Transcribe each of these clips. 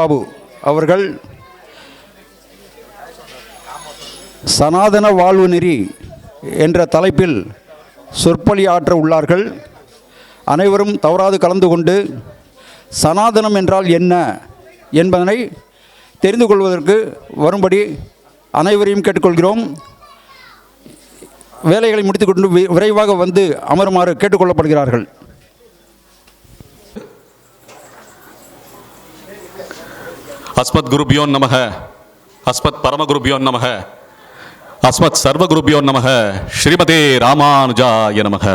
பாபு அவர்கள் சனாதன வாழ்வு நெறி என்ற தலைப்பில் சொற்பொழி ஆற்ற உள்ளார்கள். அனைவரும் தவறாது கலந்து கொண்டு சனாதனம் என்றால் என்ன என்பதனை தெரிந்து கொள்வதற்கு வரும்படி அனைவரையும் கேட்டுக்கொள்கிறோம். வேலைகளை முடித்துக்கொண்டு விரைவாக வந்து அமருமாறு கேட்டுக்கொள்ளப்படுகிறார்கள். அஸ்மத் குருபியோ நமக, அஸ்மத் பரமகுருபியோ நமக, அஸ்மத் சர்வகுருபியோ நமக, ஸ்ரீமதே ராமானுஜாய நமக.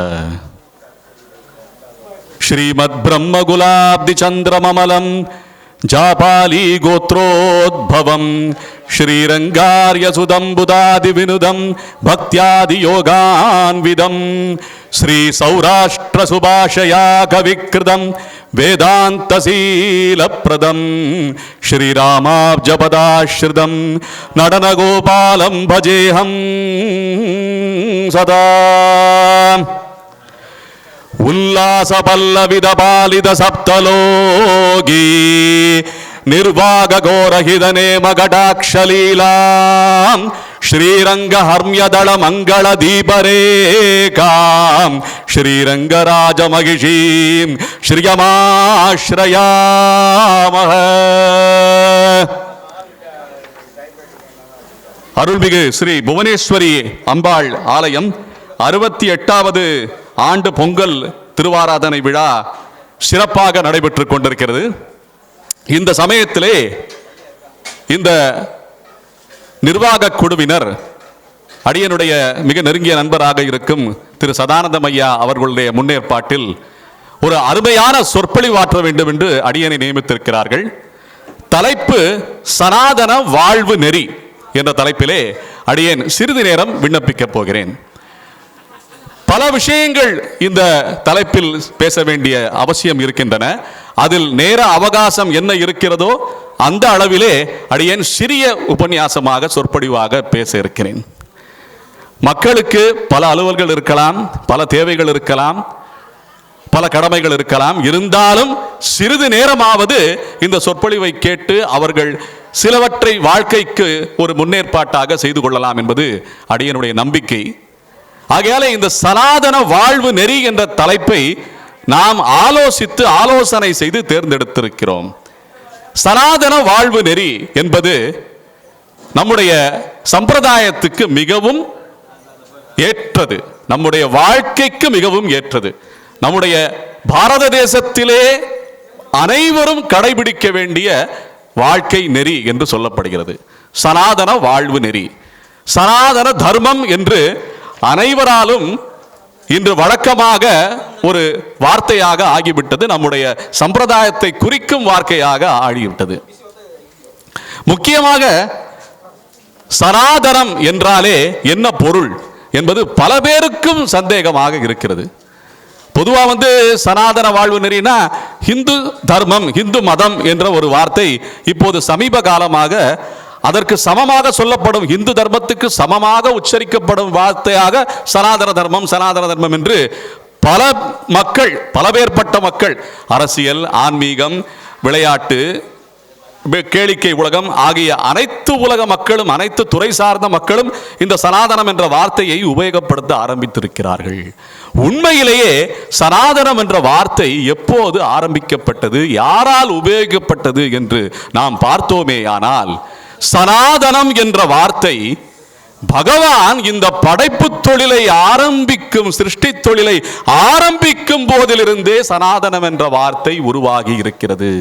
ஸ்ரீமத் பிரம்மகுலாப்தி சந்திரமமலம் ஜாபாலி கோத்ரோத்பவம் ஸ்ரீரங்கார்யசுதம் புதாதி வினுதம் பக்தியாதி யோகான்விதம் ஸ்ரீ சௌராஷ்டிர சுபாஷயா கவிக்ருதம் வேதாந்தசீலப்ரதம் ஸ்ரீராமாப்ஜபதாஸ்ருதம் நடனகோபாலம் பஜேஹம் சதா. உல்லாச பல்லவித பாலித சப்தலோகி நிர்வாக கோரஹித நேம கடாக்ஷலீலாம் ஸ்ரீரங்க ஹர்ம்யதள மங்கள தீபரேகாம் ஸ்ரீரங்கராஜ மகிஷீம் ஸ்ரீயமாஸ்ரயாமஹ. அருள்மிகு ஸ்ரீ புவனேஸ்வரி அம்பாள் ஆலயம் 68வது ஆண்டு பொங்கல் திருவாராதனை விழா சிறப்பாக நடைபெற்றுக் கொண்டிருக்கிறது. இந்த சமயத்திலே இந்த நிர்வாக குழுவினர் அடியனுடைய மிக நெருங்கிய நண்பராக இருக்கும் திரு சதானந்தம் ஐயா அவர்களுடைய முன்னேற்பாட்டில் ஒரு அருமையான சொற்பொழிவாற்ற வேண்டும் என்று அடியனை நியமித்திருக்கிறார்கள். தலைப்பு சனாதன வாழ்வு நெறி என்ற தலைப்பிலே அடியேன் சிறிது நேரம் விண்ணப்பிக்கப் போகிறேன். பல விஷயங்கள் இந்த தலைப்பில் பேச வேண்டிய அவசியம் இருக்கின்றன. அதில் நேர அவகாசம் என்ன இருக்கிறதோ அந்த அளவிலே அடியேன் சிறிய உபன்யாசமாக சொற்பொழிவாக பேச இருக்கிறேன். மக்களுக்கு பல அலுவல்கள் இருக்கலாம், பல தேவைகள் இருக்கலாம், பல கடமைகள் இருக்கலாம். இருந்தாலும் சிறிது நேரமாவது இந்த சொற்பொழிவை கேட்டு அவர்கள் சிலவற்றை வாழ்க்கைக்கு ஒரு முன்னேற்பாட்டாக செய்து கொள்ளலாம் என்பது அடியனுடைய நம்பிக்கை. ஆகையாலே இந்த சனாதன வாழ்வு நெறி என்ற தலைப்பை நாம் ஆலோசனை செய்து தேர்ந்தெடுத்திருக்கிறோம். சனாதன வாழ்வு நெறி என்பது நம்முடைய சம்பிரதாயத்துக்கு மிகவும் ஏற்றது, நம்முடைய வாழ்க்கைக்கு மிகவும் ஏற்றது. நம்முடைய பாரத தேசத்திலே அனைவரும் கடைபிடிக்க வேண்டிய வாழ்க்கை நெறி என்று சொல்லப்படுகிறது சனாதன வாழ்வு நெறி. சனாதன தர்மம் என்று அனைவராலும் இன்று வழக்கமாக ஒரு வார்த்தையாக ஆகிவிட்டது. நம்முடைய சம்பிரதாயத்தை குறிக்கும் வார்த்தையாக ஆகிவிட்டது. முக்கியமாக சனாதனம் என்றாலே என்ன பொருள் என்பது பல பேருக்கும் சந்தேகமாக இருக்கிறது. பொதுவாக சனாதன வாழ்வு நெறினா ஹிந்து தர்மம், ஹிந்து மதம் என்ற ஒரு வார்த்தை இப்போது சமீப காலமாக அதற்கு சமமாக சொல்லப்படும், இந்து தர்மத்துக்கு சமமாக உச்சரிக்கப்படும் வார்த்தையாக சனாதன தர்மம் என்று பல மக்கள், பலவேற்பட்ட மக்கள், அரசியல், ஆன்மீகம், விளையாட்டு, கேளிக்கை உலகம் ஆகிய அனைத்து உலக மக்களும், அனைத்து துறை சார்ந்த மக்களும் இந்த சனாதனம் என்ற வார்த்தையை உபயோகப்படுத்த ஆரம்பித்திருக்கிறார்கள். உண்மையிலேயே சனாதனம் என்ற வார்த்தை எப்போது ஆரம்பிக்கப்பட்டது, யாரால் உபயோகிக்கப்பட்டது என்று நாம் பார்த்தோமேயானால், சனாதனம் என்ற வார்த்தை பகவான் இந்த படைப்பு தொழிலை ஆரம்பிக்கும், சிருஷ்டி தொழிலை ஆரம்பிக்கும் போதிலிருந்தே சனாதனம் என்ற வார்த்தை உருவாகி இருக்கிறது.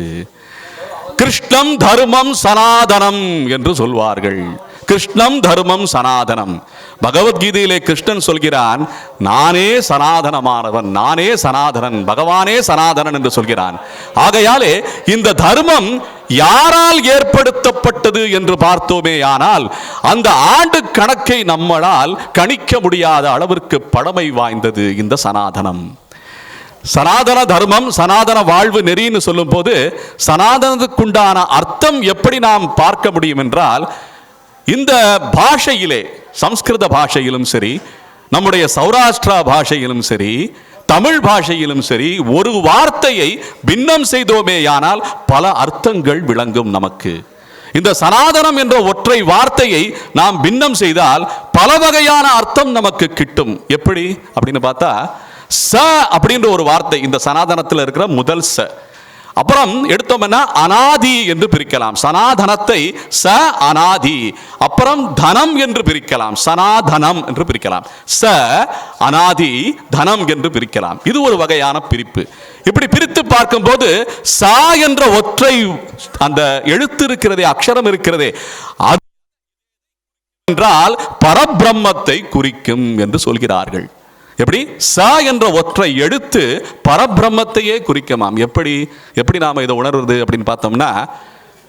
கிருஷ்ணம் தர்மம் சனாதனம் என்று சொல்வார்கள். கிருஷ்ணம் தர்மம் சனாதனம். பகவத்கீதையிலே கிருஷ்ணன் சொல்கிறான், நானே சனாதனமானவன், நானே சனாதனன், பகவானே சனாதனன் என்று சொல்கிறான். ஆகையாலே இந்த தர்மம் யாரால் ஏற்படுத்தப்பட்டது என்று பார்த்தோமே ஆனால் அந்த ஆண்டு கணக்கை நம்மளால் கணிக்க முடியாத அளவிற்கு பழமை வாய்ந்தது இந்த சனாதனம். சனாதன தர்மம், சனாதன வாழ்வு நெறின்னு சொல்லும் போது சனாதனத்துக்குண்டான அர்த்தம் எப்படி நாம் பார்க்க முடியும் என்றால், இந்த பாஷையிலே, சம்ஸ்கிருத பாஷையிலும் சரி, நம்முடைய சௌராஷ்டிரா பாஷையிலும் சரி, தமிழ் பாஷையிலும் சரி ஒரு வார்த்தையை பின்னம் செய்தோமேயானால் பல அர்த்தங்கள் விளங்கும் நமக்கு. இந்த சனாதனம் என்ற ஒற்றை வார்த்தையை நாம் பின்னம் செய்தால் பல வகையான அர்த்தம் நமக்கு கிட்டும். எப்படி அப்படின்னு பார்த்தா, ச அப்படின்ற ஒரு வார்த்தை இந்த சனாதனத்தில் இருக்கிற முதல் ச. அப்புறம் எடுத்தோம்னா அனாதி என்று பிரிக்கலாம், சனாதனத்தை ச அனாதி. அப்புறம் தனம் என்று பிரிக்கலாம், சனாதனம் என்று பிரிக்கலாம். ச அனாதி தனம் என்று பிரிக்கலாம். இது ஒரு வகையான பிரிப்பு. இப்படி பிரித்து பார்க்கும்போது சா என்ற ஒற்றை அந்த எழுத்து இருக்கிறதே, அக்ஷரம் இருக்கிறதே, அது என்றால் பரபிரம்மத்தை குறிக்கும் என்று சொல்கிறார்கள். எப்படி? ச என்ற ஒற்றை எழுத்து பரபிரம்மத்தையே குறிக்குமாம். எப்படி நாம இதை உணர்வது அப்படின்னு பார்த்தோம்னா,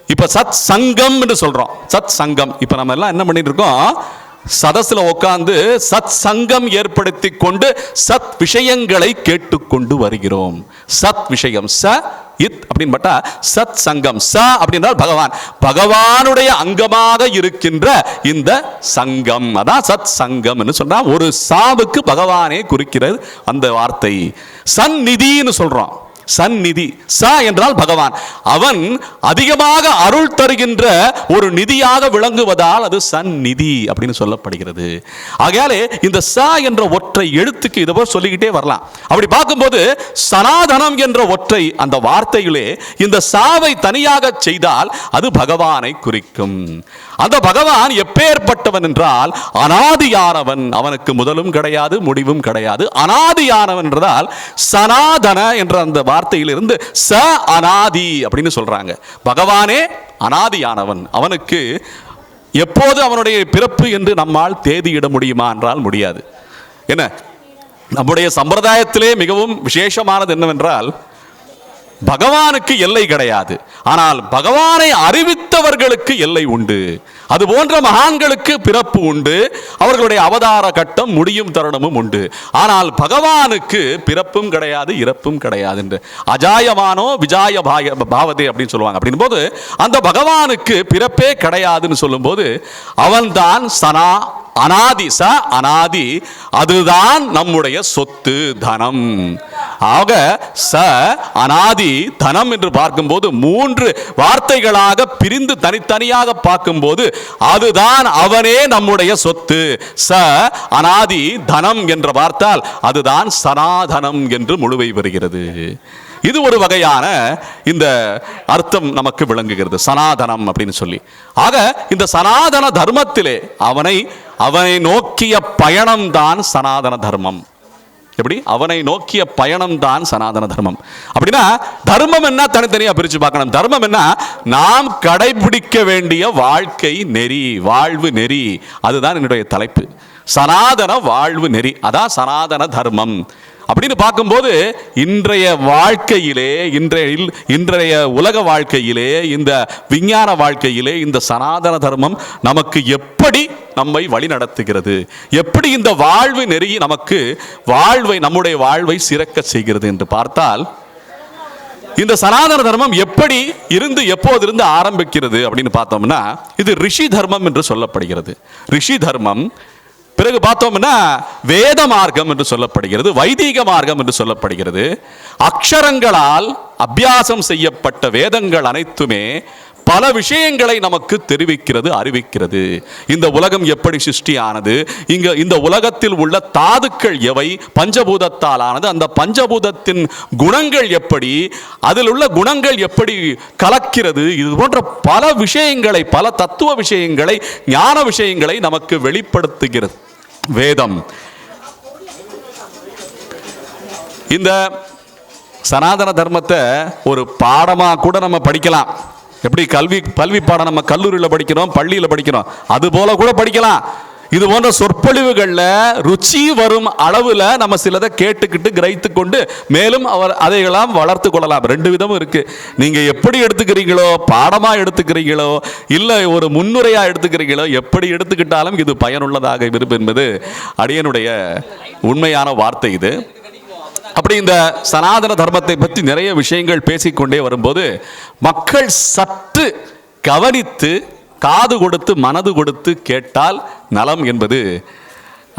இப்ப சத் சங்கம் என்று சொல்றோம். சத் சங்கம். இப்ப நம்ம எல்லாம் என்ன பண்ணிட்டு இருக்கோம்? சதஸ்ல உட்கார்ந்து சத் சங்கம் ஏற்படுத்தி கொண்டு சத் விஷயங்களை கேட்டுக்கொண்டு வருகிறோம். சத் விஷயம் ச இத் அப்படின்னு பார்த்தா சத் சங்கம். ச அப்படின்றால் பகவான், பகவானுடைய அங்கமாக இருக்கின்ற இந்த சங்கம், அதான் சத் சங்கம் என்று சொன்னா ஒரு சாவுக்கு பகவானே குறிக்கிறது அந்த வார்த்தை. சந்நிதின்னு சொல்றோம். சந்நிதி. ச என்றால் பகவான், அவன் அதிகமாக அருள் தருகின்ற ஒரு நிதியாக விளங்குவதால் அது சந்நிதி அப்படின்னு சொல்லப்படுகிறது. ஆகையாலே இந்த ச என்ற ஒற்றை எழுத்துக்கு இதை போல சொல்லிக்கிட்டே வரலாம். அப்படி பார்க்கும்போது சனாதனம் என்ற ஒற்றை அந்த வார்த்தையிலே இந்த சாவை தனியாக செய்தால் அது பகவானை குறிக்கும். அந்த பகவான் எப்பேற்பட்டவன் என்றால் அனாதியானவன். அவனுக்கு முதலும் கிடையாது, முடிவும் கிடையாது. அனாதியானவன் என்றால் சனாதன என்ற அந்த வார்த்தையிலிருந்து ச அனாதி அப்படின்னு சொல்றாங்க. பகவானே அனாதியானவன். அவனுக்கு எப்போது அவனுடைய பிறப்பு என்று நம்மால் தேதியிட முடியுமா என்றால் முடியாது. என்ன, நம்முடைய சம்பிரதாயத்திலே மிகவும் விசேஷமானது என்னவென்றால் பகவானுக்கு எல்லை கிடையாது, ஆனால் பகவானை அறிவித்தவர்களுக்கு எல்லை உண்டு. அது போன்ற மகான்களுக்கு பிறப்பு உண்டு, அவர்களுடைய அவதார கட்டம் முடியும் தருணமும் உண்டு. ஆனால் பகவானுக்கு பிறப்பும் கிடையாது, இறப்பும் கிடையாது என்று அஜாயமானோ விஜாய பாவதே அப்படின்னு சொல்லுவாங்க. அப்படின் போது அந்த பகவானுக்கு பிறப்பே கிடையாதுன்னு சொல்லும்போது அவன்தான் சனா அனாதி. ச அனாதி, அதுதான் நம்முடைய சொத்து தனம். ஆக ச அனாதி தனம் என்று பார்க்கும்போது மூன்று வார்த்தைகளாக பிரிந்து தனித்தனியாக பார்க்கும்போது அதுதான் அவனே நம்முடைய சொத்து. ச அனாதி தனம் என்ற வார்த்தால் அதுதான் சனாதனம் என்று முழுவை வருகிறது. இது ஒரு வகையான இந்த அர்த்தம் நமக்கு விளங்குகிறது, சனாதனம் அப்படின்னு சொல்லி. ஆக இந்த சனாதன தர்மத்திலே அவனை நோக்கிய பயணம்தான் சனாதன தர்மம். எப்படி? அவனை நோக்கிய பயணம் தான் சனாதன தர்மம். அப்படின்னா தர்மம் என்ன தனித்தனியா பிரிச்சு பார்க்கணும். தர்மம் என்ன? நாம் கடைபிடிக்க வேண்டிய வாழ்க்கை நெறி, வாழ்வு நெறி. அதுதான் என்னுடைய தலைப்பு. சனாதன வாழ்வு நெறி, அதான் சனாதன தர்மம் அப்படின்னு பார்க்கும்போது இன்றைய வாழ்க்கையிலே, இன்றைய உலக வாழ்க்கையிலே, இந்த விஞ்ஞான வாழ்க்கையிலே இந்த சனாதன தர்மம் நமக்கு எப்படி நம்மை வழி நடத்துகிறது, எப்படி இந்த வாழ்வு நெறி நமக்கு நம்முடைய வாழ்வை சிறக்க செய்கிறது என்று பார்த்தால், இந்த சனாதன தர்மம் எப்படி இருந்து எப்போதிருந்து ஆரம்பிக்கிறது அப்படின்னு பார்த்தோம்னா இது ரிஷி தர்மம் என்று சொல்லப்படுகிறது. ரிஷி தர்மம். பிறகு பார்த்தோம்னா வேத மார்க்கம் என்று சொல்லப்படுகிறது, வைதிக மார்க்கம் என்று சொல்லப்படுகிறது. அக்ஷரங்களால் அபியாசம் செய்யப்பட்ட வேதங்கள் அனைத்துமே பல விஷயங்களை நமக்கு தெரிவிக்கிறது, அறிவிக்கிறது. இந்த உலகம் எப்படி சிருஷ்டியானது, இந்த உலகத்தில் உள்ள தாதுக்கள் எவை, பஞ்சபூதத்தால் ஆனது, அந்த பஞ்சபூதத்தின் குணங்கள் எப்படி, அதில் உள்ள குணங்கள் எப்படி கலக்கிறது, இது போன்ற பல விஷயங்களை, பல தத்துவ விஷயங்களை, ஞான விஷயங்களை நமக்கு வெளிப்படுத்துகிறது வேதம். இந்த சனாதன தர்மத்தை ஒரு பாடமா கூட நம்ம படிக்கலாம். எப்படி கல்வி பாடம் நம்ம கல்லூரியில் படிக்கிறோம், பள்ளியில் படிக்கிறோம், அது போல கூட படிக்கலாம். இது போன்ற சொற்பொழிவுகளில் ருச்சி வரும் அளவில் நம்ம சிலதை கேட்டுக்கிட்டு கிரகித்து கொண்டு மேலும் அதையெல்லாம் வளர்த்து கொள்ளலாம். ரெண்டு விதமும் இருக்கு. நீங்க எப்படி எடுத்துக்கிறீங்களோ, பாடமா எடுத்துக்கிறீங்களோ, இல்லை ஒரு முன்னுரையா எடுத்துக்கிறீங்களோ, எப்படி எடுத்துக்கிட்டாலும் இது பயனுள்ளதாக இருக்கும் என்பது அடியனுடைய உண்மையான வார்த்தை. இது அப்படி இந்த சனாதன தர்மத்தை பற்றி நிறைய விஷயங்கள் பேசிக்கொண்டே வரும்போது மக்கள் சற்று கவனித்து காது கொடுத்து மனது கொடுத்து கேட்டால் நலம் என்பது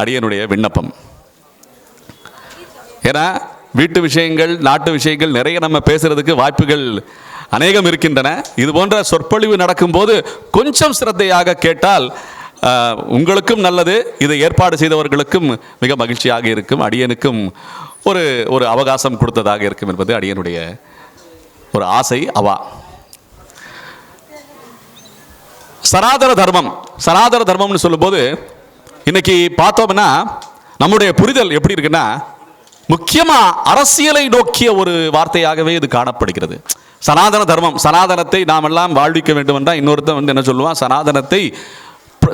அடியனுடைய விண்ணப்பம். ஏன்னா வீட்டு விஷயங்கள், நாட்டு விஷயங்கள் நிறைய நம்ம பேசுறதுக்கு வாய்ப்புகள் அநேகம் இருக்கின்றன. இது போன்ற சொற்பொழிவு நடக்கும்போது கொஞ்சம் சிரத்தையாக கேட்டால் உங்களுக்கும் நல்லது, இதை ஏற்பாடு செய்தவர்களுக்கும் மிக மகிழ்ச்சியாக இருக்கும், அடியனுக்கும் ஒரு அவகாசம் கொடுத்ததாக இருக்கும் என்பது அடியனுடைய ஒரு ஆசை. சனாதன தர்மம், சனாதன தர்மம்னு சொல்லும்போது இன்னைக்கு பார்த்தோம்னா நம்முடைய புரிதல் எப்படி இருக்குன்னா, முக்கியமா அரசியலை நோக்கிய ஒரு வார்த்தையாகவே இது காணப்படுகிறது. சனாதன தர்மம், சனாதனத்தை நாம் எல்லாம் வாழ்விக்க வேண்டும் என்றால் இன்னொருத்தன் என்ன சொல்லுவான்,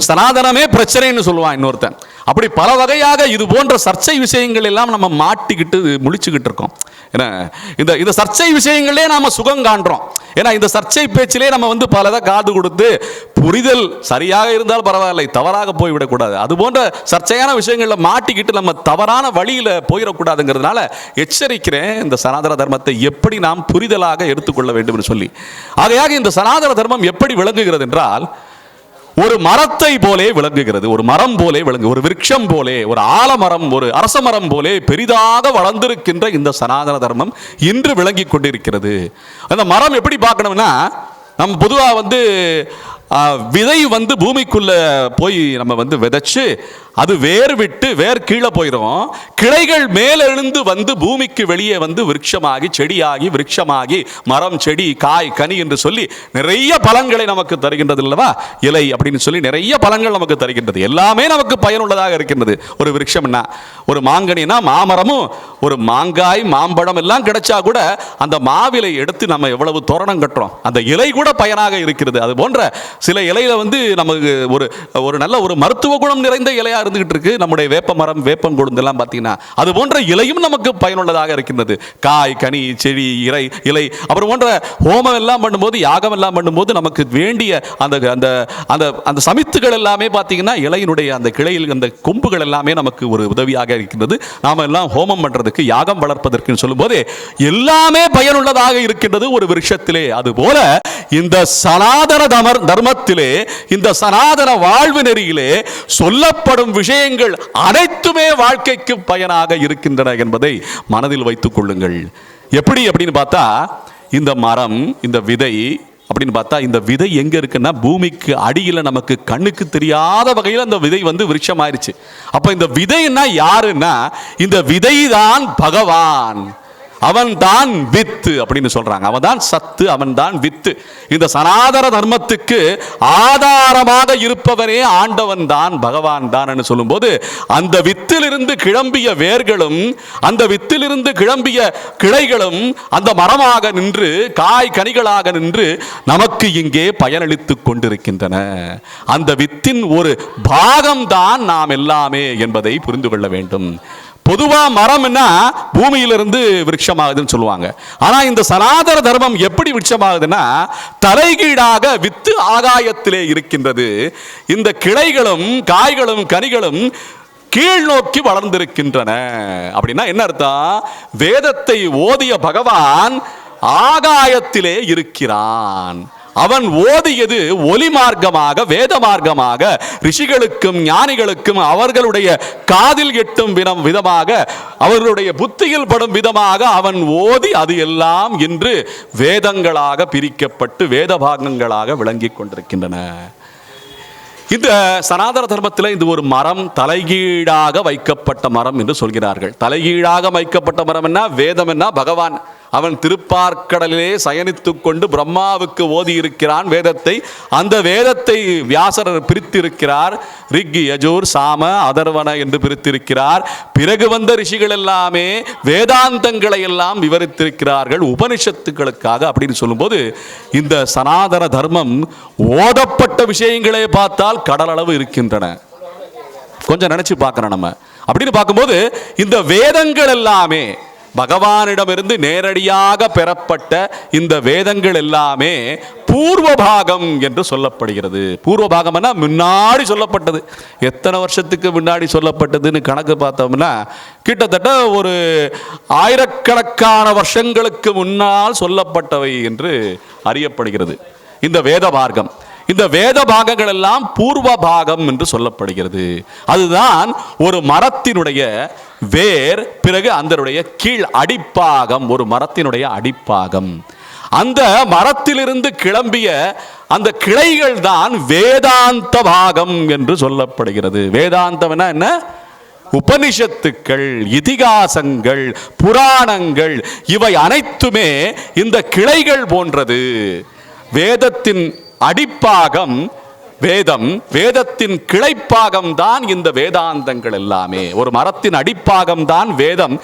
சனாதனமே பிரச்சனைன்னு சொல்லுவான் இன்னொருத்தன். அப்படி பல வகையாக இது போன்ற சர்ச்சை விஷயங்கள் எல்லாம் நம்ம மாட்டிக்கிட்டு முழிச்சுக்கிட்டு இருக்கோம். ஏன்னா இந்த சர்ச்சை விஷயங்களே நாம சுகம் காண்றோம். ஏன்னா இந்த சர்ச்சை பேச்சிலே நம்ம பலதை காது கொடுத்து, புரிதல் சரியாக இருந்தால் பரவாயில்லை, தவறாக போய்விடக்கூடாது. அது போன்ற சர்ச்சையான விஷயங்கள்ல மாட்டிக்கிட்டு நம்ம தவறான வழியில போயிடக்கூடாதுங்கிறதுனால எச்சரிக்கிறேன், இந்த சனாதன தர்மத்தை எப்படி நாம் புரிதலாக எடுத்துக்கொள்ள வேண்டும் என்று சொல்லி. ஆகையாக இந்த சனாதன தர்மம் எப்படி விளங்குகிறது என்றால், ஒரு மரத்தை போலே விளங்குகிறது, ஒரு மரம் போலே விளங்கு, ஒரு விருட்சம் போலே, ஒரு ஆலமரம், ஒரு அரச மரம் போலே பெரிதாக வளர்ந்திருக்கின்ற இந்த சனாதன தர்மம் இன்று விளங்கி கொண்டிருக்கிறது. அந்த மரம் எப்படி பார்க்கணும்னா, நம்ம பொதுவாக விதை பூமிக்குள்ள போய் நம்ம விதைச்சு அது வேர் விட்டு வேர் கீழே போயிடும், கிளைகள் மேலெழுந்து பூமிக்கு வெளியே விருட்சமாகி செடியாகி விருட்சமாகி மரம் செடி காய் கனி என்று சொல்லி நிறைய பலன்களை நமக்கு தருகின்றது அல்லவா. இலை அப்படின்னு சொல்லி நிறைய பலன்கள் நமக்கு தருகின்றது, எல்லாமே நமக்கு பயனுள்ளதாக இருக்கின்றது. ஒரு விருட்சம்னா, ஒரு மாங்கனினா மாமரமும் ஒரு மாங்காய் மாம்பழம் எல்லாம் கிடைச்சா கூட அந்த மாவிலை எடுத்து நம்ம எவ்வளவு தோரணம் கட்டுறோம், அந்த இலை கூட பயனாக இருக்கிறது. அது போன்ற சில இலையில நமக்கு ஒரு நல்ல ஒரு மருத்துவ குணம் நிறைந்த இலையா இருந்துகிட்டு இருக்கு. நம்முடைய வேப்ப மரம், வேப்பம் கொழுந்து எல்லாம் பார்த்தீங்கன்னா அது போன்ற இலையும் நமக்கு பயனுள்ளதாக இருக்கின்றது. காய் கனி செடி இலை அப்புறம் போன்ற ஹோமம் எல்லாம் பண்ணும்போது, யாகம் எல்லாம் பண்ணும்போது நமக்கு வேண்டிய அந்த சமித்துகள் எல்லாமே பார்த்தீங்கன்னா இலையினுடைய அந்த கிளையில் அந்த கொம்புகள் எல்லாமே நமக்கு ஒரு உதவியாக இருக்கின்றது. நாம எல்லாம் ஹோமம் பண்றதுக்கு, யாகம் வளர்ப்பதற்கு சொல்லும்போது எல்லாமே பயனுள்ளதாக இருக்கின்றது ஒரு விருட்சத்திலே. அதுபோல இந்த சனாதன தர்மத்திலே, இந்த சனாதன வாழ்வு நெறியிலே சொல்லப்படும் விஷயங்கள் அனைத்துமே வாழ்க்கைக்கு பயனாக இருக்கின்றன என்பதை மனதில் வைத்துக் கொள்ளுங்கள். எப்படி அப்படின்னு பார்த்தா, இந்த மரம், இந்த விதை அப்படின்னு பார்த்தா, இந்த விதை எங்க இருக்குன்னா பூமிக்கு அடியில் நமக்கு கண்ணுக்கு தெரியாத வகையில் அந்த விதை விருட்சம் ஆயிருச்சு. அப்ப இந்த விதைன்னா யாருன்னா, இந்த விதைதான் பகவான், அவன் தான் வித்து அப்படின்னு சொல்றாங்க. அவன் தான் சத்து, அவன் தான் வித்து. இந்த சனாதன தர்மத்துக்கு ஆதாரமாக இருப்பவனே ஆண்டவன் தான், பகவான் தான் சொல்லும்போது, அந்த வித்திலிருந்து கிளம்பிய வேர்களும் அந்த வித்திலிருந்து கிளம்பிய கிளைகளும் அந்த மரமாக நின்று காய் கனிகளாக நின்று நமக்கு இங்கே பயனளித்துக் கொண்டிருக்கின்றன. அந்த வித்தின் ஒரு பாகம்தான் நாம் எல்லாமே என்பதை புரிந்து கொள்ள வேண்டும். பொதுவா மரம்னா பூமியிலிருந்து விருட்சமாகுதுன்னு சொல்லுவாங்க. ஆனா இந்த சனாதன தர்மம் எப்படி விருட்சமாகுதுன்னா, தலைகீழாக வித்து ஆகாயத்திலே இருக்கின்றது. இந்த கிளைகளும் காய்களும் கனிகளும் கீழ் நோக்கி வளர்ந்திருக்கின்றன. அப்படின்னா என்ன அர்த்தம்? வேதத்தை ஓதிய பகவான் ஆகாயத்திலே இருக்கிறான். அவன் ஓதியது ஒலி மார்க்கமாக, வேத மார்க்கமாக, ரிஷிகளுக்கும் ஞானிகளுக்கும் அவர்களுடைய காதில் எட்டும் விதமாக, அவர்களுடைய புத்தியில் படும் விதமாக அவன் ஓதி அது எல்லாம் இன்று வேதங்களாக பிரிக்கப்பட்டு வேத பாகங்களாக விளங்கி கொண்டிருக்கின்றன. இந்த சனாதன தர்மத்தில் இது ஒரு மரம், தலைகீழாக வைக்கப்பட்ட மரம் என்று சொல்கிறார்கள். தலைகீழாக வைக்கப்பட்ட மரம் என்ன? வேதம் என்ன? பகவான் அவன் திருப்பார்க்கடலிலே சயனித்துக் கொண்டு பிரம்மாவுக்கு ஓதி இருக்கிறான் வேதத்தை. அந்த வேதத்தை வியாசர் பிரித்திருக்கிறார். ரிக், யஜூர், சாம, அதர்வன என்று பிரித்திருக்கிறார். பிறகு வந்த ரிஷிகள் எல்லாமே வேதாந்தங்களை எல்லாம் விவரித்திருக்கிறார்கள் உபனிஷத்துக்களுக்காக. அப்படின்னு சொல்லும்போது இந்த சனாதன தர்மம் ஓதப்பட்ட விஷயங்களே பார்த்தால் கடலளவு இருக்கின்றன. கொஞ்சம் நினைச்சு பார்க்கணும் நம்ம. அப்படின்னு பார்க்கும்போது இந்த வேதங்கள் எல்லாமே பகவானிடமிருந்து நேரடியாக பெறப்பட்ட இந்த வேதங்கள் எல்லாமே பூர்வபாகம் என்று சொல்லப்படுகிறது. பூர்வபாகம்னா முன்னாடி சொல்லப்பட்டது. எத்தனை வருஷத்துக்கு முன்னாடி சொல்லப்பட்டதுன்னு கணக்கு பார்த்தோம்னா கிட்டத்தட்ட ஒரு ஆயிரக்கணக்கான வருஷங்களுக்கு முன்னால் சொல்லப்பட்டவை என்று அறியப்படுகிறது இந்த வேத மார்க்கம். இந்த வேத பாகங்கள் எல்லாம் பூர்வ பாகம் என்று சொல்லப்படுகிறது. அதுதான் ஒரு மரத்தினுடைய வேர், பிறகு அதனுடைய கீழ் அடிப்பாகம், ஒரு மரத்தினுடைய அடிப்பாகம். அந்த மரத்திலிருந்து கிளம்பிய அந்த கிளைகள் தான் வேதாந்த பாகம் என்று சொல்லப்படுகிறது. வேதாந்தம் என்ன? உபனிஷத்துக்கள், இதிகாசங்கள், புராணங்கள், இவை அனைத்துமே இந்த கிளைகள் போன்றது. வேதத்தின் அடிப்பாகம் வேதம், வேதத்தின் கிளைப்பாகம் தான் இந்த வேதாந்தங்கள் எல்லாமே. ஒரு மரத்தின் அடிப்பாகம் தான் வேதம்,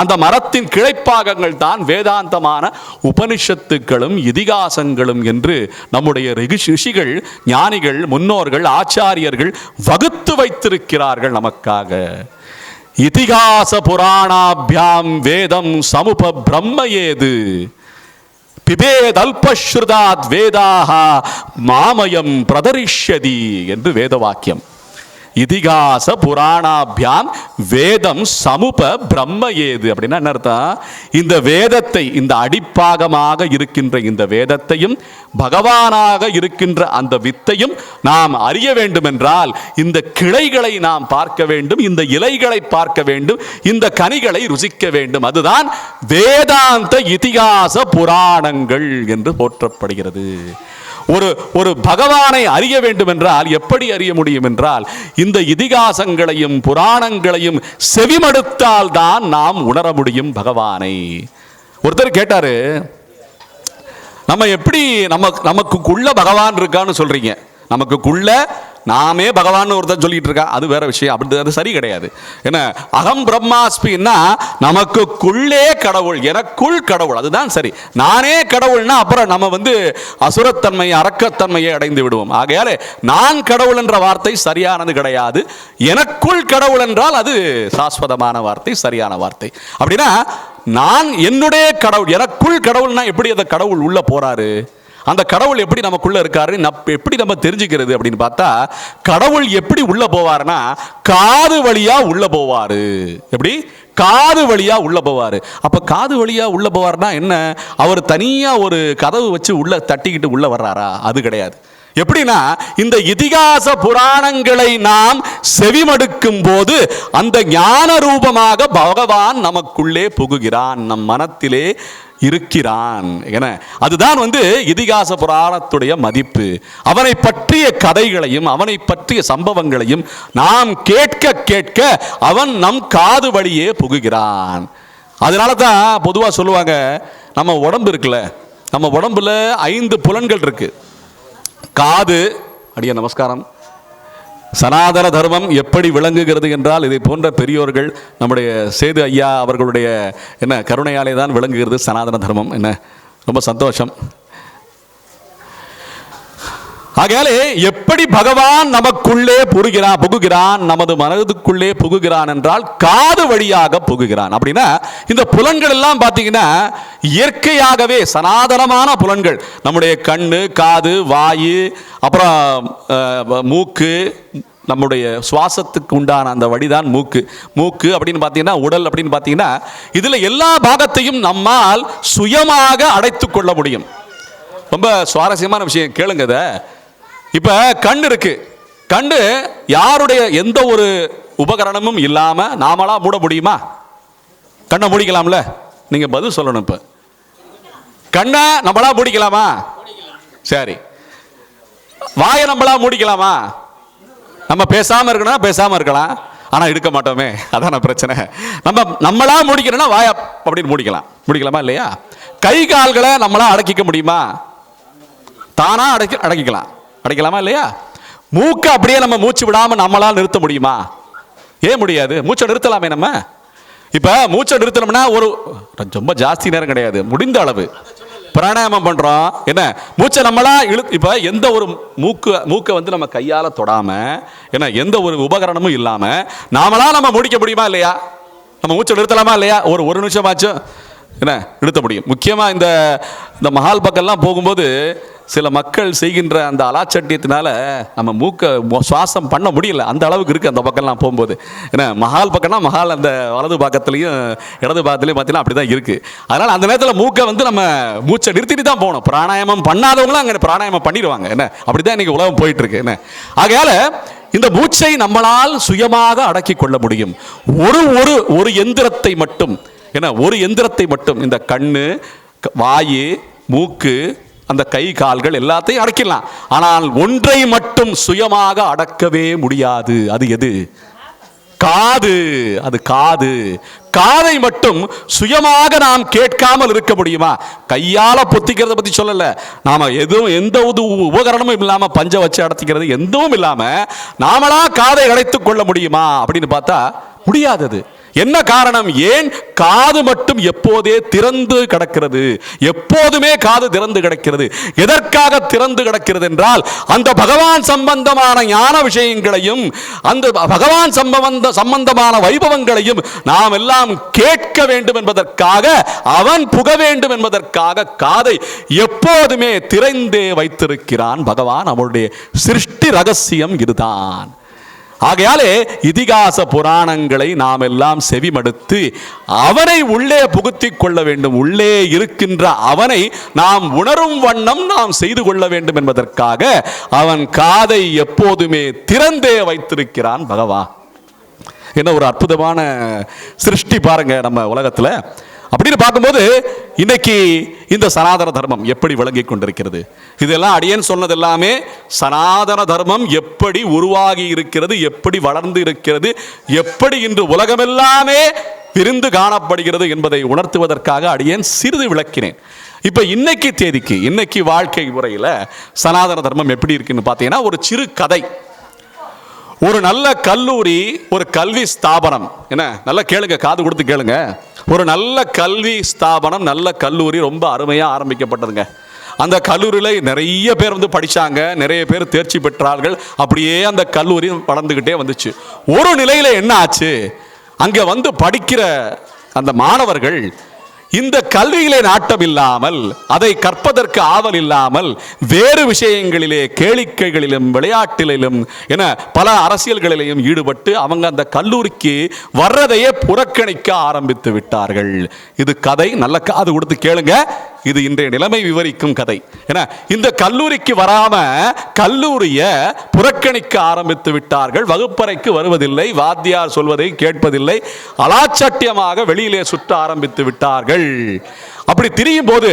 அந்த மரத்தின் கிளைப்பாகங்கள் தான் வேதாந்தமான உபனிஷத்துக்களும் இதிகாசங்களும் என்று நம்முடைய ரிஷிகள், ஞானிகள், முன்னோர்கள், ஆச்சாரியர்கள் வகுத்து வைத்திருக்கிறார்கள் நமக்காக. இதிகாச புராணாபியாம் வேதம் சமுப பிரம்ம ஏது பிபேதல்பஸ்ருதாத் வேதாக மாமயம் பிரதரிஷ்யதி என்று வேத வாக்கியம். இதிகாச புராணாபியாம் வேதம் சமுப பிரம்ம ஏது அப்படின்னா என்ன அர்த்தம்? இந்த வேதத்தை, இந்த அடிப்பாகமாக இருக்கின்ற இந்த வேதத்தையும் பகவானாக இருக்கின்ற அந்த வித்தையும் நாம் அறிய வேண்டும் என்றால் இந்த கிளைகளை நாம் பார்க்க வேண்டும், இந்த இலைகளை பார்க்க வேண்டும், இந்த கனிகளை ருசிக்க வேண்டும். அதுதான் வேதாந்த இதிகாச புராணங்கள் என்று போற்றப்படுகிறது. ஒரு பகவானை அறிய வேண்டும் என்றால் எப்படி அறிய முடியும் என்றால் இந்த இதிகாசங்களையும் புராணங்களையும் செவிமடுத்தால் தான் நாம் உணர முடியும் பகவானை. ஒருத்தர் கேட்டாரு, நம்ம எப்படி நமக்குள்ள பகவான் இருக்கான்னு சொல்றீங்க? நமக்குள்ள நாமே பகவான் ஒருத்தர் சொல்லிட்டு இருக்கா, அது வேற விஷயம். அப்படி அது சரி கிடையாது. என்ன அகம் பிரம்மாஸ்மின்னா நமக்குள்ளே கடவுள், எனக்குள் கடவுள், அதுதான் சரி. நானே கடவுள்னா அப்புறம் நம்ம அசுரத்தன்மை, அரக்கத்தன்மையை அடைந்து விடுவோம். ஆகையாலே நான் கடவுள் என்ற வார்த்தை சரியானது கிடையாது. எனக்குள் கடவுள் என்றால் அது சாஸ்வதமான வார்த்தை, சரியான வார்த்தை. அப்படின்னா நான் என்னுடைய கடவுள், எனக்குள் கடவுள்னா எப்படி அந்த கடவுள் உள்ள போறாரு? அந்த கடவுள் எப்படி நமக்குள்ள இருக்காரு, எப்படி நம்ம தெரிஞ்சுக்கிறது அப்படின்னு பார்த்தா, கடவுள் எப்படி உள்ள போவாருன்னா காது வழியா உள்ள போவாரு. எப்படி? காது வழியா உள்ள போவாரு. அப்ப காது வழியா உள்ள போவாருன்னா என்ன? அவர் தனியா ஒரு கதவு வச்சு உள்ள தட்டிக்கிட்டு உள்ள வர்றாரா? அது கிடையாது. எப்படின்னா இந்த இதிகாச புராணங்களை நாம் செவிமடுக்கும் போது அந்த ஞான ரூபமாக பகவான் நமக்குள்ளே புகுகிறான், நம் மனத்திலே இருக்கிறான். என அதுதான் இதிகாச புராணத்துடைய மதிப்பு. அவனை பற்றிய கதைகளையும் அவனை பற்றிய சம்பவங்களையும் நாம் கேட்க கேட்க அவன் நம் காது வழியே புகுகிறான். அதனால தான் பொதுவாக சொல்லுவாங்க, நம்ம உடம்பு இருக்குல்ல, நம்ம உடம்புல 5 புலன்கள் இருக்கு. காது, அடிய நமஸ்காரம். சனாதன தர்மம் எப்படி விளங்குகிறது என்றால் இதை போன்ற பெரியோர்கள், நம்முடைய சேது ஐயா அவர்களுடைய கருணையாலே தான் விளங்குகிறது சனாதன தர்மம். ரொம்ப சந்தோஷம். ஆகையாலே எப்படி பகவான் நமக்குள்ளே புகுகிறான், நமது மனதுக்குள்ளே புகுகிறான் என்றால் காது வழியாக புகுகிறான். அப்படின்னா இந்த புலன்கள் எல்லாம் பார்த்தீங்கன்னா இயற்கையாகவே சனாதனமான புலன்கள். நம்முடைய கண்ணு, காது, வாயு, அப்புறம் மூக்கு, நம்முடைய சுவாசத்துக்கு உண்டான அந்த வழிதான் மூக்கு அப்படின்னு பார்த்தீங்கன்னா உடல் அப்படின்னு பார்த்தீங்கன்னா இதில் எல்லா பாகத்தையும் நம்மால் சுயமாக அடைத்து கொள்ள முடியும். ரொம்ப சுவாரஸ்யமான விஷயம் கேளுங்க. இப்ப கண் இருக்கு, கண்ணு யாருடைய எந்த ஒரு உபகரணமும் இல்லாம நாமளா மூட முடியுமா? கண்ணை மூடிக்கலாம்ல? நீங்க பதில் சொல்லணும். இப்ப கண்ணை நம்மளா மூடிக்கலாமா? சரி. வாயை நம்மளா மூடிக்கலாமா? நம்ம பேசாம இருக்கணும், பேசாம இருக்கலாம், ஆனா எடுக்க மாட்டோமே, அதான பிரச்சனை. நம்மளா முடிக்கணும்னா வாயா அப்படின்னு முடிக்கலாமா இல்லையா? கை கால்களை நம்மளா அடக்கிக்க முடியுமா? தானா அடக்கிக்கலாமா இல்லையா? மூக்கை அப்படியே நம்ம மூச்சு விடாம நம்மளால நிறுத்த முடியுமா? ஏன் முடியாது? மூச்சை நிறுத்தலாமே. நம்ம இப்ப மூச்சை நிறுத்தணும்னா ஒரு ரொம்ப ஜாஸ்தி நேரம் கிடையாது, முடிந்த அளவு பிராணாயாமம் பண்றோம். மூச்சை நம்மளா இப்ப எந்த ஒரு மூக்கை நம்ம கையால தொடாம எந்த ஒரு உபகரணமும் இல்லாம நாமளா நம்ம முடிக்க முடியுமா இல்லையா? நம்ம மூச்சை நிறுத்தலாமா இல்லையா? ஒரு நிமிஷமாச்சும் நிறுத்த முடியும். முக்கியமா இந்த மஹால் பக்கம்லாம் போகும்போது சில மக்கள் செய்கின்ற அந்த அலாச்சட்டியத்தினால நம்ம மூக்க சுவாசம் பண்ண முடியல, அந்த அளவுக்கு இருக்கு அந்த பக்கம்லாம் போகும்போது. மஹால் பக்கம்னா மஹால் அந்த வலது பக்கத்துலையும் இடது பாகத்துலையும் பார்த்தீங்கன்னா அப்படிதான் இருக்கு. அதனால அந்த நேரத்தில் மூக்கை நம்ம மூச்சை நிறுத்திட்டு தான் போகணும். பிராணாயாமம் பண்ணாதவங்களும் அங்கே பிராணாயாமம் பண்ணிடுவாங்க. அப்படிதான் இன்னைக்கு உலகம் போயிட்டு இருக்கு. ஆகையால இந்த மூச்சை நம்மளால் சுயமாக அடக்கிக் கொள்ள முடியும். ஒரு ஒரு ஒரு எந்திரத்தை மட்டும், ஏன்னா ஒரு எந்திரத்தை மட்டும், இந்த கண்ணு, வாயு, மூக்கு, அந்த கை கால்கள் எல்லாத்தையும் அடக்கிடலாம். ஆனால் ஒன்றை மட்டும் சுயமாக அடக்கவே முடியாது. அது எது? காது. அது காது. காதை மட்டும் சுயமாக நாம் கேட்காமல் இருக்க முடியுமா? கையால பொத்திக்கிறத பத்தி சொல்லல. நாம எதுவும் எந்த உபகரணமும் இல்லாம பஞ்ச வச்சு அடத்திக்கிறது எதுவும் இல்லாம நாமளா காதை அடைத்துக் கொள்ள முடியுமா அப்படின்னு பார்த்தா முடியாதது. என்ன காரணம்? ஏன் காது மட்டும் எப்போதே திறந்து கிடக்கிறது? எப்போதுமே காது திறந்து கிடக்கிறது. எதற்காக திறந்து கிடக்கிறது என்றால், அந்த பகவான் சம்பந்தமான ஞான விஷயங்களையும் அந்த பகவான் சம்பந்தமான வைபவங்களையும் நாம் எல்லாம் கேட்க வேண்டும் என்பதற்காக, அவன் புக வேண்டும் என்பதற்காக காதை எப்போதுமே திறந்தே வைத்திருக்கிறான் பகவான். அவனுடைய சிருஷ்டி ரகசியம் இதுதான். ஆகையாலே இதிகாச புராணங்களை நாம் எல்லாம் செவிமடுத்து அவனை உள்ளே புகுத்திக் கொள்ள வேண்டும். உள்ளே இருக்கின்ற அவனை நாம் உணரும் வண்ணம் நாம் செய்து கொள்ள வேண்டும் என்பதற்காக அவன் காதை எப்போதுமே திறந்தே வைத்திருக்கிறான் பகவான். என்ன ஒரு அற்புதமான சிருஷ்டி பாருங்க நம்ம உலகத்துல. அப்படின்னு பார்க்கும்போது இன்னைக்கு இந்த சனாதன தர்மம் எப்படி விளங்கி கொண்டிருக்கிறது? இதெல்லாம் அடியேன் சொன்னது எல்லாமே சனாதன தர்மம் எப்படி உருவாகி இருக்கிறது, எப்படி வளர்ந்து இருக்கிறது, எப்படி இன்று உலகமெல்லாமே விரிந்து காணப்படுகிறது என்பதை உணர்த்துவதற்காக அடியேன் சிறிது விளக்கினேன். இப்ப இன்னைக்கு தேதிக்கு, இன்னைக்கு வாழ்க்கை முறையில் சனாதன தர்மம் எப்படி இருக்குன்னு பார்த்தீங்கன்னா, ஒரு சிறு கதை. ஒரு நல்ல கல்லூரி, ஒரு கல்வி ஸ்தாபனம், என்ன நல்லா கேளுங்க, காது கொடுத்து கேளுங்க. ஒரு நல்ல கல்வி ஸ்தாபனம், நல்ல கல்லூரி ரொம்ப அருமையாக ஆரம்பிக்கப்பட்டதுங்க. அந்த கல்லூரியில் நிறைய பேர் வந்து படித்தாங்க, நிறைய பேர் தேர்ச்சி பெற்றார்கள். அப்படியே அந்த கல்லூரி வளர்ந்துக்கிட்டே வந்துச்சு. ஒரு நிலையில் என்ன ஆச்சு? அங்கே வந்து படிக்கிற அந்த மாணவர்கள் இந்த கல்வியிலே நாட்டம் இல்லாமல், அதை கற்பதற்கு ஆவல் இல்லாமல், வேறு விஷயங்களிலே, கேளிக்கைகளிலும் விளையாட்டிலும் என பல அரசியல்களிலையும் ஈடுபட்டு அவங்க அந்த கல்லூரிக்கு வர்றதையே புறக்கணிக்க ஆரம்பித்து விட்டார்கள். இது கதை, நல்ல காது கொடுத்து கேளுங்க. இது இன்றைய நிலைமை விவரிக்கும் கதை. ஏன்னா இந்த கல்லூரிக்கு வராம கல்லூரிய புறக்கணிக்க ஆரம்பித்து விட்டார்கள். வகுப்பறைக்கு வருவதில்லை, வாத்தியார் சொல்வதை கேட்பதில்லை, அலாச்சட்டியமாக வெளியிலே சுற்ற ஆரம்பித்து விட்டார்கள். அப்படி திரியும் போது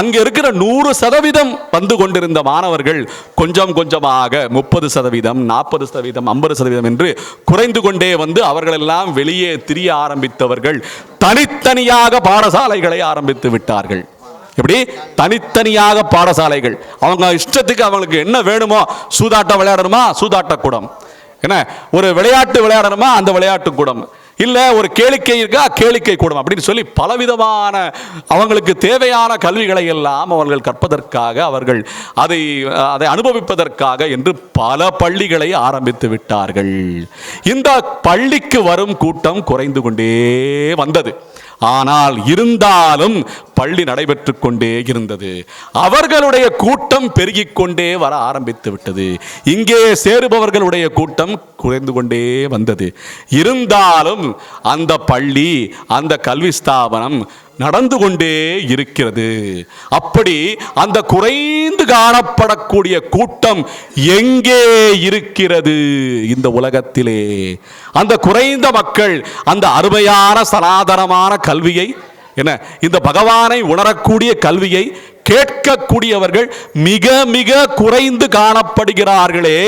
அங்க இருக்கிற 100% வந்து கொண்டிருந்த மாணவர்கள் கொஞ்சம் கொஞ்சமாக 30%, 40%, 50% என்று குறைந்து கொண்டே வந்து அவர்கள் எல்லாம் வெளியே திரிய ஆரம்பித்தவர்கள் தனித்தனியாக பாடசாலைகளை ஆரம்பித்து விட்டார்கள். எப்படி? தனித்தனியாக பாடசாலைகள். அவங்க இஷ்டத்துக்கு அவங்களுக்கு என்ன வேணுமோ, சூதாட்டம் விளையாடணுமா சூதாட்ட கூடம், என்ன ஒரு விளையாட்டு விளையாடணுமா அந்த விளையாட்டு கூடம், இல்ல ஒரு கேளிக்கை இருக்கா கேளிக்கை கூடம், அப்படின்னு சொல்லி பலவிதமான அவங்களுக்கு தேவையான கல்விகளை எல்லாம் அவர்கள் கற்பதற்காக, அவர்கள் அதை அனுபவிப்பதற்காக என்று பல பள்ளிகளை ஆரம்பித்து விட்டார்கள். இந்த பள்ளிக்கு வரும் கூட்டம் குறைந்து கொண்டே வந்தது. ஆனால் இருந்தாலும் பள்ளி நடைபெற்று கொண்டே இருந்தது. அவர்களுடைய கூட்டம் பெருகிக் கொண்டே வர ஆரம்பித்து விட்டது. இங்கே சேருபவர்களுடைய கூட்டம் குறைந்து கொண்டே வந்தது. இருந்தாலும் அந்த பள்ளி, அந்த கல்வி ஸ்தாபனம் நடந்து கொண்டே இருக்கிறது. அப்படி அந்த குறைந்து காணப்படக்கூடிய கூட்டம் எங்கே இருக்கிறது இந்த உலகத்திலே? அந்த குறைந்த மக்கள் அந்த அருமையான சனாதனமான கல்வியை, என்ன இந்த பகவானை உணரக்கூடிய கல்வியை கேட்கக்கூடியவர்கள் மிக மிக குறைந்து காணப்படுகிறார்களே.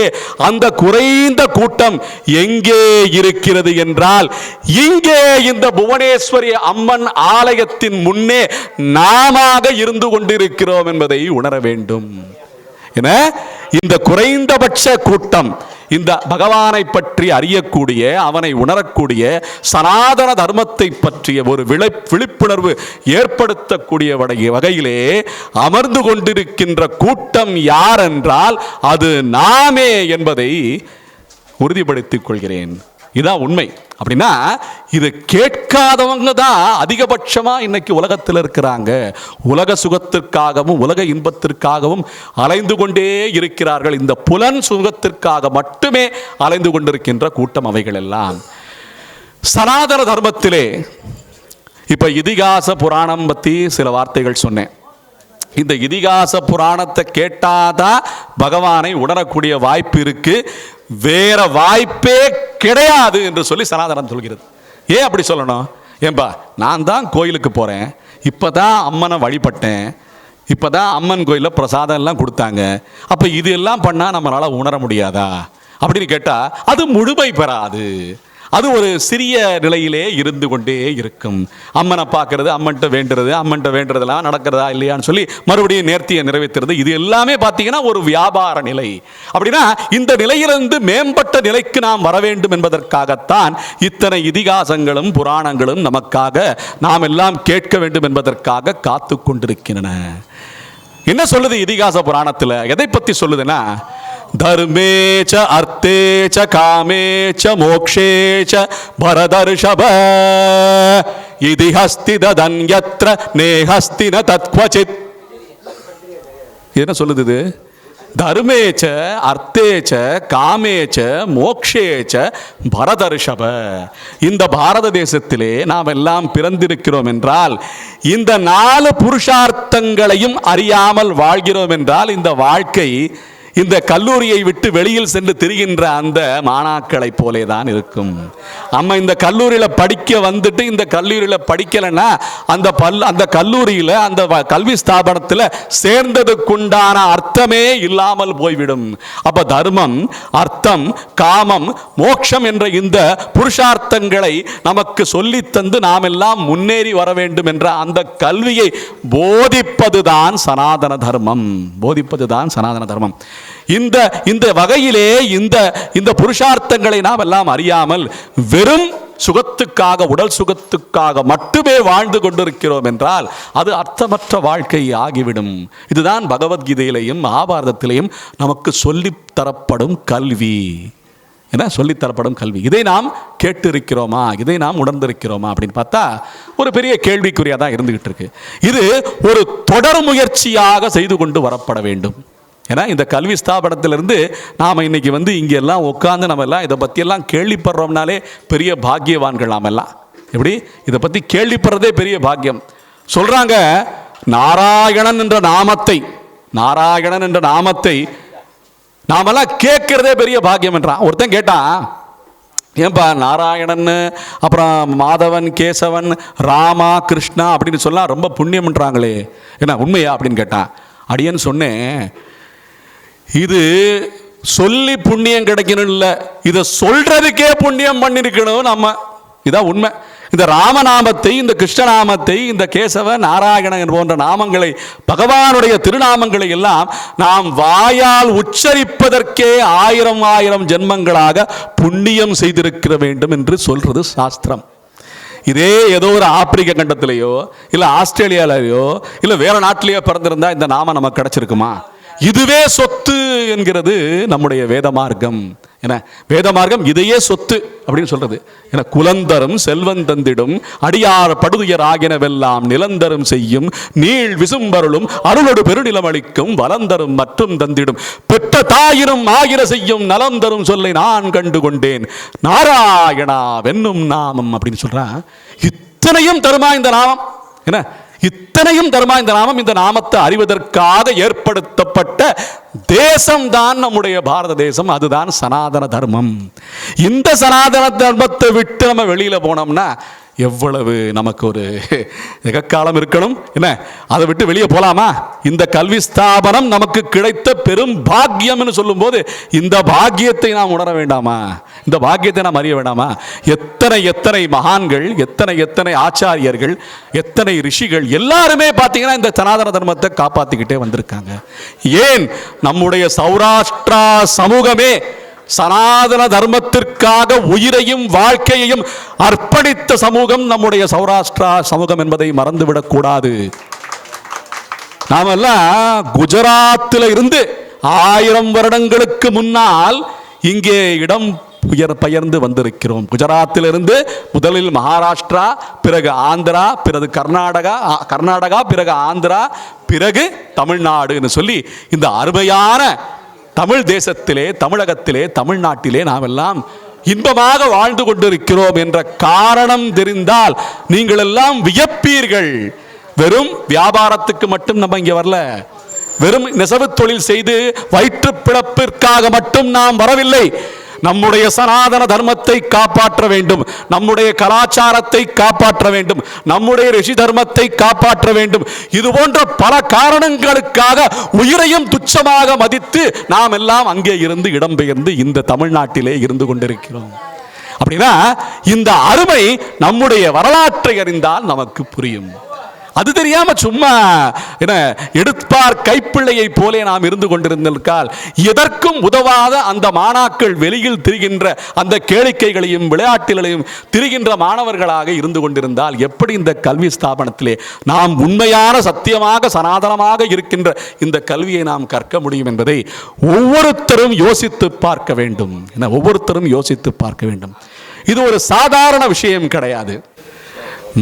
அந்த குறைந்த கூட்டம் எங்கே இருக்கிறது என்றால், இங்கே இந்த புவனேஸ்வரி அம்மன் ஆலயத்தின் முன்னே நாம இருந்து கொண்டிருக்கிறோம் என்பதை உணர வேண்டும். என இந்த குறைந்தபட்ச கூட்டம் இந்த பகவானை பற்றி அறியக்கூடிய, அவனை உணரக்கூடிய, சனாதன தர்மத்தை பற்றிய ஒரு விழிப்புணர்வு ஏற்படுத்தக்கூடிய வகையிலே அமர்ந்து கொண்டிருக்கின்ற கூட்டம் யார் என்றால் அது நாமே என்பதை உறுதிப்படுத்திக் கொள்கிறேன். இதான் உண்மை. அப்படின்னா இது கேட்காதவங்க தான் அதிகபட்சமா இன்னைக்கு உலகத்தில் இருக்கிறாங்க. உலக சுகத்திற்காகவும் உலக இன்பத்திற்காகவும் அலைந்து கொண்டே இருக்கிறார்கள். இந்த புலன் சுகத்திற்காக மட்டுமே அலைந்து கொண்டிருக்கின்ற கூட்டம் அவைகள் எல்லாம். சனாதன தர்மத்திலே இப்ப இதிகாச புராணம் பத்தி சில வார்த்தைகள் சொன்னேன். இந்த இதிகாச புராணத்தை கேட்டாதான் பகவானை உணரக்கூடிய வாய்ப்பு இருக்கு, வேற வாய்ப்பே கிடையாது என்று சொல்லி சனாதனம் சொல்கிறது. ஏன் அப்படி சொல்லணும்? ஏன்பா, நான் தான் கோயிலுக்கு போறேன், இப்பதான் அம்மனை வழிபட்டேன், இப்பதான் அம்மன் கோயிலில் பிரசாதம் எல்லாம் கொடுத்தாங்க, அப்ப இது எல்லாம் பண்ணா நம்மளால உணர முடியாதா அப்படின்னு கேட்டா அது முழுமை பெறாது. அது ஒரு சிறிய நிலையிலே இருந்து கொண்டே இருக்கும். அம்மனை பார்க்கறது, அம்மன்ட்ட வேண்டுறதெல்லாம் நடக்கிறதா இல்லையான்னு சொல்லி மறுபடியும் நேர்த்தியை நிறைவேற்றுறது, இது எல்லாமே பார்த்தீங்கன்னா ஒரு வியாபார நிலை. அப்படின்னா இந்த நிலையிலிருந்து மேம்பட்ட நிலைக்கு நாம் வர வேண்டும் என்பதற்காகத்தான் இத்தனை இதிகாசங்களும் புராணங்களும் நமக்காக நாம் எல்லாம் கேட்க வேண்டும் என்பதற்காக காத்து கொண்டிருக்கின்றன. என்ன சொல்லுது இதிகாச புராணத்தில்? எதை பற்றி சொல்லுதுன்னா, தர்மேச்ச அர்த்தேச்ச காமேச்ச மோக்ஷேச்ச பரதர்ஷப இதிஹஸ்தி ததன்யத்ர நேஹஸ்தி ந தத்வசித். என்ன சொல்லுது இது? தர்மேச்ச அர்த்தேச்ச காமேச்ச மோக்ஷேச்ச பரதர்ஷப. இந்த பாரத தேசத்திலே நாம் எல்லாம் பிறந்திருக்கிறோம் என்றால், இந்த 4 புருஷார்த்தங்களையும் அறியாமல் வாழ்கிறோம் என்றால், இந்த வாழ்க்கை இந்த கல்லூரியை விட்டு வெளியில் சென்று திரிகின்ற அந்த மாணாக்களை போலே தான் இருக்கும். நம்ம இந்த கல்லூரியில் படிக்க வந்துட்டு இந்த கல்லூரியில் படிக்கலைன்னா அந்த கல்லூரியில் அந்த கல்வி ஸ்தாபனத்தில் சேர்ந்ததுக்குண்டான அர்த்தமே இல்லாமல் போய்விடும். அப்ப தர்மம், அர்த்தம், காமம், மோட்சம் என்ற இந்த புருஷார்த்தங்களை நமக்கு சொல்லித்தந்து நாம் எல்லாம் முன்னேறி வர வேண்டும் என்ற அந்த கல்வியை போதிப்பதுதான் சனாதன தர்மம். இந்த வகையிலே இந்த புருஷார்த்தங்களை நாம் எல்லாம் அறியாமல் வெறும் சுகத்துக்காக, உடல் சுகத்துக்காக மட்டுமே வாழ்ந்து கொண்டிருக்கிறோம் என்றால் அது அர்த்தமற்ற வாழ்க்கை ஆகிவிடும். இதுதான் பகவத்கீதையிலையும் மகாபாரதத்திலையும் நமக்கு சொல்லித்தரப்படும் கல்வி. சொல்லித்தரப்படும் கல்வி. இதை நாம் கேட்டு இருக்கிறோமா, இதை நாம் உணர்ந்திருக்கிறோமா அப்படின்னு பார்த்தா ஒரு பெரிய கேள்விக்குறியா தான் இருந்துகிட்டு இருக்கு. இது ஒரு தொடர் முயற்சியாக செய்து கொண்டு வரப்பட வேண்டும். ஏன்னா இந்த கல்வி ஸ்தாபனத்திலிருந்து நாம் இன்னைக்கு இங்கே எல்லாம் உட்காந்து நம்ம எல்லாம் இதை பற்றியெல்லாம் கேள்விப்படுறோம்னாலே பெரிய பாக்கியவான்கள். நாம் எல்லாம் எப்படி இதை பற்றி கேள்விப்படுறதே பெரிய பாக்கியம். சொல்றாங்க, நாராயணன் என்ற நாமத்தை நாமெல்லாம் கேட்கறதே பெரிய பாக்கியம் என்றான். ஒருத்தன் கேட்டான், ஏன்பா நாராயணன், அப்புறம் மாதவன், கேசவன், ராமா, கிருஷ்ணா அப்படின்னு சொல்லலாம் ரொம்ப புண்ணியம்ன்றாங்களே, என்ன உண்மையா அப்படின்னு கேட்டான். அடியன்னு சொன்னேன், இது சொல்லி புண்ணியம் கிடைக்கணும் இல்லை, இதை சொல்றதுக்கே புண்ணியம் பண்ணிருக்கணும் நம்ம. இதான் உண்மை. இந்த ராமநாமத்தை, இந்த கிருஷ்ணநாமத்தை, இந்த கேசவ, நாராயணன் போன்ற நாமங்களை, பகவானுடைய திருநாமங்களை எல்லாம் நாம் வாயால் உச்சரிப்பதற்கே 1000 ஜென்மங்களாக புண்ணியம் செய்திருக்க வேண்டும் என்று சொல்றது சாஸ்திரம். இதே ஏதோ ஒரு ஆப்பிரிக்க கண்டத்திலேயோ இல்லை ஆஸ்திரேலியாலேயோ இல்லை வேற நாட்டிலேயோ பிறந்திருந்தா இந்த நாமம் நமக்கு கிடைச்சிருக்குமா? இதுவே சொத்து என்கிறது நம்முடைய வேத மார்க்கம். என்ன வேத மார்க்கம் இதையே சொத்து அப்படின்னு சொல்றது. என குலந்தரும் செல்வந்தந்திடும் அடியார் படுதுயர் ஆகினவெல்லாம் நிலந்தரும் செய்யும் நீள் விசும்பருளும் அருளோடு பெருநிலம் அளிக்கும் வலந்தரும் மற்றும் தந்திடும் பெற்ற தாயிரும் ஆகிற செய்யும் நலந்தரும் சொல்லை நான் கண்டு கொண்டேன் நாராயணா வென்னும் நாமம் அப்படின்னு சொல்றான். இத்தனையும் தருமா இந்த நாமம்? என்ன இத்தனையும் தருமா இந்த நாமம்? இந்த நாமத்தை அறிவதற்காக ஏற்படுத்தப்பட்ட தேசம் தான் நம்முடைய பாரத தேசம். அதுதான் சனாதன தர்மம். இந்த சனாதன தர்மத்தை விட்டு நம்ம வெளியில போனோம்னா எவ்வளவு நமக்கு ஒரு எகக்காலம் இருக்கணும். என்ன அதை விட்டு வெளியே போலாமா? இந்த கல்வி ஸ்தாபனம் நமக்கு கிடைத்த பெரும் பாக்கியம்னு சொல்லும் போது இந்த பாக்கியத்தை நாம் உணர வேண்டாமா? இந்த பாக்கியத்தை நாம் அறிய வேண்டாமா? எத்தனை மகான்கள், எத்தனை ஆச்சாரியர்கள், எத்தனை ரிஷிகள் எல்லாருமே பார்த்தீங்கன்னா இந்த சனாதன தர்மத்தை காப்பாத்திக்கிட்டே வந்திருக்காங்க. ஏன் நம்முடைய சௌராஷ்டிரா சமூகமே சனாதன தர்மத்திற்காக உயிரையும் வாழ்க்கையையும் அர்ப்பணித்த சமூகம் நம்முடைய சௌராஷ்டிரா சமூகம் என்பதை மறந்துவிடக் கூடாது. நாமெல்லாம் குஜராத்தில் இருந்து 1000 வருடங்களுக்கு முன்னால் இங்கே இடம் பெயர்ந்து வந்திருக்கிறோம். குஜராத்திலிருந்து முதலில் மகாராஷ்டிரா, பிறகு ஆந்திரா, பிறகு கர்நாடகா, பிறகு ஆந்திரா, பிறகு தமிழ்நாடுன்னு சொல்லி இந்த அருமையான தமிழ் தேசத்திலே, தமிழகத்திலே, தமிழ்நாட்டிலே நாம் எல்லாம் இன்பமாக வாழ்ந்து கொண்டிருக்கிறோம் என்ற காரணம் தெரிந்தால் நீங்கள் எல்லாம் வியப்பீர்கள். வெறும் வியாபாரத்துக்கு மட்டும் நம்ம இங்க வரல, வெறும் நெசவு தொழில் செய்து வயிற்று பிழப்பிற்காக மட்டும் நாம் வரவில்லை. நம்முடைய சனாதன தர்மத்தை காப்பாற்ற வேண்டும், நம்முடைய கலாச்சாரத்தை காப்பாற்ற வேண்டும், நம்முடைய ரிஷி தர்மத்தை காப்பாற்ற வேண்டும். இது போன்ற பல காரணங்களுக்காக உயிரையும் துச்சமாக மதித்து நாம் எல்லாம் அங்கே இருந்து இடம்பெயர்ந்து இந்த தமிழ்நாட்டிலே இருந்து கொண்டிருக்கிறோம். அப்படின்னா இந்த அருமை நம்முடைய வரலாற்றை அறிந்தால் நமக்கு புரியும். அது தெரியாம சும்மா என்ன எடுப்பார் கைப்பிள்ளையை போலே நாம் இருந்து கொண்டிருந்தால் எதற்கும் உதவாத அந்த மாணாக்கள் வெளியில் திரிகின்ற அந்த கேளிக்கைகளையும் விளையாட்டுகளையும் திரிகின்ற மாணவர்களாக இருந்து கொண்டிருந்தால் எப்படி இந்த கல்வி ஸ்தாபனத்திலே நாம் உண்மையான சத்தியமாக சனாதனமாக இருக்கின்ற இந்த கல்வியை நாம் கற்க முடியும் என்பதை ஒவ்வொருத்தரும் யோசித்து பார்க்க வேண்டும். ஒவ்வொருத்தரும் யோசித்து பார்க்க வேண்டும். இது ஒரு சாதாரண விஷயம் கிடையாது.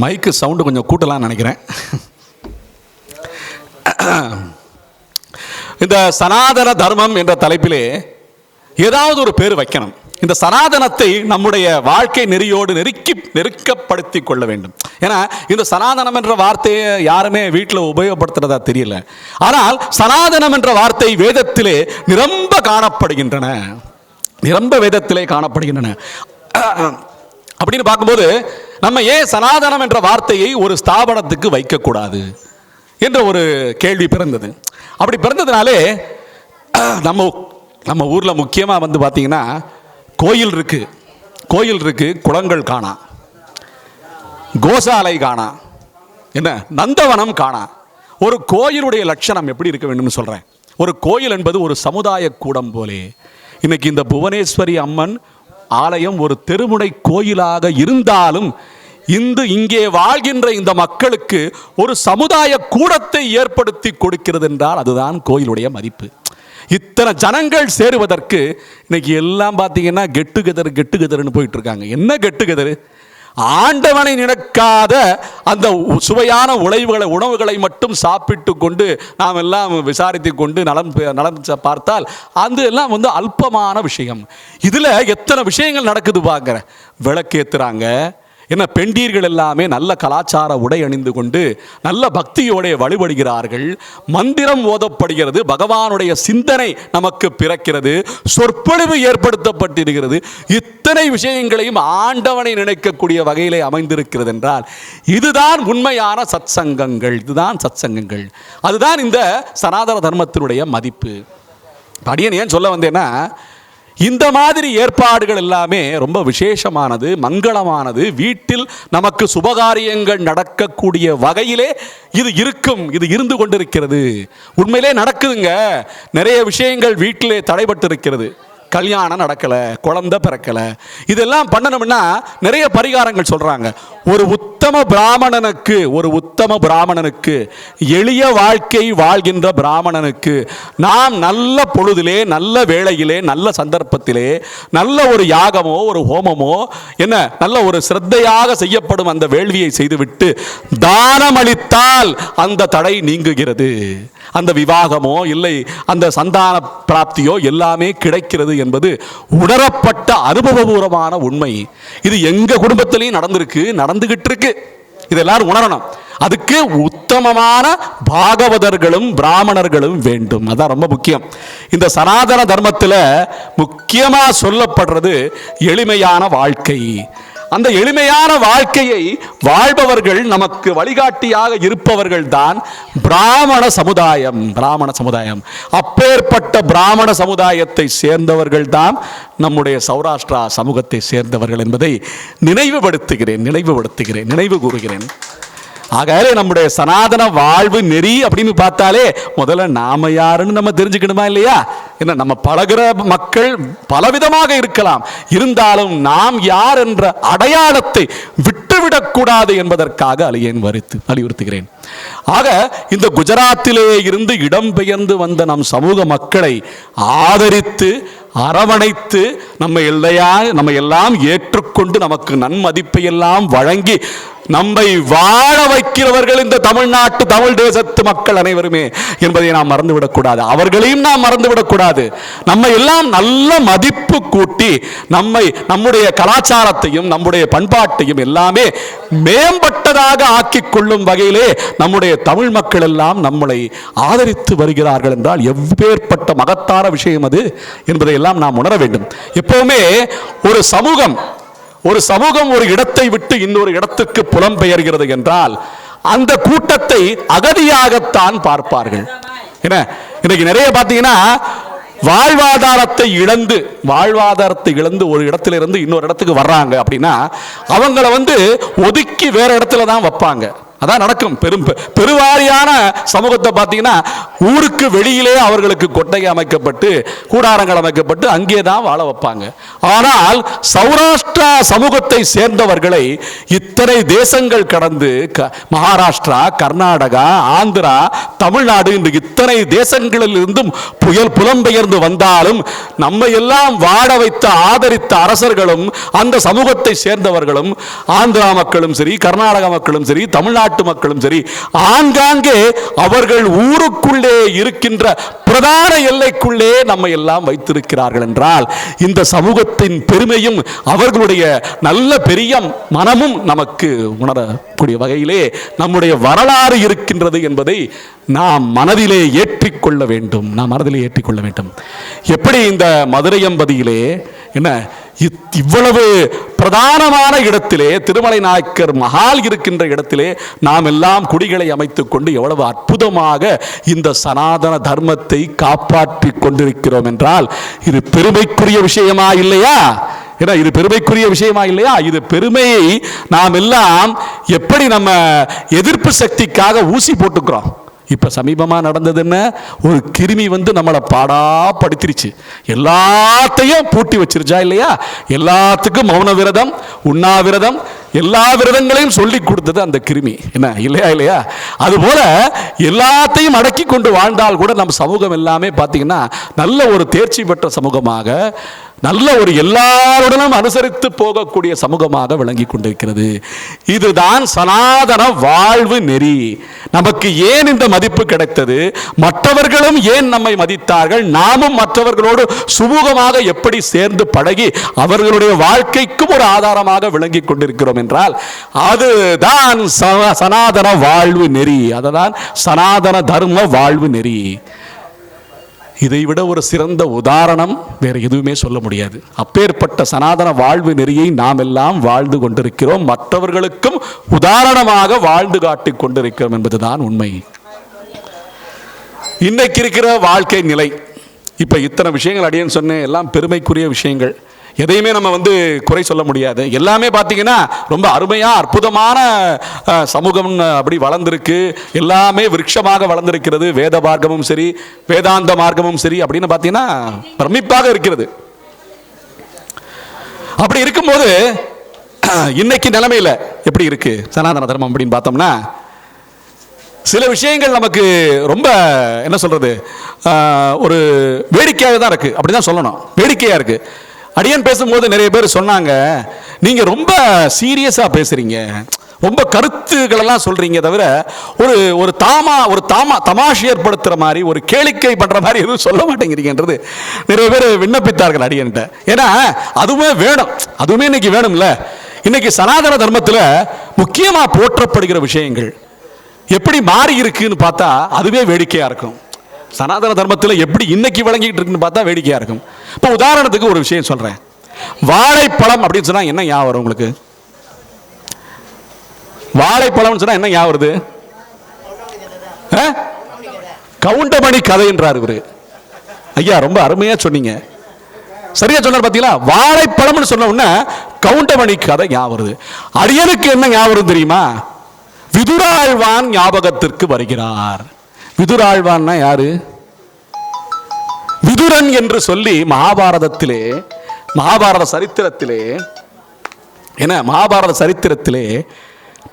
மைக்கு சவுண்டு கொஞ்சம் கூட்டலாம்னு நினைக்கிறேன். இந்த சனாதன தர்மம் என்ற தலைப்பிலே ஏதாவது ஒரு பேர் வைக்கணும். இந்த சனாதனத்தை நம்முடைய வாழ்க்கை நெறியோடு நெருக்கப்படுத்தி கொள்ள வேண்டும். ஏன்னா இந்த சனாதனம் என்ற வார்த்தையை யாருமே வீட்டில் உபயோகப்படுத்துறதா தெரியல. ஆனால் சனாதனம் என்ற வார்த்தை வேதத்திலே நிரம்ப காணப்படுகின்றன, நிரம்ப வேதத்திலே காணப்படுகின்றன. அப்படின்னு பார்க்கும்போது நம்ம ஏன் சனாதனம் என்ற வார்த்தையை ஒரு ஸ்தாபனத்துக்கு வைக்கக்கூடாது என்ற ஒரு கேள்வி பிறந்தது. அப்படி பிறந்ததுனாலே நம்ம ஊரில் முக்கியமாக வந்து பார்த்தீங்கன்னா கோயில் இருக்கு, குளங்கள் காணா, கோசாலை காணா, என்ன நந்தவனம் காணா. ஒரு கோயிலுடைய லட்சணம் எப்படி இருக்க வேண்டும்னு சொல்கிறேன். ஒரு கோயில் என்பது ஒரு சமுதாய கூடம் போலே. இன்னைக்கு இந்த புவனேஸ்வரி அம்மன் ஆலயம் ஒரு தெருமுனை கோயிலாக இருந்தாலும் இங்கே வாழ்கின்ற இந்த மக்களுக்கு ஒரு சமுதாய கூடத்தை ஏற்படுத்தி கொடுக்கிறது என்றால் அதுதான் கோயிலுடைய மதிப்பு. இத்தனை ஜனங்கள் சேருவதற்கு இன்னைக்கு எல்லாம் பார்த்தீங்கன்னா கெட்டுகெதர்னு போயிட்டு இருக்காங்க. என்ன கெட்டுகெதர்? ஆண்டவனை நினைக்காத அந்த சுவையான உணவுகளை மட்டும் சாப்பிட்டு கொண்டு நாம் எல்லாம் விசாரித்து கொண்டு நலம் பார்த்தால் அது எல்லாம் வந்து அல்பமான விஷயம். இதில் எத்தனை விஷயங்கள் நடக்குது பாருங்க. விளக்கேற்றுறாங்க, என்ன பெண்டீர்கள் எல்லாமே நல்ல கலாச்சார உடை அணிந்து கொண்டு நல்ல பக்தியோட வழிபடுகிறார்கள். மந்திரம் ஓதப்படுகிறது, பகவானுடைய சிந்தனை நமக்கு பிறக்கிறது, சொற்பொழிவு ஏற்படுத்தப்பட்டிருக்கிறது. இத்தனை விஷயங்களையும் ஆண்டவனை நினைக்கக்கூடிய வகையிலே அமைந்திருக்கிறது என்றால் இதுதான் உண்மையான சத்சங்கங்கள். அதுதான் இந்த சனாதன தர்மத்தினுடைய மதிப்பு. அடியேன் ஏன் சொல்ல வந்தேன்னா, இந்த மாதிரி ஏற்பாடுகள் எல்லாமே ரொம்ப விசேஷமானது, மங்களமானது. வீட்டில் நமக்கு சுபகாரியங்கள் நடக்கக்கூடிய வகையிலே இது இருந்து கொண்டிருக்கிறது. உண்மையிலே நடக்குதுங்க. நிறைய விஷயங்கள் வீட்டிலே தடைபட்டு இருக்கிறது. கல்யாணம் நடக்கலை, குழந்தை பிறக்கலை, இதெல்லாம் பண்ணணும்னா நிறைய பரிகாரங்கள் சொல்கிறாங்க. ஒரு உத்தம பிராமணனுக்கு எளிய வாழ்க்கை வாழ்கின்ற பிராமணனுக்கு நாம் நல்ல பொழுதிலே, நல்ல வேளையிலே, நல்ல சந்தர்ப்பத்திலே நல்ல ஒரு யாகமோ ஒரு ஹோமமோ நல்ல ஒரு சிரத்தையாக செய்யப்படும் அந்த வேள்வியை செய்துவிட்டு தானம் அளித்தால் அந்த தடை நீங்குகிறது. அந்த விவாகமோ இல்லை அந்த சந்தான பிராப்தியோ எல்லாமே கிடைக்கிறது என்பது உணரப்பட்ட அனுபவபூர்வமான உண்மை. இது எங்க குடும்பத்திலையும் நடந்துகிட்டு இருக்கு. இதெல்லாம் உணரணும். அதுக்கு உத்தமமான பாகவதர்களும் பிராமணர்களும் வேண்டும். அதான் ரொம்ப முக்கியம். இந்த சனாதன தர்மத்தில் முக்கியமா சொல்லப்படுறது எளிமையான வாழ்க்கை. அந்த எளிமையான வாழ்க்கையை வாழ்பவர்கள், நமக்கு வழிகாட்டியாக இருப்பவர்கள் தான் பிராமண சமுதாயம். அப்பேற்பட்ட பிராமண சமுதாயத்தை சேர்ந்தவர்கள் தான் நம்முடைய சௌராஷ்டிரா சமூகத்தை சேர்ந்தவர்கள் என்பதை நினைவு கூறுகிறேன். ஆகவே நம்முடைய சனாதன வாழ்வு நெறி அப்படின்னு பார்த்தாலே முதல்ல நாம யாருன்னு நம்ம தெரிஞ்சுக்கணுமா இல்லையா? என்ன, நம்ம பழகிற மக்கள் பலவிதமாக இருக்கலாம், இருந்தாலும் நாம் யார் என்ற அடையாளத்தை விட்டுவிடக்கூடாது என்பதற்காக வலியுறுத்துகிறேன். ஆக இந்த குஜராத்திலே இருந்து இடம்பெயர்ந்து வந்த நம் சமூக மக்களை ஆதரித்து அரவணைத்து நம்ம எல்லாம் ஏற்றுக்கொண்டு நமக்கு நன்மதிப்பை எல்லாம் வழங்கி நம்மை வாழ வைக்கிறவர்கள் இந்த தமிழ்நாட்டு தமிழ் தேசத்து மக்கள் அனைவருமே என்பதை நாம் மறந்துவிடக்கூடாது. அவர்களையும் நாம் மறந்துவிடக்கூடாது. நம்ம எல்லாம் நல்ல மதிப்பு கூட்டி நம்முடைய கலாச்சாரத்தையும் நம்முடைய பண்பாட்டையும் எல்லாமே மேம்பட்டதாக ஆக்கிக் கொள்ளும் வகையிலே நம்முடைய தமிழ் மக்கள் எல்லாம் நம்மளை ஆதரித்து வருகிறார்கள் என்றால் எவ்வேற்பட்ட மகத்தான விஷயம் அது என்பதை எல்லாம் நாம் உணர வேண்டும். எப்பவுமே ஒரு சமூகம் ஒரு இடத்தை விட்டு இன்னொரு இடத்துக்கு புலம்பெயர்கிறது என்றால் அந்த கூட்டத்தை அகதியாகத்தான் பார்ப்பார்கள். என்ன இன்னைக்கு நிறைய பார்த்தீங்கன்னா வாழ்வாதாரத்தை இழந்து ஒரு இடத்திலிருந்து இன்னொரு இடத்துக்கு வர்றாங்க அப்படின்னா அவங்கள ஒதுக்கி வேற இடத்துல தான் வைப்பாங்க. அதான் நடக்கும். பெருவாரியான சமூகத்தை பார்த்தீங்கன்னா ஊருக்கு வெளியிலே அவர்களுக்கு கொட்டகை அமைக்கப்பட்டு கூடாரங்கள் அமைக்கப்பட்டு அங்கே தான் வாழ வைப்பாங்க. ஆனால் சௌராஷ்டிரா சமூகத்தை சேர்ந்தவர்களை இத்தனை தேசங்கள் கடந்து மகாராஷ்டிரா, கர்நாடகா, ஆந்திரா, தமிழ்நாடு என்று இத்தனை தேசங்களில் இருந்தும் புலம்பெயர்ந்து வந்தாலும் நம்ம எல்லாம் வாழ வைத்த ஆதரித்த அரசர்களும் அந்த சமூகத்தை சேர்ந்தவர்களும் ஆந்திரா மக்களும் சரி, கர்நாடக மக்களும் சரி, தமிழ்நாட்டு மக்களும் சரி, ஆங்காங்கே அவர்கள் ஊருக்குள்ளே இருக்கின்ற பிரதான எல்லைக்குள்ளே நம்ம எல்லாம் வைத்திருக்கிறார்கள் என்றால் இந்த சமூகத்தின் பெருமையும் அவர்களுடைய நல்ல பெரிய மனமும் நமக்கு உணரக்கூடிய வகையிலே நம்முடைய வரலாறு இருக்கின்றது என்பதை நாம் மனதிலே ஏற்றிக்கொள்ள வேண்டும். எப்படி இந்த மதுரையம்பதியிலே என்ன இவ்வளவு பிரதானமான இடத்திலே திருமலை நாயக்கர் மஹால் இருக்கின்ற இடத்திலே நாம் எல்லாம் குடிகளை அமைத்துக் கொண்டு எவ்வளவு அற்புதமாக இந்த சனாதன தர்மத்தை காப்பாற்றிக் கொண்டிருக்கிறோம் என்றால் இது பெருமைக்குரிய விஷயமா இல்லையா? இது பெருமைக்குரிய விஷயமா இல்லையா? இது பெருமையை நாம் எல்லாம் எப்படி நம்ம எதிர்ப்பு சக்திக்காக ஊசி போட்டுக்கிறோம். இப்ப சமீபமா நடந்தது என்ன? ஒரு கிருமி நம்மளை பாடா படுத்திருச்சு. எல்லாத்தையும் பூட்டி வச்சிருச்சா இல்லையா? எல்லாத்துக்கும் மௌன விரதம், உண்ணாவிரதம், எல்லா விரதங்களையும் சொல்லி கொடுத்தது அந்த கிருமி. என்ன இல்லையா? அதுபோல எல்லாத்தையும் அடக்கி கொண்டு வாழ்ந்தால் கூட நம்ம சமூகம் எல்லாமே பார்த்தீங்கன்னா நல்ல ஒரு தேர்ச்சி பெற்ற சமூகமாக, நல்ல ஒரு எல்லாருடனும் அனுசரித்து போகக்கூடிய சமூகமாக விளங்கி கொண்டிருக்கிறது. இதுதான் சனாதன வாழ்வு நெறி. நமக்கு ஏன் இந்த மதிப்பு கிடைத்தது? மற்றவர்களும் ஏன் நம்மை மதித்தார்கள்? நாமும் மற்றவர்களோடு சுமூகமாக எப்படி சேர்ந்து பழகி அவர்களுடைய வாழ்க்கைக்கும் ஒரு ஆதாரமாக விளங்கி கொண்டிருக்கிறோம் என்றால் அதுதான் சனாதன வாழ்வு நெறி. அதுதான் சனாதன தர்ம வாழ்வு நெறி. இதைவிட ஒரு சிறந்த உதாரணம் வேற எதுவுமே சொல்ல முடியாது. அப்பேற்பட்ட சனாதன வாழ்வு நெறியை நாம் எல்லாம் வாழ்ந்து கொண்டிருக்கிறோம். மற்றவர்களுக்கும் உதாரணமாக வாழ்ந்து காட்டிக் கொண்டிருக்கிறோம் என்பதுதான் உண்மை. இன்னைக்கு இருக்கிற வாழ்க்கை நிலை, இப்ப இத்தனை விஷயங்கள் அடியேன்னு சொன்னேன், எல்லாம் பெருமைக்குரிய விஷயங்கள். எதையுமே நம்ம குறை சொல்ல முடியாது. எல்லாமே பார்த்தீங்கன்னா ரொம்ப அருமையா அற்புதமான சமூகம் அப்படி வளர்ந்திருக்கு. எல்லாமே விருட்சமாக வளர்ந்திருக்கிறது. வேத மார்க்கமும் சரி, வேதாந்த மார்க்கமும் சரி அப்படின்னு பார்த்தீங்கன்னா பிரமிப்பாக இருக்கிறது. அப்படி இருக்கும்போது இன்னைக்கு நிலைமையில எப்படி இருக்கு சனாதன தர்மம் அப்படின்னு பார்த்தோம்னா சில விஷயங்கள் நமக்கு ரொம்ப என்ன சொல்றது, ஒரு வேடிக்கையாக தான் இருக்கு. அப்படிதான் சொல்லணும், வேடிக்கையா இருக்கு. அடியன் பேசும்போது நிறைய பேர் சொன்னாங்க, நீங்க ரொம்ப சீரியஸா பேசுறீங்க, ரொம்ப கருத்துக்களெல்லாம் சொல்றீங்க, தவிர ஒரு தமாஷ் ஏற்படுத்துற மாதிரி, ஒரு கேளிக்கை பண்ற மாதிரி எதுவும் சொல்ல மாட்டேங்கிறீங்கன்றது நிறைய பேர் விண்ணப்பித்தார்கள் அடியன்ட்ட. ஏன்னா அதுவுமே வேணும், அதுவுமே இன்னைக்கு வேணும்ல. இன்னைக்கு சனாதன தர்மத்தில் முக்கியமா போற்றப்படுகிற விஷயங்கள் எப்படி மாறி இருக்குன்னு பார்த்தா அதுவே வேடிக்கையா இருக்கும். சனாதன தர்மத்தில் எப்படி இன்னைக்கு விளங்கிட்டு இருக்குன்னு பார்த்தா வேடிக்கையா இருக்கும். இப்போ உதாரணத்துக்கு ஒரு விஷயம் சொல்றேன். வாழைப்பழம் அப்படின்னு சொன்னா என்ன ஞாபகம் வரும் உங்களுக்கு? வாழைப்பழம் சொன்னா என்ன ஞாபகம் வருது? கவுண்டமணி கதை என்றார் இவரு. ஐயா ரொம்ப அருமையா சொன்னீங்க, சரியா சொன்னார் பாத்தீங்களா? வாழைப்பழம்னு சொன்ன உடனே கவுண்டமணி கதை ஞாபகம் வருது. அடியனுக்கு என்ன ஞாபகம் தெரியுமா? விதுராழ்வான் ஞாபகத்திற்கு வருகிறார். விதுராழ்வான்னா யாரு? விதுரன் என்று சொல்லி மகாபாரத சரித்திரத்திலே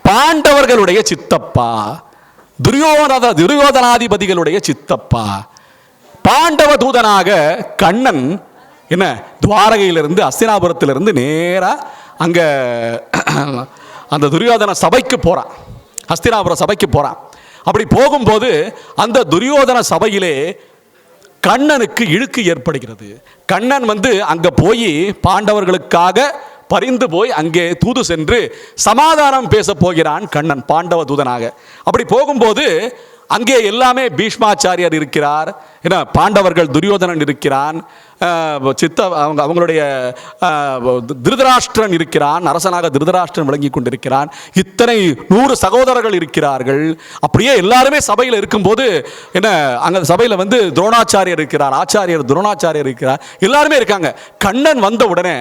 பாண்டவர்களுடைய சித்தப்பா, துரியோதனாதிபதிகளுடைய சித்தப்பா, பாண்டவ தூதனாக கண்ணன் என்ன துவாரகையிலிருந்து அஸ்தினாபுரத்திலிருந்து நேரா அங்க அந்த துரியோதன சபைக்கு போகிறான், ஹஸ்தினாபுர சபைக்கு போகிறான். அப்படி போகும்போது அந்த துரியோதன சபையிலே கண்ணனுக்கு இழுக்கு ஏற்படுகிறது. கண்ணன் அங்கே போய் பாண்டவர்களுக்காக பரிந்து போய் அங்கே தூது சென்று சமாதானம் பேச போகிறான் கண்ணன் பாண்டவ தூதனாக. அப்படி போகும்போது அங்கே எல்லாமே பீஷ்மாச்சாரியர் இருக்கிறார், ஏன்னா பாண்டவர்கள் துரியோதனன் இருக்கிறான், அவங்களுடைய திருதராஷ்டிரன் இருக்கிறான், அரசனாக திருதராஷ்டிரன் விளங்கி கொண்டிருக்கிறான், இத்தனை 100 சகோதரர்கள் இருக்கிறார்கள். அப்படியே எல்லாருமே சபையில் இருக்கும்போது என்ன அங்கே சபையில் துரோணாச்சாரியர் இருக்கிறார், ஆச்சாரியர் துரோணாச்சாரியர் இருக்கிறார், எல்லாருமே இருக்காங்க. கண்ணன் வந்த உடனே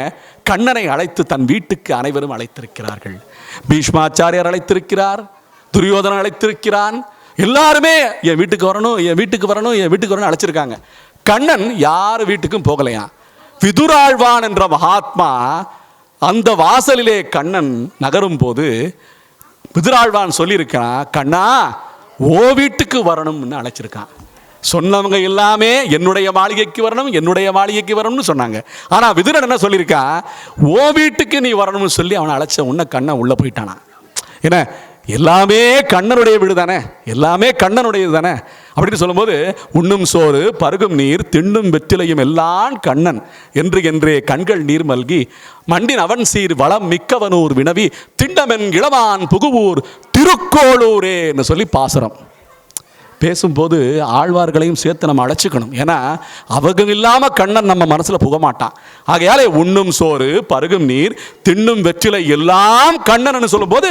கண்ணனை அழைத்து தன் வீட்டுக்கு அனைவரும் அழைத்திருக்கிறார்கள். பீஷ்மாச்சாரியர் அழைத்திருக்கிறார், துரியோதனன் அழைத்திருக்கிறான், எல்லாருமே என் வீட்டுக்கு வரணும், என் வீட்டுக்கு வரணும், என் வீட்டுக்கு வரணும் அழைச்சிருக்காங்க. கண்ணன் யார் வீட்டுக்கும் போகலையா. விதுராழ்வான் என்ற மகாத்மா அந்த வாசலிலே கண்ணன் நகரும் போது விதுராழ்வான் சொல்லியிருக்கான், கண்ணா ஓ வீட்டுக்கு வரணும்னு அழைச்சிருக்கான். சொன்னவங்க எல்லாமே என்னுடைய மாளிகைக்கு வரணும், என்னுடைய மாளிகைக்கு வரணும்னு சொன்னாங்க. ஆனால் விதுரன் என்ன சொல்லியிருக்கான், ஓ வீட்டுக்கு நீ வரணும்னு சொல்லி அவனை அழைச்ச உன்ன கண்ணன் உள்ளே போயிட்டானா. ஏன்னா எல்லாமே கண்ணனுடைய வீடு தானே, எல்லாமே கண்ணனுடையது தானே. அப்படின்னு சொல்லும்போது உண்ணும் சோறு பருகும் நீர் திண்ணும் வெற்றிலையும் எல்லாம் கண்ணன் என்று என்றே கண்கள் நீர் மல்கி மண்டின் அவன் சீர் வளம் மிக்கவனூர் வினவி திண்டமென் இளவான் புகுவூர் திருக்கோளூரே என்று சொல்லி பாசுரம் பேசும்போது ஆழ்வார்களையும் சேர்த்து நம்ம அழைச்சிக்கணும். ஏன்னா அவங்க இல்லாமல் கண்ணன் நம்ம மனசில் புக மாட்டான். ஆகையாலே உண்ணும் சோறு பருகும் நீர் திண்ணும் வெற்றிலை எல்லாம் கண்ணன் சொல்லும்போது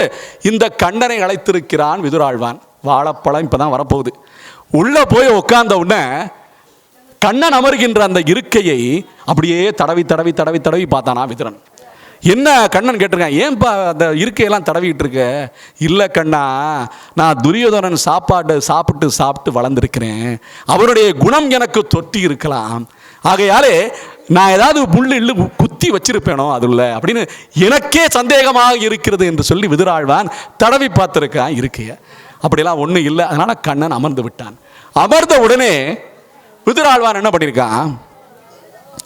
இந்த கண்ணனை அழைத்திருக்கிறான் விதுராழ்வான். வாழைப்பழம் இப்போ தான் வரப்போகுது. உள்ளே போய் உட்கார்ந்த உடனே கண்ணன் அமர்கின்ற அந்த இருக்கையை அப்படியே தடவி தடவி தடவி தடவி பார்த்தானா விதுரன். என்ன கண்ணன் கேட்டிருக்கான், ஏன்பா அந்த இருக்கையெல்லாம் தடவிட்டு இருக்க? இல்லை கண்ணா, நான் துரியோதனன் சாப்பிட்டு வளர்ந்துருக்கிறேன், அவருடைய குணம் எனக்கு தொட்டி இருக்கலாம், ஆகையாலே நான் ஏதாவது முள்ளு குத்தி வச்சிருப்பேனோ அதுல அப்படின்னு எனக்கே சந்தேகமாக இருக்கிறது என்று சொல்லி விதுராழ்வான் தடவி பார்த்திருக்கான் இருக்கைய. அப்படியெல்லாம் ஒன்றும் இல்லை. அதனால கண்ணன் அமர்ந்து விட்டான். அமர்ந்த உடனே விதுராழ்வான் என்ன பண்ணியிருக்கான்,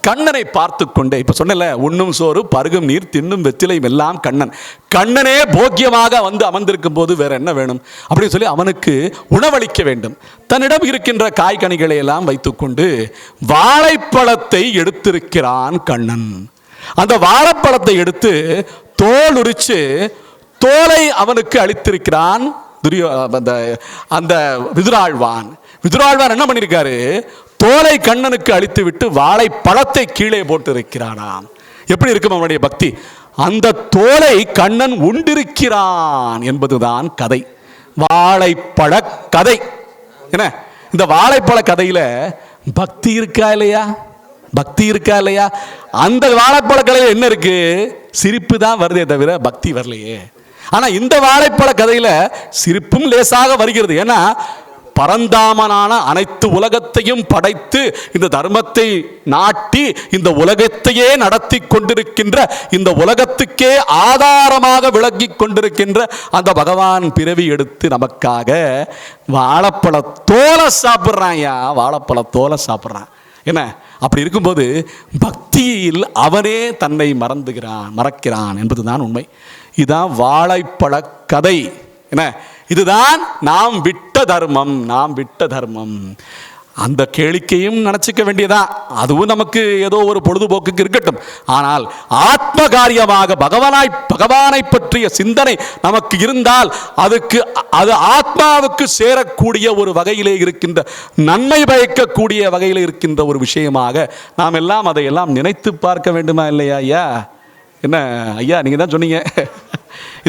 கண்ணனை பார்த்து கொண்டே, இப்ப சொன்னல உண்ணும் சோறு பருகும் நீர் தின்னும் வெற்றிலையும் எல்லாம் கண்ணன், கண்ணனே போக்கியமாக அமர்ந்திருக்கும் போது வேற என்ன வேணும் அப்படின்னு சொல்லி அவனுக்கு உணவளிக்க வேண்டும். தன்னிடம் இருக்கின்ற காய்கனிகளை எல்லாம் வைத்துக்கொண்டு வாழைப்பழத்தை எடுத்திருக்கிறான் கண்ணன். அந்த வாழைப்பழத்தை எடுத்து தோல் உரிச்சு தோலை அவனுக்கு அளித்திருக்கிறான் அந்த விதுராழ்வான். விதுராழ்வான் என்ன பண்ணியிருக்காரு, தோலை கண்ணனுக்கு அளித்து விட்டு வாழைப்பழத்தை கீழே போட்டு இருக்கிறானாம். எப்படி இருக்கும் அவனுடைய பக்தி. அந்த தோலை கண்ணன் உண்டிருக்கிறான் என்பதுதான் கதை, வாழைப்பழ கதை. என்ன இந்த வாழைப்பழ கதையில பக்தி இருக்கா இல்லையா, பக்தி இருக்கா இல்லையா? அந்த வாழைப்பழ கதையில என்ன இருக்கு, சிரிப்பு தான் வருதே தவிர பக்தி வரலையே. ஆனா இந்த வாழைப்பழ கதையில சிரிப்பும் லேசாக வருகிறது. ஏன்னா பரந்தாமனான அனைத்து உலகத்தையும் படைத்து இந்த தர்மத்தை நாட்டி இந்த உலகத்தையே நடத்தி கொண்டிருக்கின்ற, இந்த உலகத்துக்கே ஆதாரமாக விளங்கி கொண்டிருக்கின்ற அந்த பகவான் பிறவி எடுத்து நமக்காக வாழைப்பழ தோலை சாப்பிட்றான். வாழைப்பழ தோலை சாப்பிட்றான். என்ன அப்படி இருக்கும்போது பக்தியில் அவனே தன்னை மறக்கிறான் என்பதுதான் உண்மை. இதுதான் வாழைப்பழ கதை. என்ன இதுதான் நாம் விட்ட தர்மம், நாம் விட்ட தர்மம். அந்த கேளிக்கையும் நினச்சிக்க வேண்டியதான், அதுவும் நமக்கு ஏதோ ஒரு பொழுதுபோக்குக்கு இருக்கட்டும். ஆனால் ஆத்ம காரியமாக பகவானை பற்றிய சிந்தனை நமக்கு இருந்தால் அது ஆத்மாவுக்கு சேரக்கூடிய ஒரு வகையிலே இருக்கின்ற, நன்மை பயக்கக்கூடிய வகையில் இருக்கின்ற ஒரு விஷயமாக நாம் எல்லாம் அதையெல்லாம் நினைத்து பார்க்க வேண்டுமா இல்லையா? ஐயா என்ன ஐயா நீங்கள் தான் சொன்னீங்க,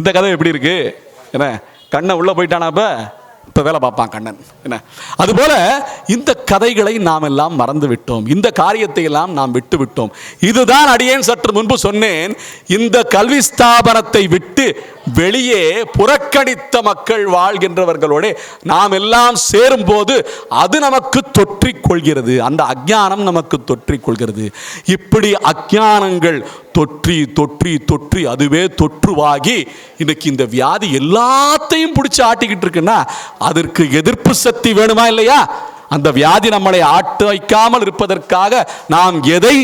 இந்த கதை எப்படி இருக்கு? என்ன கண்ணன் உள்ள போயிட்டானா, இப்ப வேலை பார்ப்பான் கண்ணன். என்ன அதுபோல இந்த கதைகளை நாம் எல்லாம் மறந்து விட்டோம், இந்த காரியத்தை எல்லாம் நாம் விட்டு விட்டோம். இதுதான் அடியேன் சற்று முன்பு சொன்னேன், இந்த கல்வி ஸ்தாபனத்தை விட்டு வெளியே புறக்கணித்த மக்கள் வாழ்கின்றவர்களோட நாம் எல்லாம் சேரும் போது அது நமக்கு தொற்றிக் கொள்கிறது, அந்த அஞ்ஞானம் நமக்கு தொற்றிக் கொள்கிறது. இப்படி அஞ்ஞானங்கள் தொற்றி தொற்றி தொற்றி அதுவே தொற்றுவாகி இன்னைக்கு இந்த வியாதி எல்லாத்தையும் பிடிச்சி ஆட்டிக்கிட்டு இருக்குன்னா அதற்கு எதிர்ப்பு சக்தி வேணுமா இல்லையா? அந்த வியாதி நம்மளை ஆட்டு வைக்காமல் இருப்பதற்காக நாம் எதை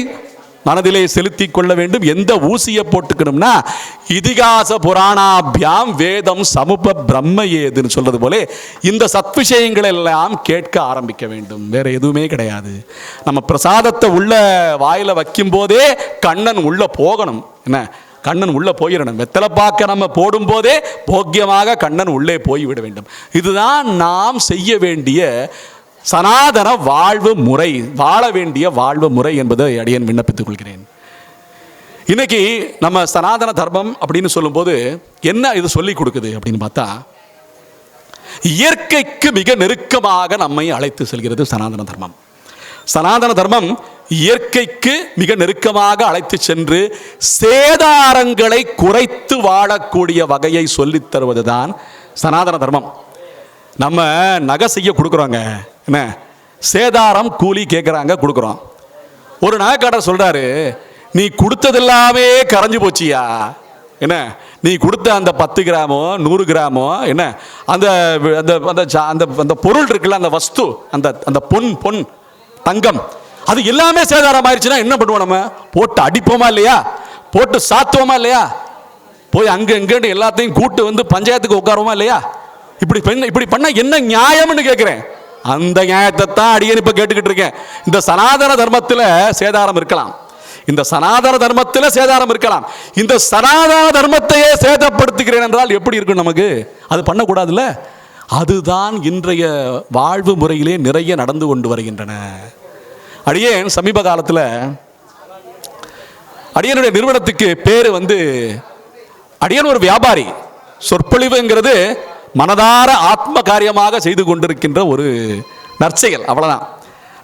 மனதிலே செலுத்தி கொள்ள வேண்டும். எந்த ஊசியை போட்டுக்கணும்னா இதிகாச புராணாபியாம் வேதம் சமுப பிரம்ம ஏதுன்னு சொல்றது போல இந்த சத்விஷயங்கள் எல்லாம் கேட்க ஆரம்பிக்க வேண்டும். வேற எதுவுமே கிடையாது. நம்ம பிரசாதத்தை உள்ள வாயில வைக்கும் போதே கண்ணன் உள்ள போகணும். என்ன, கண்ணன் உள்ள போயிடணும். வெத்தலை பாக்க நம்ம போடும் போதே போக்கியமாக கண்ணன் உள்ளே போய்விட வேண்டும். இதுதான் நாம் செய்ய வேண்டிய சனாதன வாழ்வு முறை, வாழ வேண்டிய வாழ்வு முறை என்பதை அடியேன் விண்ணப்பித்துக் கொள்கிறேன். இன்னைக்கு நம்ம சனாதன தர்மம் அப்படின்னு சொல்லும்போது என்ன இது சொல்லி கொடுக்குது அப்படின்னு பார்த்தா, இயற்கைக்கு மிக நெருக்கமாக நம்மை அழைத்து செல்கிறது சனாதன தர்மம். சனாதன தர்மம் இயற்கைக்கு மிக நெருக்கமாக அழைத்து சென்று சேதாரங்களை குறைத்து வாழக்கூடிய வகையை சொல்லித் தருவதுதான் சனாதன தர்மம். நம்ம நகை செய்ய கொடுக்குறோங்க, என்ன சேதாரம் கூலி கேட்குறாங்க, கொடுக்குறோம். ஒரு நகைக்கடை சொல்கிறாரு, நீ கொடுத்ததெல்லாமே கரைஞ்சு போச்சியா, என்ன நீ கொடுத்த அந்த 10 கிராமோ 100 கிராமோ என்ன அந்த அந்த அந்த அந்த பொருள் இருக்குல்ல, அந்த வஸ்து, அந்த அந்த பொன் தங்கம், அது எல்லாமே சேதாரம் ஆயிடுச்சுன்னா என்ன பண்ணுவோம்? நம்ம போட்டு அடிப்போமா இல்லையா, போட்டு சாத்துவோமா இல்லையா, போய் அங்கே எங்கேன்னு எல்லாத்தையும் கூட்டு வந்து பஞ்சாயத்துக்கு உட்காருவோமா இல்லையா? இப்படி பண்ண என்ன நியாயம்னு கேட்கிறேன். அந்த நியாயத்தை தான் அடியேன் இப்ப கேட்டுக்கிட்டு இருக்கேன். இந்த சனாதன தர்மத்தில் சேதாரம் இருக்கலாம், இந்த சனாதன தர்மத்தில் சேதாரம் இருக்கலாம். இந்த சனாதன தர்மத்தையே சேதப்படுத்துகிறேன் என்றால் எப்படி இருக்கும் நமக்கு? அது பண்ணக்கூடாதுல்ல. அதுதான் இன்றைய வாழ்வு முறையிலே நிறைய நடந்து கொண்டு வருகின்றன. அடியேன் சமீப காலத்தில் அடியனுடைய நிறுவனத்துக்கு பேரு அடியன் ஒரு வியாபாரி. சொற்பொழிவுங்கிறது மனதார ஆத்ம காரியமாக செய்து கொண்டிருக்கின்ற ஒரு நற்செயல், அவ்வளவுதான்.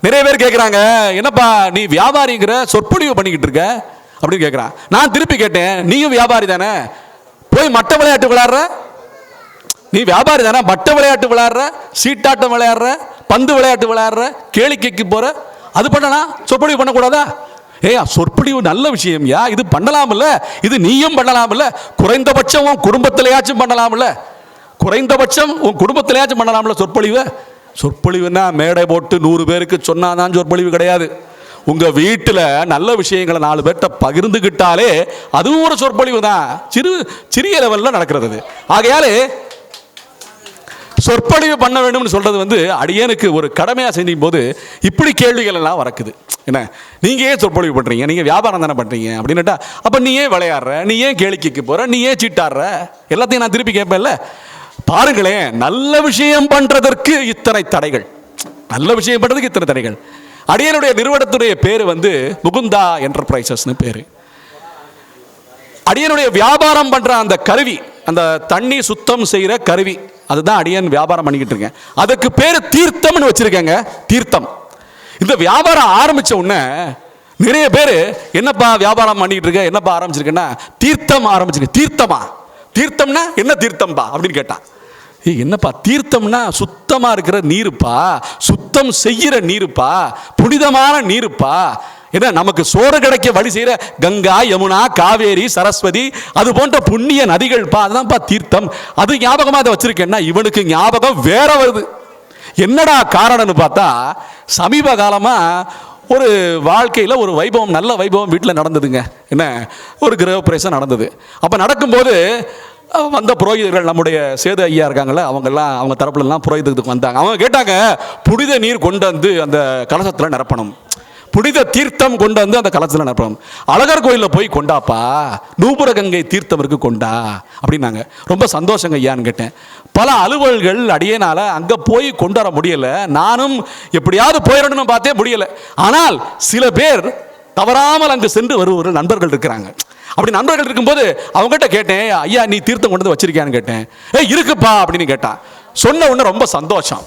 நிறைய பேர் கேட்குறாங்க, என்னப்பா நீ வியாபாரிங்கிற சொற்பொழிவு பண்ணிக்கிட்டு இருக்க அப்படின்னு கேட்குறான். நான் திருப்பி கேட்டேன், நீயும் வியாபாரி தானே, போய் மட்ட விளையாட்டு விளையாடுற, நீ வியாபாரி தானே, மட்ட விளையாட்டு விளையாடுற, சீட்டாட்டம் விளையாடுற, பந்து விளையாட்டு விளையாடுற, கேளிக்கைக்கு போற, அது பண்ணலாம், சொற்பொழிவு பண்ணக்கூடாதா? சொற்பொழிவு நல்ல விஷயம் யா, இது பண்ணலாம்ல, இது நீயும் பண்ணலாம்ல, குறைந்தபட்சம் உன் குடும்பத்திலேயாச்சும் பண்ணலாம்ல, குறைந்தபட்சம் உன் குடும்பத்திலேயாச்சும் பண்ணலாம்ல சொற்பொழிவு. சொற்பொழிவுன்னா மேடை போட்டு 100 பேருக்கு சொன்னாதான் சொற்பொழிவு கிடையாது. உங்க வீட்டில் நல்ல விஷயங்களை 4 பேர்கிட்ட பகிர்ந்துகிட்டாலே அதுவும் ஒரு சொற்பொழிவு தான். சிறிய லெவலில் நடக்கிறது. ஆகையாலே சொற்பொழிவு பண்ண வேண்டும்னு சொல்றது அடியனுக்கு ஒரு கடமையா செய்யும் போது இப்படி கேள்விகள் எல்லாம் வரக்குது. என்ன, நீங்க ஏன் சொற்பொழிவு பண்றீங்க, நீங்க வியாபாரம் தானே பண்றீங்க அப்படின்னுட்டா, அப்ப நீ ஏன் விளையாடுற, நீ ஏன் கேளிக்கைக்கு போற, நீ ஏன் சீட்டாடுற, எல்லாத்தையும் நான் திருப்பி கேட்பேன்ல. பாருங்களேன், நல்ல விஷயம் பண்றதற்கு இத்தனை தடைகள், நல்ல விஷயம் பண்றதுக்கு இத்தனை தடைகள். அடியனுடைய நிறுவனத்துடைய பேரு முகுந்தா என்டர்பிரைசஸ்னு பேரு. அடியனுடைய வியாபாரம் பண்ற அந்த கருவி, அந்த தண்ணி சுத்தம் செய்யற கருவி, அதுதான் அடியன் வியாபாரம் பண்ணிக்கிட்டு இருக்கேன். அதுக்கு பேரு தீர்த்தம்னு வச்சிருக்கேங்க, தீர்த்தம். இந்த வியாபாரம் ஆரம்பிச்ச உடனே நிறைய பேர், என்னப்பா வியாபாரம் பண்ணிட்டு இருக்க, என்னப்பா ஆரம்பிச்சிருக்கேன்னா, தீர்த்தம் ஆரம்பிச்சிருக்க. தீர்த்தமா, தீர்த்தம்னா என்ன தீர்த்தம்பா அப்படின்னு கேட்டான். என்னப்பா தீர்த்தம்னா சுத்தமா இருக்கிற நீருப்பா, சுத்தம் செய்யற நீருப்பா, புனிதமான நீருப்பா. என்ன, நமக்கு சோறு கிடைக்க வழி செய்யற கங்கா, யமுனா, காவேரி, சரஸ்வதி, அது போன்ற புண்ணிய நதிகள்ப்பா, அதுதான்ப்பா தீர்த்தம். அது ஞாபகமா அதை வச்சிருக்கேன்னா, இவனுக்கு ஞாபகம் வேற வருது. என்னடா காரணம்னு பார்த்தா, சமீப காலமா ஒரு வாழ்க்கையில் ஒரு வைபவம், நல்ல வைபவம் வீட்டில் நடந்ததுங்க. என்ன, ஒரு கிரகப்பிரவேசம் நடந்தது. அப்போ நடக்கும்போது வந்த புரோகிதர்கள், நம்முடைய சேது ஐயா இருக்காங்கல்ல, அவங்க தரப்புலலாம் புரோகிதத்துக்கு வந்தாங்க. அவங்க கேட்டாங்க, புனித நீர் கொண்டு வந்து அந்த கலசத்தில் நிரப்பணும், புனித தீர்த்தம் கொண்டு வந்து அந்த கலசத்தில் நிரப்பணும். அழகர் கோயிலில் போய் கொண்டாப்பா, நூபுர கங்கை தீர்த்தம் இருக்கு கொண்டா அப்படின்னாங்க. ரொம்ப சந்தோஷங்க ஐயான்னு கேட்டேன். பல அலுவல்கள் அடியேனால அங்கே போய் கொண்டு வர முடியல. நானும் எப்படியாவது போயிடணும்னு பார்த்தே முடியல. ஆனால் சில பேர் தவறாமல் அங்கு சென்று வருவர்கள் நண்பர்கள் இருக்கிறாங்க. அப்படி நண்பர்கள் இருக்கும்போது அவங்ககிட்ட கேட்டேன், ஐயா நீ தீர்த்தம் கொண்டு வந்து வச்சிருக்கியான்னு கேட்டேன். இருக்குப்பா அப்படின்னு கேட்டான். சொன்ன உடனே ரொம்ப சந்தோஷம்.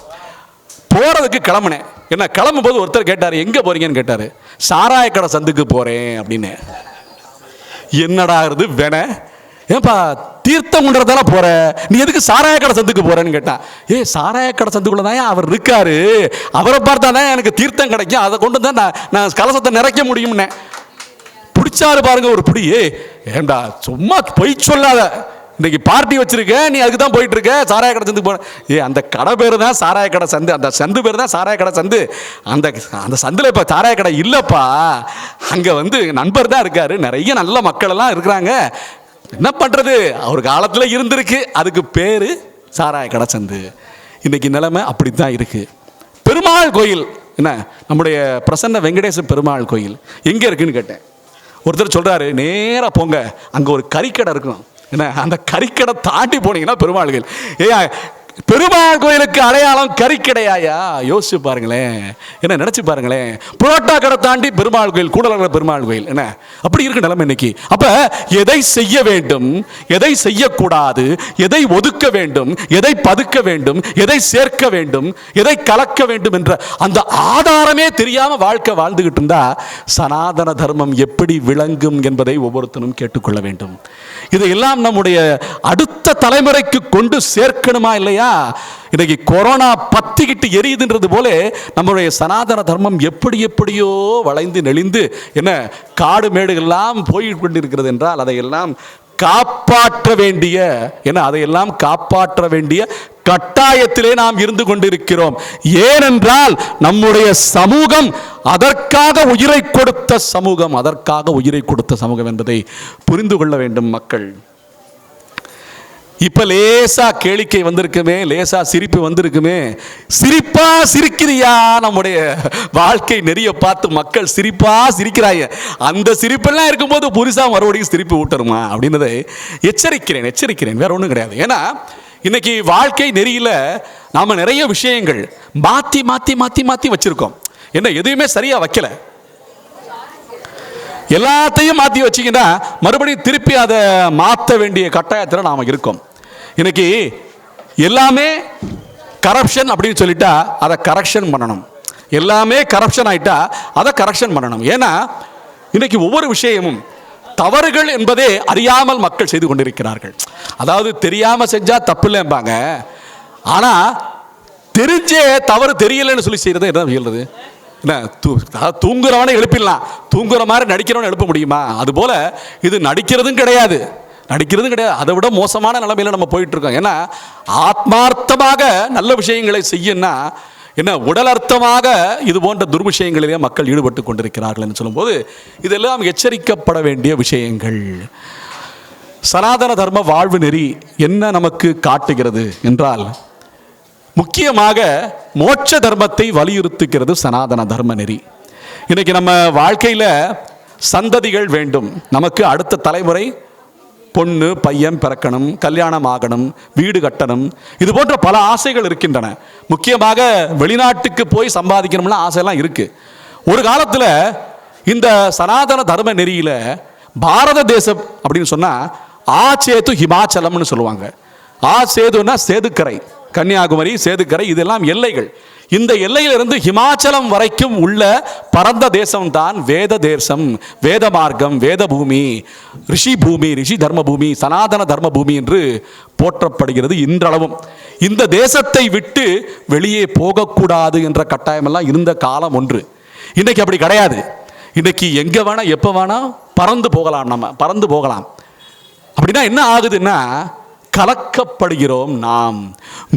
போறதுக்கு கிளம்புனேன். என்ன, கிளம்பும் போது ஒருத்தர் கேட்டார், எங்க போறீங்கன்னு கேட்டாரு. சாராய கடை சந்துக்கு போறேன் அப்படின்னு. என்னடா இது வேண, ஏன்பா தீர்த்தம் கொண்டுறதால போற, நீ எதுக்கு சாராய கடை சந்துக்கு போறேன்னு கேட்டான். சாராய கடை சந்துக்குள்ளதான் அவர் இருக்காரு, அவரை பார்த்தா தான் எனக்கு தீர்த்தம் கிடைக்கும், அதை கொண்டு தான் நான் கலசத்தை நிறைக்க முடியும்னே. பிடிச்சாரு பாருங்க ஒரு பிடி. ஏண்டா சும்மா பொய் சொல்லாத, இன்னைக்கு பார்ட்டி வச்சிருக்க, நீ அதுக்கு தான் போயிட்டு இருக்க, சாராய கடை சந்துக்கு போன. அந்த கடை பேர் தான் சாராய கடை சந்து, அந்த சந்து பேர் தான் சாராய கடை சந்து. அந்த அந்த சந்தில் இப்போ சாராய கடை இல்லைப்பா, அங்கே வந்து நண்பர் தான் இருக்காரு, நிறைய நல்ல மக்கள் எல்லாம் இருக்கிறாங்க. என்ன பண்ணுறது, ஒரு காலத்தில் இருந்திருக்கு, அதுக்கு பேர் சாராய கடை சந்து. இன்னைக்கு நிலைமை அப்படி தான் இருக்கு. பெருமாள் கோயில் என்ன, நம்முடைய பிரசன்ன வெங்கடேச பெருமாள் கோயில் எங்கே இருக்குன்னு கேட்டேன். ஒருத்தர் சொல்கிறாரு, நேராக போங்க, அங்கே ஒரு கறிக்கடை இருக்கும். என்ன, அந்த கறிக்கடை தாண்டி போனீங்கன்னா பெருமாள் கோயில். பெருமாள் கோயிலுக்கு அடையாளம் கறிக்கடையாயா? யோசிச்சு பாருங்களேன், என்ன நினைச்சு பாருங்களேன். புரோட்டா கடை தாண்டி பெருமாள் கோயில், கூடலூர் பெருமாள் கோயில். என்ன அப்படி இருக்கு நிலைமை இன்னைக்கு. அப்ப எதை செய்ய வேண்டும், எதை செய்யக்கூடாது, எதை ஒதுக்க வேண்டும், எதை பதுக்க வேண்டும், எதை சேர்க்க வேண்டும், எதை கலக்க வேண்டும் என்ற அந்த ஆதாரமே தெரியாம வாழ்க்கை வாழ்ந்துகிட்டு இருந்தா சனாதன தர்மம் எப்படி விளங்கும் என்பதை ஒவ்வொருத்தரும் கேட்டுக்கொள்ள வேண்டும். இதையெல்லாம் நம்முடைய அடுத்த தலைமுறைக்கு கொண்டு சேர்க்கணுமா இல்லையா? இன்னைக்கு கொரோனா பத்திக்கிட்டு எரியுதுன்றது போல நம்முடைய சனாதன தர்மம் எப்படி எப்படியோ வளைந்து நெளிந்து என்ன காடு மேடுகள்லாம் போய் கொண்டிருக்கிறது என்றால் அதையெல்லாம் காப்பாற்ற வேண்டிய, என்ன அதையெல்லாம் காப்பாற்ற வேண்டிய கட்டாயத்திலே நாம் இருந்து கொண்டிருக்கிறோம். ஏனென்றால் நம்முடைய சமூகம் அதற்காக உயிரை கொடுத்த சமூகம், அதற்காக உயிரை கொடுத்த சமூகம் என்பதை புரிந்து கொள்ள வேண்டும் மக்கள். இப்ப லேசா கேளிக்கை வந்திருக்குமே, லேசா சிரிப்பு வந்திருக்குமே, சிரிப்பா சிரிக்கிறியா? நம்முடைய வாழ்க்கை நெறிய பார்த்து மக்கள் சிரிப்பா சிரிக்கிறாங்க. அந்த சிரிப்பெல்லாம் இருக்கும்போது புதுசா மறுபடியும் சிரிப்பு ஊட்டருமா அப்படின்றதை எச்சரிக்கிறேன், வேற ஒன்றும் கிடையாது. ஏன்னா இன்னைக்கு வாழ்க்கை நெறியில நாம நிறைய விஷயங்கள் மாத்தி மாத்தி மாத்தி மாத்தி வச்சிருக்கோம். என்ன எதுவுமே சரியா வைக்கல, எல்லாத்தையும் மாற்றி வச்சிங்கன்னா மறுபடியும் திருப்பி அதை மாற்ற வேண்டிய கட்டாயத்தில் நாம் இருக்கோம். இன்னைக்கு எல்லாமே கரப்ஷன் அப்படின்னு சொல்லிட்டா அதை கரெக்ஷன் பண்ணணும், எல்லாமே கரப்ஷன் ஆயிட்டா அதை கரெக்ஷன் பண்ணணும். ஏன்னா இன்னைக்கு ஒவ்வொரு விஷயமும் தவறுகள் என்பதே அறியாமல் மக்கள் செய்து கொண்டிருக்கிறார்கள். அதாவது தெரியாமல் செஞ்சால் தப்பு இல்லைம்பாங்க, ஆனால் தெரிஞ்சே தவறு தெரியலன்னு சொல்லி செய்யறது என்ன செய்யறது? என்ன தூங்குறவனை எழுப்பிடலாம், தூங்குற மாதிரி நடிக்கிறவனை எழுப்ப முடியுமா? அதுபோல இது நடிக்கிறதும் கிடையாது, அதை விட மோசமான நிலைமையில நம்ம போயிட்டு இருக்கோம். ஏன்னா ஆத்மார்த்தமாக நல்ல விஷயங்களை செய்யணும்னா என்ன உடல் அர்த்தமாக இது போன்ற துர்விஷயங்களிலே மக்கள் ஈடுபட்டு கொண்டிருக்கிறார்கள் என்று சொல்லும்போது இதெல்லாம் எச்சரிக்கப்பட வேண்டிய விஷயங்கள். சனாதன தர்ம வாழ்வு நெறி என்ன நமக்கு காட்டுகிறது என்றால், முக்கியமாக மோட்ச தர்மத்தை வலியுறுத்துகிறது சனாதன தர்ம நெறி. இன்னைக்கு நம்ம வாழ்க்கையில் சந்ததிகள் வேண்டும், நமக்கு அடுத்த தலைமுறை பொண்ணு பையன் பிறக்கணும், கல்யாணம் ஆகணும், வீடு கட்டணும், இது போன்ற பல ஆசைகள் இருக்கின்றன. முக்கியமாக வெளிநாட்டுக்கு போய் சம்பாதிக்கணும்னா ஆசையெல்லாம் இருக்கு. ஒரு காலத்தில் இந்த சனாதன தர்ம நெறியில பாரத தேசம் அப்படின்னு சொன்னா ஆச்சேது ஹிமாச்சலம்னு சொல்லுவாங்க. ஆச்சேதுன்னா சேதுக்கரை, கன்னியாகுமரி, சேதுக்கரை, இதெல்லாம் எல்லைகள். இந்த எல்லையிலிருந்து ஹிமாச்சலம் வரைக்கும் உள்ள பரந்த தேசம் தான் வேத தேசம், வேத மார்க்கம், வேத பூமி, ரிஷி பூமி, ரிஷி தர்ம பூமி, சனாதன தர்ம பூமி என்று போற்றப்படுகிறது இன்றளவும். இந்த தேசத்தை விட்டு வெளியே போகக்கூடாது என்ற கட்டாயமெல்லாம் இருந்த காலம் ஒன்று. இன்னைக்கு அப்படி கிடையாது. இன்னைக்கு எங்க வேணா எப்போ வேணா பறந்து போகலாம், நம்ம பறந்து போகலாம். அப்படின்னா என்ன ஆகுதுன்னா கலக்கப்படுகிறோம். நாம்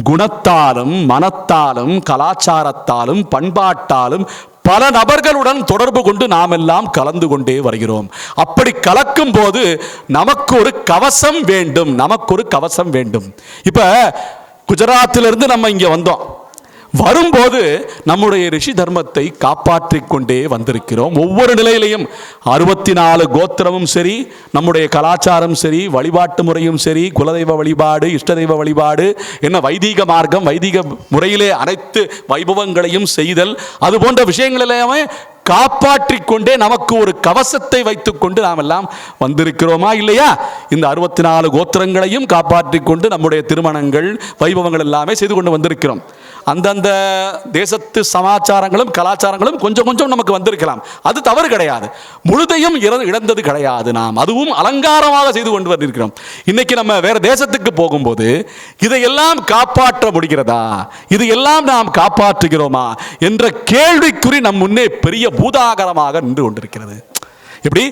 குணத்தாலும் மனத்தாலும் கலாச்சாரத்தாலும் பண்பாட்டாலும் பல நபர்களுடன் தொடர்பு கொண்டு நாம் எல்லாம் கலந்து கொண்டே வருகிறோம். அப்படி கலக்கும் போது நமக்கு ஒரு கவசம் வேண்டும், நமக்கு ஒரு கவசம் வேண்டும். இப்ப குஜராத்திலிருந்து நம்ம இங்க வந்தோம், வரும்போது நம்முடைய ரிஷி தர்மத்தை காப்பாற்றிக் கொண்டே வந்திருக்கிறோம். ஒவ்வொரு நிலையிலையும் 64 கோத்திரமும் சரி, நம்முடைய கலாச்சாரம் சரி, வழிபாட்டு முறையும் சரி, குலதெய்வ வழிபாடு, இஷ்ட தெய்வ வழிபாடு, என்ன வைதீக மார்க்கம், வைதீக முறையிலே அனைத்து வைபவங்களையும் செய்தல், அது போன்ற விஷயங்கள் எல்லாமே காப்பாற்றிக் கொண்டே நமக்கு ஒரு கவசத்தை வைத்துக் கொண்டு நாம் எல்லாம் வந்திருக்கிறோமா இல்லையா? இந்த 64 கோத்திரங்களையும் காப்பாற்றிக் கொண்டு நம்முடைய திருமணங்கள் வைபவங்கள் எல்லாமே செய்து கொண்டு வந்திருக்கிறோம். அந்தந்த தேசத்து சமாச்சாரங்களும் கலாச்சாரங்களும் கொஞ்சம் கொஞ்சம் நமக்கு வந்திருக்கலாம், அது தவறு கிடையாது. முழுதையும் இழந்தது கிடையாது. நாம் அதுவும் அலங்காரமாக செய்து கொண்டு வந்திருக்கிறோம். இன்னைக்கு நம்ம வேற தேசத்துக்கு போகும்போது இதையெல்லாம் காப்பாற்ற முடிகிறதா, இதையெல்லாம் நாம் காப்பாற்றுகிறோமா என்ற கேள்விக்குறி நம் முன்னே பெரிய பூதாகரமாக நின்று கொண்டிருக்கிறது. எப்படி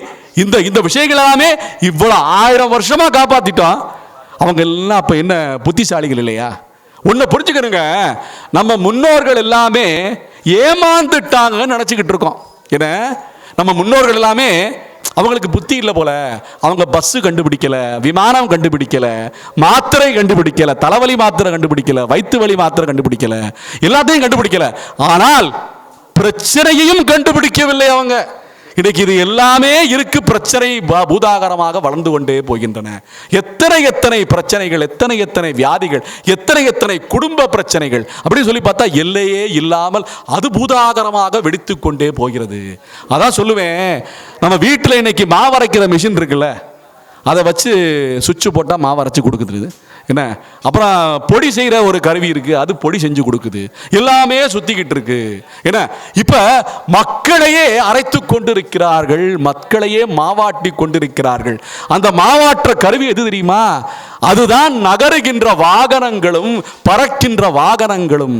இந்த விஷயங்கள் எல்லாமே இவ்வளவு 1000 வருஷமா காப்பாத்திட்டோம், அவங்க எல்லாம் அப்போ என்ன புத்திசாலிகள் இல்லையா? ஒன்றை புரிஞ்சுக்கணுங்க, நம்ம முன்னோர்கள் எல்லாமே ஏமாந்துட்டாங்கன்னு நினச்சிக்கிட்டு இருக்கோம். ஏன்னா நம்ம முன்னோர்கள் எல்லாமே அவங்களுக்கு புத்தி இல்லை போல, அவங்க பஸ்ஸு கண்டுபிடிக்கல, விமானம் கண்டுபிடிக்கல, மாத்திரை கண்டுபிடிக்கல, தலைவலி மாத்திரை கண்டுபிடிக்கல, வயிற்று வலி மாத்திரை கண்டுபிடிக்கல, எல்லாத்தையும் கண்டுபிடிக்கல. ஆனால் பிரச்சனையையும் கண்டுபிடிக்கவில்லை அவங்க. இன்னைக்கு இது எல்லாமே இருக்கு, பிரச்சனை பூதாகரமாக வளர்ந்து கொண்டே போகின்றன. எத்தனை எத்தனை பிரச்சனைகள், எத்தனை எத்தனை வியாதிகள், எத்தனை எத்தனை குடும்ப பிரச்சனைகள் அப்படின்னு சொல்லி பார்த்தா எல்லையே இல்லாமல் அது பூதாகரமாக வெடித்து கொண்டே போகிறது. அதான் சொல்லுவேன், நம்ம வீட்டில் இன்னைக்கு மாவரைக்கிற மிஷின் இருக்குல்ல, அதை வச்சு சுவிட்சு போட்டால் மாவரைச்சு கொடுக்குது என்ன. அப்புறம் பொடி செய்கிற ஒரு கருவி இருக்கு, அது பொடி செஞ்சு கொடுக்குது. எல்லாமே சுத்திக்கிட்டு இருக்கு என்ன. இப்ப மக்களையே அரைத்து கொண்டிருக்கிறார்கள், மக்களையே மாவாட்டி கொண்டிருக்கிறார்கள். அந்த மாவாற்ற கருவி எது தெரியுமா? அதுதான் நகருகின்ற வாகனங்களும் பறக்கின்ற வாகனங்களும்.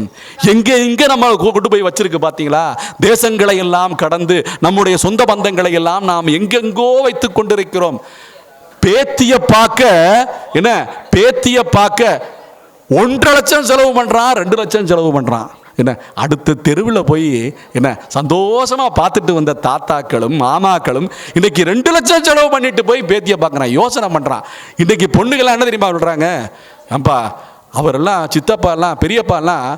எங்கே எங்கே நம்ம கொண்டு போய் வச்சிருக்கு பார்த்தீங்களா? தேசங்களை எல்லாம் கடந்து நம்முடைய சொந்த பந்தங்களை எல்லாம் நாம் எங்கெங்கோ வைத்துக் கொண்டிருக்கிறோம். பேத்திய பார்க்க என்ன, பேத்திய பார்க்க 1.5 லட்சம் செலவு பண்றான், 2 லட்சம் செலவு பண்றான் என்ன. அடுத்த தெருவில் போய் என்ன சந்தோஷமா பார்த்துட்டு வந்த தாத்தாக்களும் மாமாக்களும் இன்னைக்கு 2 லட்சம் செலவு பண்ணிட்டு போய் பேத்திய பார்க்கறான், யோசனை பண்றான். இன்னைக்கு பொண்ணுகள்லாம் என்ன தெரியுமா சொல்றாங்க? அப்பா அவரெல்லாம் சித்தப்பா எல்லாம் பெரியப்பா எல்லாம்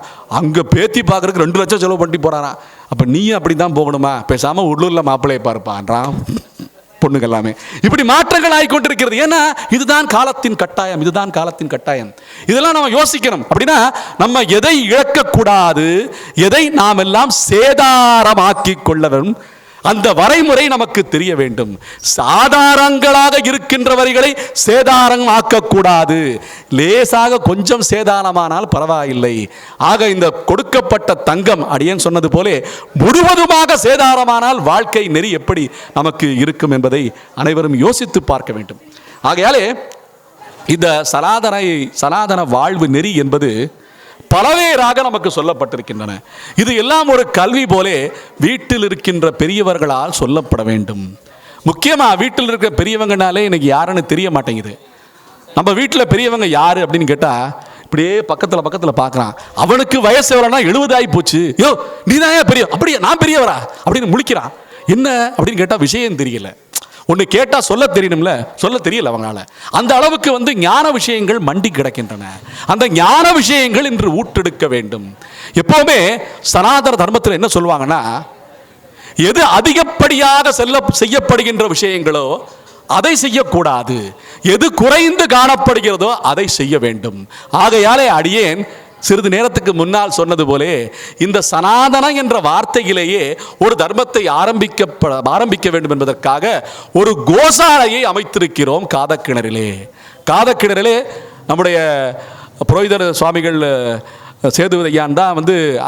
அங்கே பேத்தி பார்க்கறதுக்கு 2 லட்சம் செலவு பண்ணிட்டு போறாராம். அப்போ நீயும் அப்படி தான் போகணுமா? பேசாமல் உள்ளூரில் மாப்பிள்ளையை பார்ப்பான்றான் பொண்ணுங்க எல்லாமே. இப்படி மாற்றங்கள் ஆகிக்கொண்டிருக்கிறது. ஏன்னா இதுதான் காலத்தின் கட்டாயம், இதுதான் காலத்தின் கட்டாயம். இதெல்லாம் நம்ம யோசிக்கணும். அப்படின்னா நம்ம எதை இழக்கக்கூடாது, எதை நாம் எல்லாம் சேதாரமாக்கி கொள்ளவும் அந்த வரைமுறை நமக்கு தெரிய வேண்டும். சாதாரங்களாக இருக்கின்றவர்களை சேதாரம் ஆக்கக்கூடாது. லேசாக கொஞ்சம் சேதாரமானால் பரவாயில்லை. ஆக இந்த கொடுக்கப்பட்ட தங்கம் அடியேன் சொன்னது போலே முழுவதுமாக சேதாரமானால் வாழ்க்கை நெறி எப்படி நமக்கு இருக்கும் என்பதை அனைவரும் யோசித்து பார்க்க வேண்டும். ஆகையாலே இந்த சனாதன வாழ்வு நெறி என்பது பலவேறாக நமக்கு சொல்லப்பட்டிருக்கின்றன. இது எல்லாம் ஒரு கல்வி போலே வீட்டில் இருக்கின்ற பெரியவர்களால் சொல்லப்பட வேண்டும். முக்கியமாக வீட்டில் இருக்கிற பெரியவங்கனாலே எனக்கு யாருன்னு தெரிய மாட்டேங்குது. நம்ம வீட்டில் பெரியவங்க யாரு அப்படின்னு கேட்டால் இப்படியே பக்கத்தில் பார்க்குறான். அவனுக்கு வயசு எவ்வளோனா 70 ஆகி போச்சு. யோ நீ தான் பெரிய, அப்படியே நான் பெரியவரா அப்படின்னு முழிக்கிறான். என்ன அப்படின்னு கேட்டால் விஷயம் தெரியல. ஒன்று கேட்டால் சொல்ல தெரியணும்ல, சொல்ல தெரியல அவங்களால. அந்த அளவுக்கு ஞான விஷயங்கள் மண்டி கிடக்கின்றன. அந்த ஞான விஷயங்கள் இன்று ஊட்டெடுக்க வேண்டும். எப்பவுமே சனாதன தர்மத்தில் என்ன சொல்லுவாங்கன்னா, எது அதிகப்படியாக செய்யப்படுகின்ற விஷயங்களோ அதை செய்யக்கூடாது, எது குறைந்து காணப்படுகிறதோ அதை செய்ய வேண்டும். ஆகையாலே அடியேன் சிறிது நேரத்துக்கு முன்னால் சொன்னது போலே இந்த சனாதன என்ற வார்த்தையிலேயே ஒரு தர்மத்தை ஆரம்பிக்க வேண்டும் என்பதற்காக ஒரு கோசாலையை அமைத்திருக்கிறோம் காதக்கிணறிலே. நம்முடைய புரோகிதர் சுவாமிகள் சேதுவதையான் தான்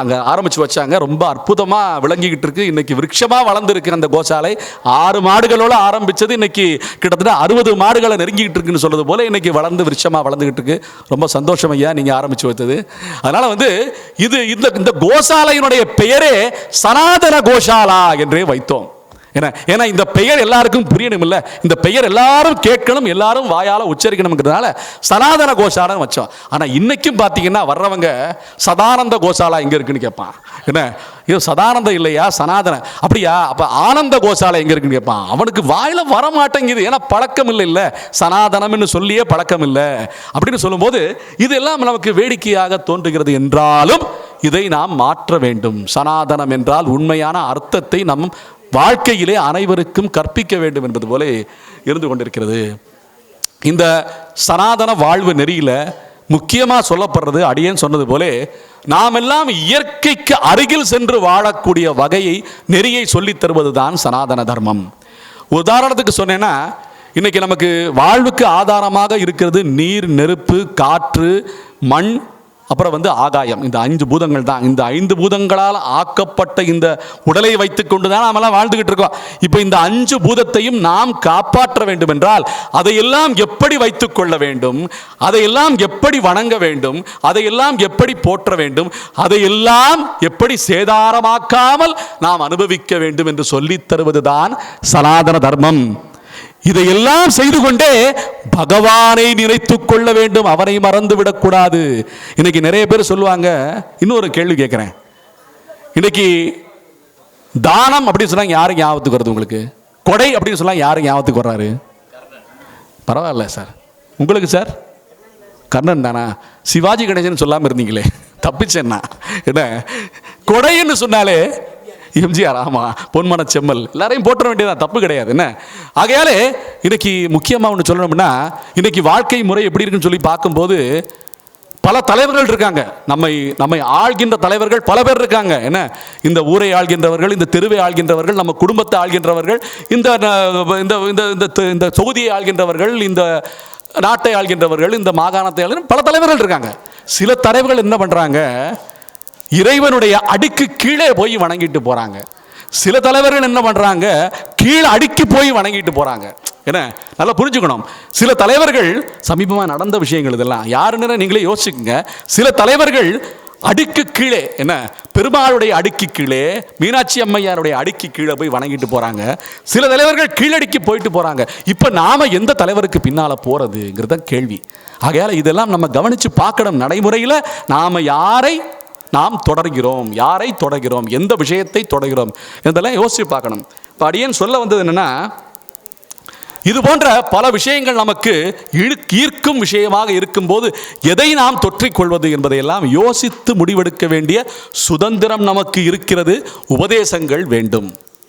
அங்கே ஆரம்பித்து வச்சாங்க. ரொம்ப அற்புதமாக விளங்கிக்கிட்டு இருக்கு. இன்னைக்கு விருட்சமாக வளர்ந்துருக்கு அந்த கோசாலை. 6 மாடுகளோடு ஆரம்பித்தது இன்னைக்கு கிட்டத்தட்ட 60 மாடுகளை நெருங்கிக்கிட்டு இருக்குன்னு சொல்றது போல இன்னைக்கு வளர்ந்து விருட்சமாக வளர்ந்துக்கிட்டு இருக்கு. ரொம்ப சந்தோஷம் ஐயா நீங்கள் ஆரம்பித்து வைத்தது. அதனால் இது இந்த கோசாலையினுடைய பெயரே சனாதன கோசாலா என்றே வைத்தோம். ஏன்னா இந்த பெயர் எல்லாருக்கும் புரியணும் இல்லை, இந்த பெயர் எல்லாரும் கேட்கணும், எல்லாரும் வாயால் உச்சரிக்கணுங்கிறதுனால சனாதன கோசாலா வச்சோம். ஆனால் இன்னைக்கும் பார்த்தீங்கன்னா வர்றவங்க சதானந்த கோசாலா எங்கே இருக்குன்னு கேட்பான். என்ன இது சதானந்தம் இல்லையா, சனாதன அப்படியா, அப்போ ஆனந்த கோசாலை எங்கே இருக்குன்னு கேட்பான். அவனுக்கு வாயில் வரமாட்டேங்குது, ஏன்னா பழக்கம் இல்லை, சனாதனம்னு சொல்லியே பழக்கம் இல்லை. அப்படின்னு சொல்லும்போது இதெல்லாம் நமக்கு வேடிக்கையாக தோன்றுகிறது. என்றாலும் இதை நாம் மாற்ற வேண்டும். சனாதனம் என்றால் உண்மையான அர்த்தத்தை நம் வாழ்க்கையிலே அனைவருக்கும் கற்பிக்க வேண்டும் என்பது போல இருந்து கொண்டிருக்கிறது. இந்த சனாதன வாழ்வு நெறியில முக்கியமாக சொல்லப்படுறது அடியேன் சொன்னது போலே நாம் எல்லாம் இயற்கைக்கு அருகில் சென்று வாழக்கூடிய வகையை நெறியை சொல்லித் தருவது தான் சனாதன தர்மம். உதாரணத்துக்கு சொன்னேன்னா, இன்னைக்கு நமக்கு வாழ்வுக்கு ஆதாரமாக இருக்கிறது நீர், நெருப்பு, காற்று, மண், அப்புறம் ஆகாயம். இந்த 5 பூதங்கள் தான். இந்த 5 பூதங்களால் ஆக்கப்பட்ட இந்த உடலை வைத்துக் கொண்டு தான் நாமெல்லாம் வாழ்ந்துகிட்டு இருக்கோம். இப்போ இந்த 5 பூதத்தையும் நாம் காப்பாற்ற வேண்டும் என்றால் அதையெல்லாம் எப்படி வைத்துக் கொள்ள வேண்டும், அதையெல்லாம் எப்படி வணங்க வேண்டும், அதையெல்லாம் எப்படி போற்ற வேண்டும், அதையெல்லாம் எப்படி சேதாரமாக்காமல் நாம் அனுபவிக்க வேண்டும் என்று சொல்லித் தருவதுதான் சனாதன தர்மம். இதையெல்லாம் செய்து கொண்டே பகவானை நினைத்துக் கொள்ள வேண்டும், அவரை மறந்து விடக்கூடாது. இன்னைக்கு நிறைய பேர் சொல்லுவாங்க. இன்னொரு கேள்வி கேட்கிறேன். இன்னைக்கு தானம் அப்படின்னு சொன்னா யாருக்கு ஞாபகத்துக்கு வருது உங்களுக்கு? கொடை அப்படின்னு சொன்னா யாருக்கு ஞாபகத்துக்கு வர்றாரு? பரவாயில்ல சார், உங்களுக்கு சார் கர்ணன் தானா? சிவாஜி கணேசன் சொல்லாமல் இருந்தீங்களே, தப்பிச்சேன்னா. என்ன கொடைன்னு சொன்னாலே எம்ஜிஆர், ஆமா, பொன்மன செம்மல், எல்லாரையும் போட்டுற வேண்டியதான், தப்பு கிடையாது. என்ன ஆகையாலே இன்னைக்கு முக்கியமாக ஒன்று சொல்லணும்னா, இன்னைக்கு வாழ்க்கை முறை எப்படி இருக்குன்னு சொல்லி பார்க்கும்போது பல தலைவர்கள் இருக்காங்க. நம்மை ஆள்கின்ற தலைவர்கள் பல பேர் இருக்காங்க. என்ன இந்த ஊரை ஆள்கின்றவர்கள், இந்த தெருவை ஆள்கின்றவர்கள், நம்ம குடும்பத்தை ஆள்கின்றவர்கள், இந்த தொகுதியை ஆள்கின்றவர்கள், இந்த நாட்டை ஆள்கின்றவர்கள், இந்த மாகாணத்தை ஆள்கின்ற பல தலைவர்கள் இருக்காங்க. சில தலைவர்கள் என்ன பண்றாங்க, இறைவனுடைய அடிக்கு கீழே போய் வணங்கிட்டு போறாங்க. சில தலைவர்கள் என்ன பண்றாங்க, கீழே அடிக்கு போய் வணங்கிட்டு போறாங்க. என்ன நல்லா புரிஞ்சுக்கணும். சில தலைவர்கள் சமீபமாக நடந்த விஷயங்கள் இதெல்லாம் யாருன்னு நீங்களே யோசிச்சுக்கங்க. சில தலைவர்கள் அடிக்கு கீழே, என்ன பெருமாளுடைய அடிக்கு கீழே, மீனாட்சி அம்மையாருடைய அடிக்கு கீழே போய் வணங்கிட்டு போறாங்க. சில தலைவர்கள் கீழடிக்கு போயிட்டு போறாங்க. இப்ப நாம எந்த தலைவருக்கு பின்னால போறதுங்கிறத கேள்வி. ஆகையால இதெல்லாம் நம்ம கவனிச்சு பார்க்கணும். நடைமுறையில் நாம யாரை நாம் தொடர்கிறோம், யாரை தொடர்கிறோம், எந்த விஷயத்தை தொடர்கிறோம், இதெல்லாம் யோசிச்சு பார்க்கணும். இப்போ அடியேன் சொல்ல வந்தது என்னன்னா, இது போன்ற பல விஷயங்கள் நமக்கு ஈர்க்கும் விஷயமாக இருக்கும்போது எதை நாம் தொற்றிக்கொள்வது என்பதையெல்லாம் யோசித்து முடிவெடுக்க வேண்டிய சுதந்திரம் நமக்கு இருக்கிறது. உபதேசங்கள் வேண்டும்,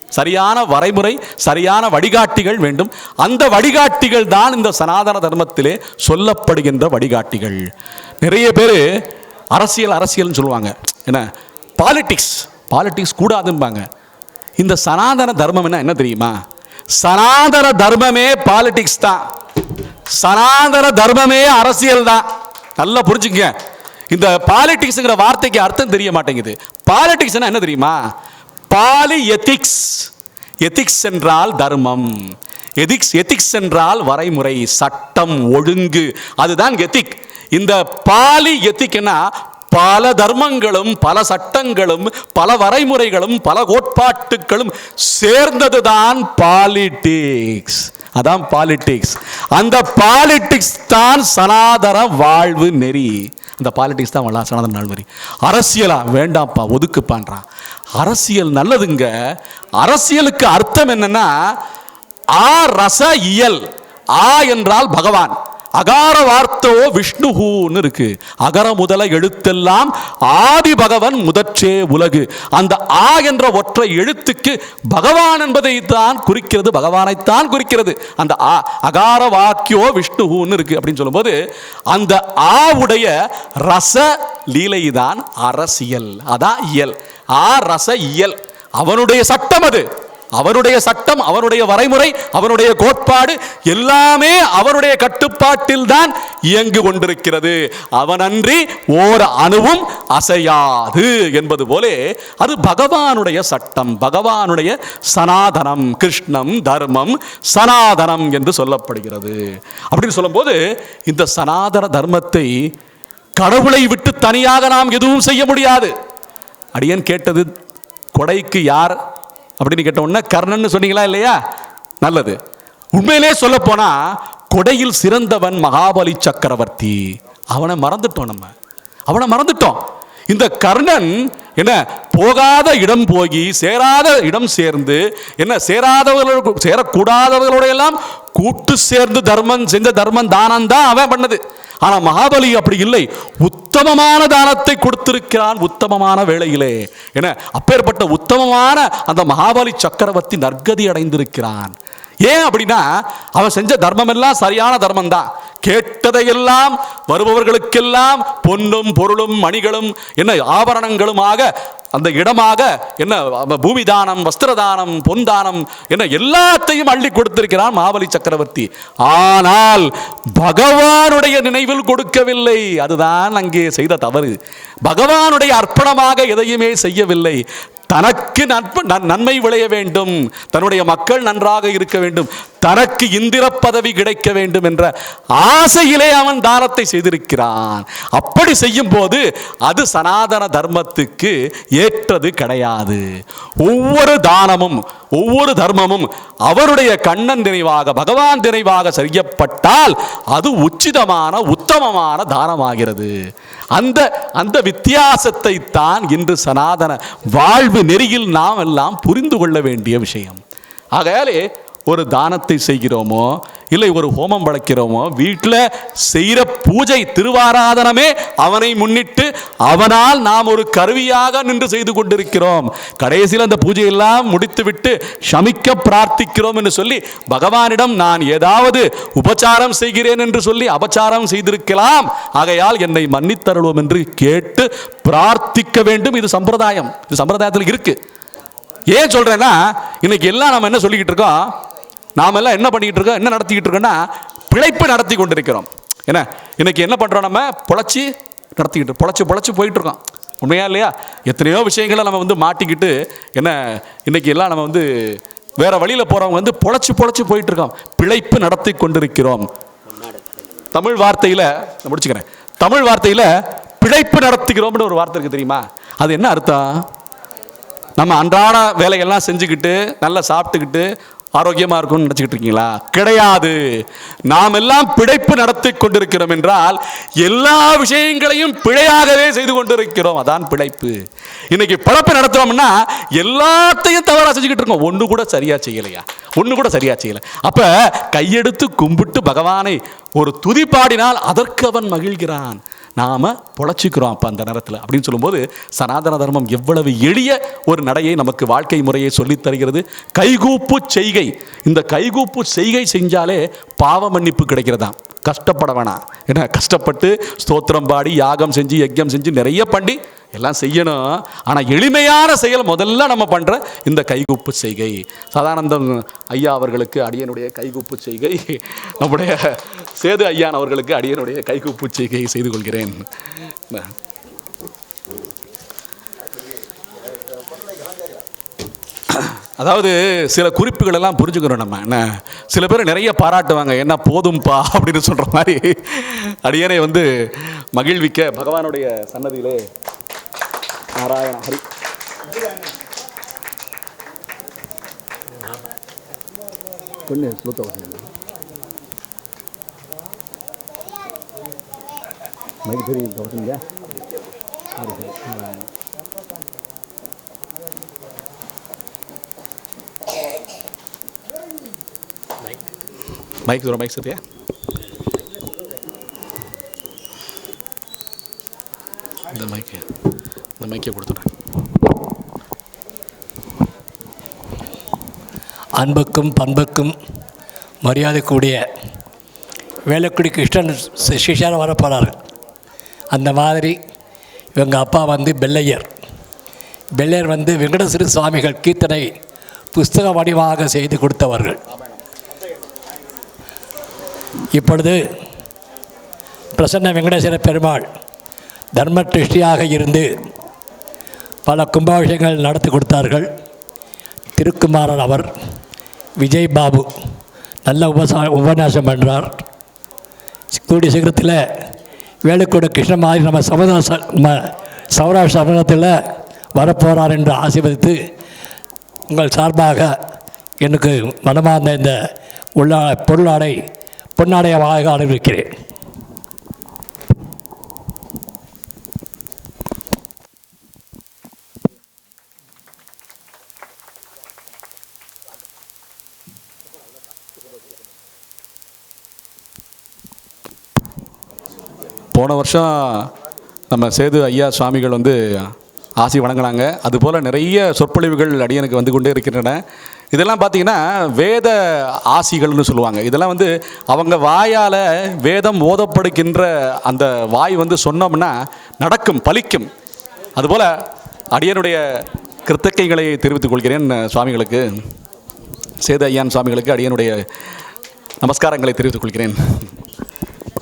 சரியான வரைமுறை, சரியான வழிகாட்டிகள் வேண்டும். அந்த வழிகாட்டிகள் தான் இந்த சனாதன தர்மத்திலே சொல்லப்படுகின்ற வழிகாட்டிகள். நிறைய பேர் அரசியல்னு சொல்லுவாங்க. என்ன பாலிட்டிக்ஸ் கூடாதும்பாங்க. இந்த சனாதன தர்மம் என்ன தெரியுமா? சனாதன தர்மமே பாலிடிக்ஸ் தான், சனாதன தர்மமே அரசியல் தான். நல்லா புரிஞ்சுங்க. இந்த பாலிடிக்ஸ்ங்கிற வார்த்தைக்கு அர்த்தம் தெரிய மாட்டேங்குது. பாலிடிக்ஸ் என்ன தெரியுமா? Poly ethics. எதிக்ஸ் என்றால் தர்மம், எதிக்ஸ் என்றால் வரைமுறை, சட்டம், ஒழுங்கு, அதுதான் எதிக். இந்த பாலி எத்திக்னா பல தர்மங்களும் பல சட்டங்களும் பல வரைமுறைகளும் பல கோட்பாட்டுகளும் சேர்ந்ததுதான் பாலிடிக்ஸ். அதான் பாலிடிக்ஸ். அந்த பாலிடிக்ஸ் தான் சனாதன வாழ்வு நெறி. அந்த பாலிடிக்ஸ் தான் சனாதன வாழ்வு நெறி. அரசியலா வேண்டாம்ப்பா, ஒதுக்குப்பான்றான். அரசியல் நல்லதுங்க. அரசியலுக்கு அர்த்தம் என்னன்னா, ஆ ரச இயல். ஆ என்றால் பகவான், அகார வார்த்தோ விஷ்ணுன்னு இருக்கு. அகர முதல எழுத்தெல்லாம் ஆதி பகவன் முதற்றே உலகு. அந்த ஆ என்ற ஒற்றை எழுத்துக்கு பகவான் என்பதை தான் குறிக்கிறது, பகவானைத்தான் குறிக்கிறது. அந்த ஆ அகார வாக்கியோ விஷ்ணுன்னு இருக்கு அப்படின்னு சொல்லும்போது அந்த ஆ உடைய ரச லீலை தான் அரசியல். அதான் இயல். ஆ ரச இயல். அவனுடைய சட்டம், அது அவனுடைய சட்டம், அவனுடைய வரைமுறை, அவனுடைய கோட்பாடு எல்லாமே அவனுடைய கட்டுப்பாட்டில் தான் இயங்கு கொண்டிருக்கிறது. அவனன்றி ஓர் அணுவும் அசையாது என்பது போல அது பகவானுடைய சட்டம், பகவானுடைய சனாதனம், கிருஷ்ணம் தர்மம் சனாதனம் என்று சொல்லப்படுகிறது. அப்படின்னு சொல்லும்போது இந்த சனாதன தர்மத்தை கடவுளை விட்டு தனியாக நாம் எதுவும் செய்ய முடியாது. அடியேன் கேட்டது, கொடைக்கு யார் அப்படின்னு கேட்ட உடனே கர்ணன் சொன்னீங்களா இல்லையா? நல்லது. உண்மையிலே சொல்ல போனா கொடையில் சிறந்தவன் மகாபலி சக்கரவர்த்தி. அவனை மறந்துட்டோம். இந்த கர்ணன் என்ன போகாத இடம் போய் சேராத இடம் சேர்ந்து, என்ன சேரக்கூடாதவர்களோட எல்லாம் கூட்டு சேர்ந்து தர்மம் செஞ்ச தர்மம் தானம் தான் அவன் பண்ணது. ஆனா மகாபலி அப்படி இல்லை. உத்தமமான தானத்தை கொடுத்திருக்கிறான், உத்தமமான வேளையிலே. என அப்பேற்பட்ட உத்தமமான அந்த மகாபலி சக்கரவர்த்தி நற்கதி அடைந்திருக்கிறான். ஏன் அப்படின்னா அவன் செஞ்ச தர்மம் எல்லாம் சரியான தர்மம் தான். கேட்டதையெல்லாம் வருபவர்களுக்கெல்லாம் பொன்னும் பொருளும் மணிகளும் என்ன ஆபரணங்களுமாக அந்த இடமாக என்ன பூமி தானம், வஸ்திர தானம், பொன் தானம் என்ன எல்லாத்தையும் அள்ளி கொடுத்திருக்கிறான் மகாபலி சக்கரவர்த்தி. ஆனால் பகவானுடைய நினைவில் கொடுக்கவில்லை. அதுதான் அங்கே செய்த தவறு. பகவானுடைய அர்ப்பணமாக எதையுமே செய்யவில்லை. தனக்கு நன்மை விளைய வேண்டும், தன்னுடைய மக்கள் நன்றாக இருக்க வேண்டும், தனக்கு இந்திர பதவி கிடைக்க வேண்டும் என்ற ஆசையிலே அவன் தானத்தை செய்திருக்கிறான். அப்படி செய்யும் போது அது சனாதன தர்மத்துக்கு ஏற்றது கிடையாது. ஒவ்வொரு தானமும் ஒவ்வொரு தர்மமும் அவருடைய கண்ணன் நினைவாக, பகவான் நினைவாக செய்யப்பட்டால் அது உச்சிதமான உத்தமமான தானமாகிறது. அந்த வித்தியாசத்தை தான் இன்று சனாதன வாழ்வு நெறியில் நாம் எல்லாம் புரிந்து கொள்ள வேண்டிய விஷயம். ஆகையாலே ஒரு தானத்தை செய்கிறோமோ இல்லை ஒரு ஹோமம் வளர்க்கிறோமோ, வீட்டில் செய்கிற பூஜை திருவாராதனமே அவனை முன்னிட்டு அவனால் நாம் ஒரு கருவியாக நின்று செய்து கொண்டிருக்கிறோம். கடைசியில் அந்த பூஜையெல்லாம் முடித்துவிட்டு சமிக்க பிரார்த்திக்கிறோம் என்று சொல்லி பகவானிடம் நான் ஏதாவது உபச்சாரம் செய்கிறேன் என்று சொல்லி அபச்சாரம் செய்திருக்கலாம், ஆகையால் என்னை மன்னித்தருளும் என்று கேட்டு பிரார்த்திக்க வேண்டும். இது சம்பிரதாயம், இது சம்பிரதாயத்தில் இருக்கு. ஏன் சொல்றேன்னா, இன்னைக்கு எல்லாம் நம்ம என்ன சொல்லிக்கிட்டு இருக்கோம், நாம எல்லாம் என்ன பண்ணிக்கிட்டு இருக்கோம், என்ன நடத்திக்கிட்டு இருக்கோம்னா பிழைப்பு நடத்தி கொண்டிருக்கிறோம். என்ன இன்னைக்கு என்ன பண்றோம், நம்ம பொழைச்சி நடத்திக்கிட்டு பொழைச்சி போயிட்டு இருக்கோம். உண்மையா இல்லையா? எத்தனையோ விஷயங்களை நம்ம மாட்டிக்கிட்டு என்ன இன்னைக்கு எல்லாம் நம்ம வேற வழியில் போறவங்க பொழைச்சி போயிட்டு இருக்கோம், பிழைப்பு நடத்தி கொண்டிருக்கிறோம். தமிழ் வார்த்தையில முடிச்சுக்கிறேன், தமிழ் வார்த்தையில பிழைப்பு நடத்துகிறோம்னு ஒரு வார்த்தை இருக்கு தெரியுமா? அது என்ன அர்த்தம்? நம்ம அன்றாட வேலைகள்லாம் செஞ்சுக்கிட்டு நல்லா சாப்பிட்டுக்கிட்டு ஆரோக்கியமாக இருக்கும்னு நினச்சிக்கிட்டு இருக்கீங்களா? கிடையாது. நாம் எல்லாம் பிழைப்பு நடத்தி கொண்டிருக்கிறோம் என்றால் எல்லா விஷயங்களையும் பிழையாகவே செய்து கொண்டிருக்கிறோம். அதான் பிழைப்பு. இன்னைக்கு பிழைப்பு நடத்துறோம்னா எல்லாத்தையும் தவறாக செஞ்சுக்கிட்டு இருக்கோம், ஒன்று கூட சரியா செய்யலையா, ஒன்று கூட சரியா செய்யலை. அப்ப கையெடுத்து கும்பிட்டு பகவானை ஒரு துதி பாடினால் அதற்கு அவன் மகிழ்கிறான். நாம பொழைச்சிக்கிறோம் அப்போ அந்த நேரத்தில் அப்படின்னு சொல்லும்போது சனாதன தர்மம் எவ்வளவு எளிய ஒரு நடையை நமக்கு வாழ்க்கை முறையை சொல்லித் தருகிறது. கைகூப்பு செய்கை, இந்த கைகூப்பு செய்கை செஞ்சாலே பாவ மன்னிப்பு கிடைக்கிறதாம். கஷ்டப்பட வேணாம். ஏன்னா கஷ்டப்பட்டு ஸ்தோத்திரம் பாடி யாகம் செஞ்சு யஜ்யம் செஞ்சு நிறைய பண்ணி எல்லாம் செய்யணும். ஆனால் எளிமையான செயல் முதல்ல நம்ம பண்ணுற இந்த கைகூப்பு செய்கை. சதானந்தம் ஐயா அவர்களுக்கு அடியனுடைய கைகூப்பு செய்கை, நம்முடைய சேது ஐயான் அவர்களுக்கு அடியனுடைய கைகூப்பு செய்கையை செய்து கொள்கிறேன். அதாவது சில குறிப்புகள் எல்லாம் புரிஞ்சுக்கிறோம் நம்ம. என்ன சில பேர் நிறைய பாராட்டுவாங்க, என்ன போதும்பா அப்படின்னு சொல்கிற மாதிரி அடியனை மகிழ்விக்க பகவானுடைய சன்னதியிலே நாராயண ஹரி கொஞ்சம் மைக் தூரம் மைக் சரியா? இந்த மைக்கை கொடுத்துட்றேன். அன்புக்கும் பண்புக்கும் மரியாதைக்கூடிய வேலக்குடி கிருஷ்ணன் சிஷியார் வரப்போகிறார்கள். அந்த மாதிரி இவங்க அப்பா பெல்லையர் வெங்கடேஸ்வர சுவாமிகள் கீர்த்தனை புஸ்தக வடிவாக செய்து கொடுத்தவர்கள். இப்பொழுது பிரசன்ன வெங்கடேஸ்வர பெருமாள் தர்ம திருஷ்டியாக இருந்து பல கும்பாபிஷேகங்கள் நடத்தி கொடுத்தார்கள். திருக்குமாரன் அவர் விஜய் பாபு நல்ல உபன்யாசம் பண்ணுறார். கூடிய சீக்கிரத்தில் வேலுக்கூட கிருஷ்ண மாதிரி நம்ம சௌராஷ்டிர சமூகத்தில் வரப்போகிறார் என்று ஆசீர்வதித்து உங்கள் சார்பாக எனக்கு மனமார்ந்த இந்த பொன்னாடையாக அனுபவிக்கிறேன். போன வருஷம் நம்ம சேது ஐயா சுவாமிகள் ஆசி வழங்கினாங்க. அதுபோல் நிறைய சொற்பொழிவுகள் அடியனுக்கு வந்து கொண்டே இருக்கின்றன. இதெல்லாம் பார்த்திங்கன்னா வேத ஆசிகள்னு சொல்லுவாங்க. இதெல்லாம் அவங்க வாயால் வேதம் ஓதப்படுகின்ற அந்த வாய் சொன்னோம்னா நடக்கும், பலிக்கும். அதுபோல் அடியனுடைய கிருத்தகைகளை தெரிவித்துக் கொள்கிறேன் சுவாமிகளுக்கு, சேது ஐயான் சுவாமிகளுக்கு அடியனுடைய நமஸ்காரங்களை தெரிவித்துக் கொள்கிறேன்.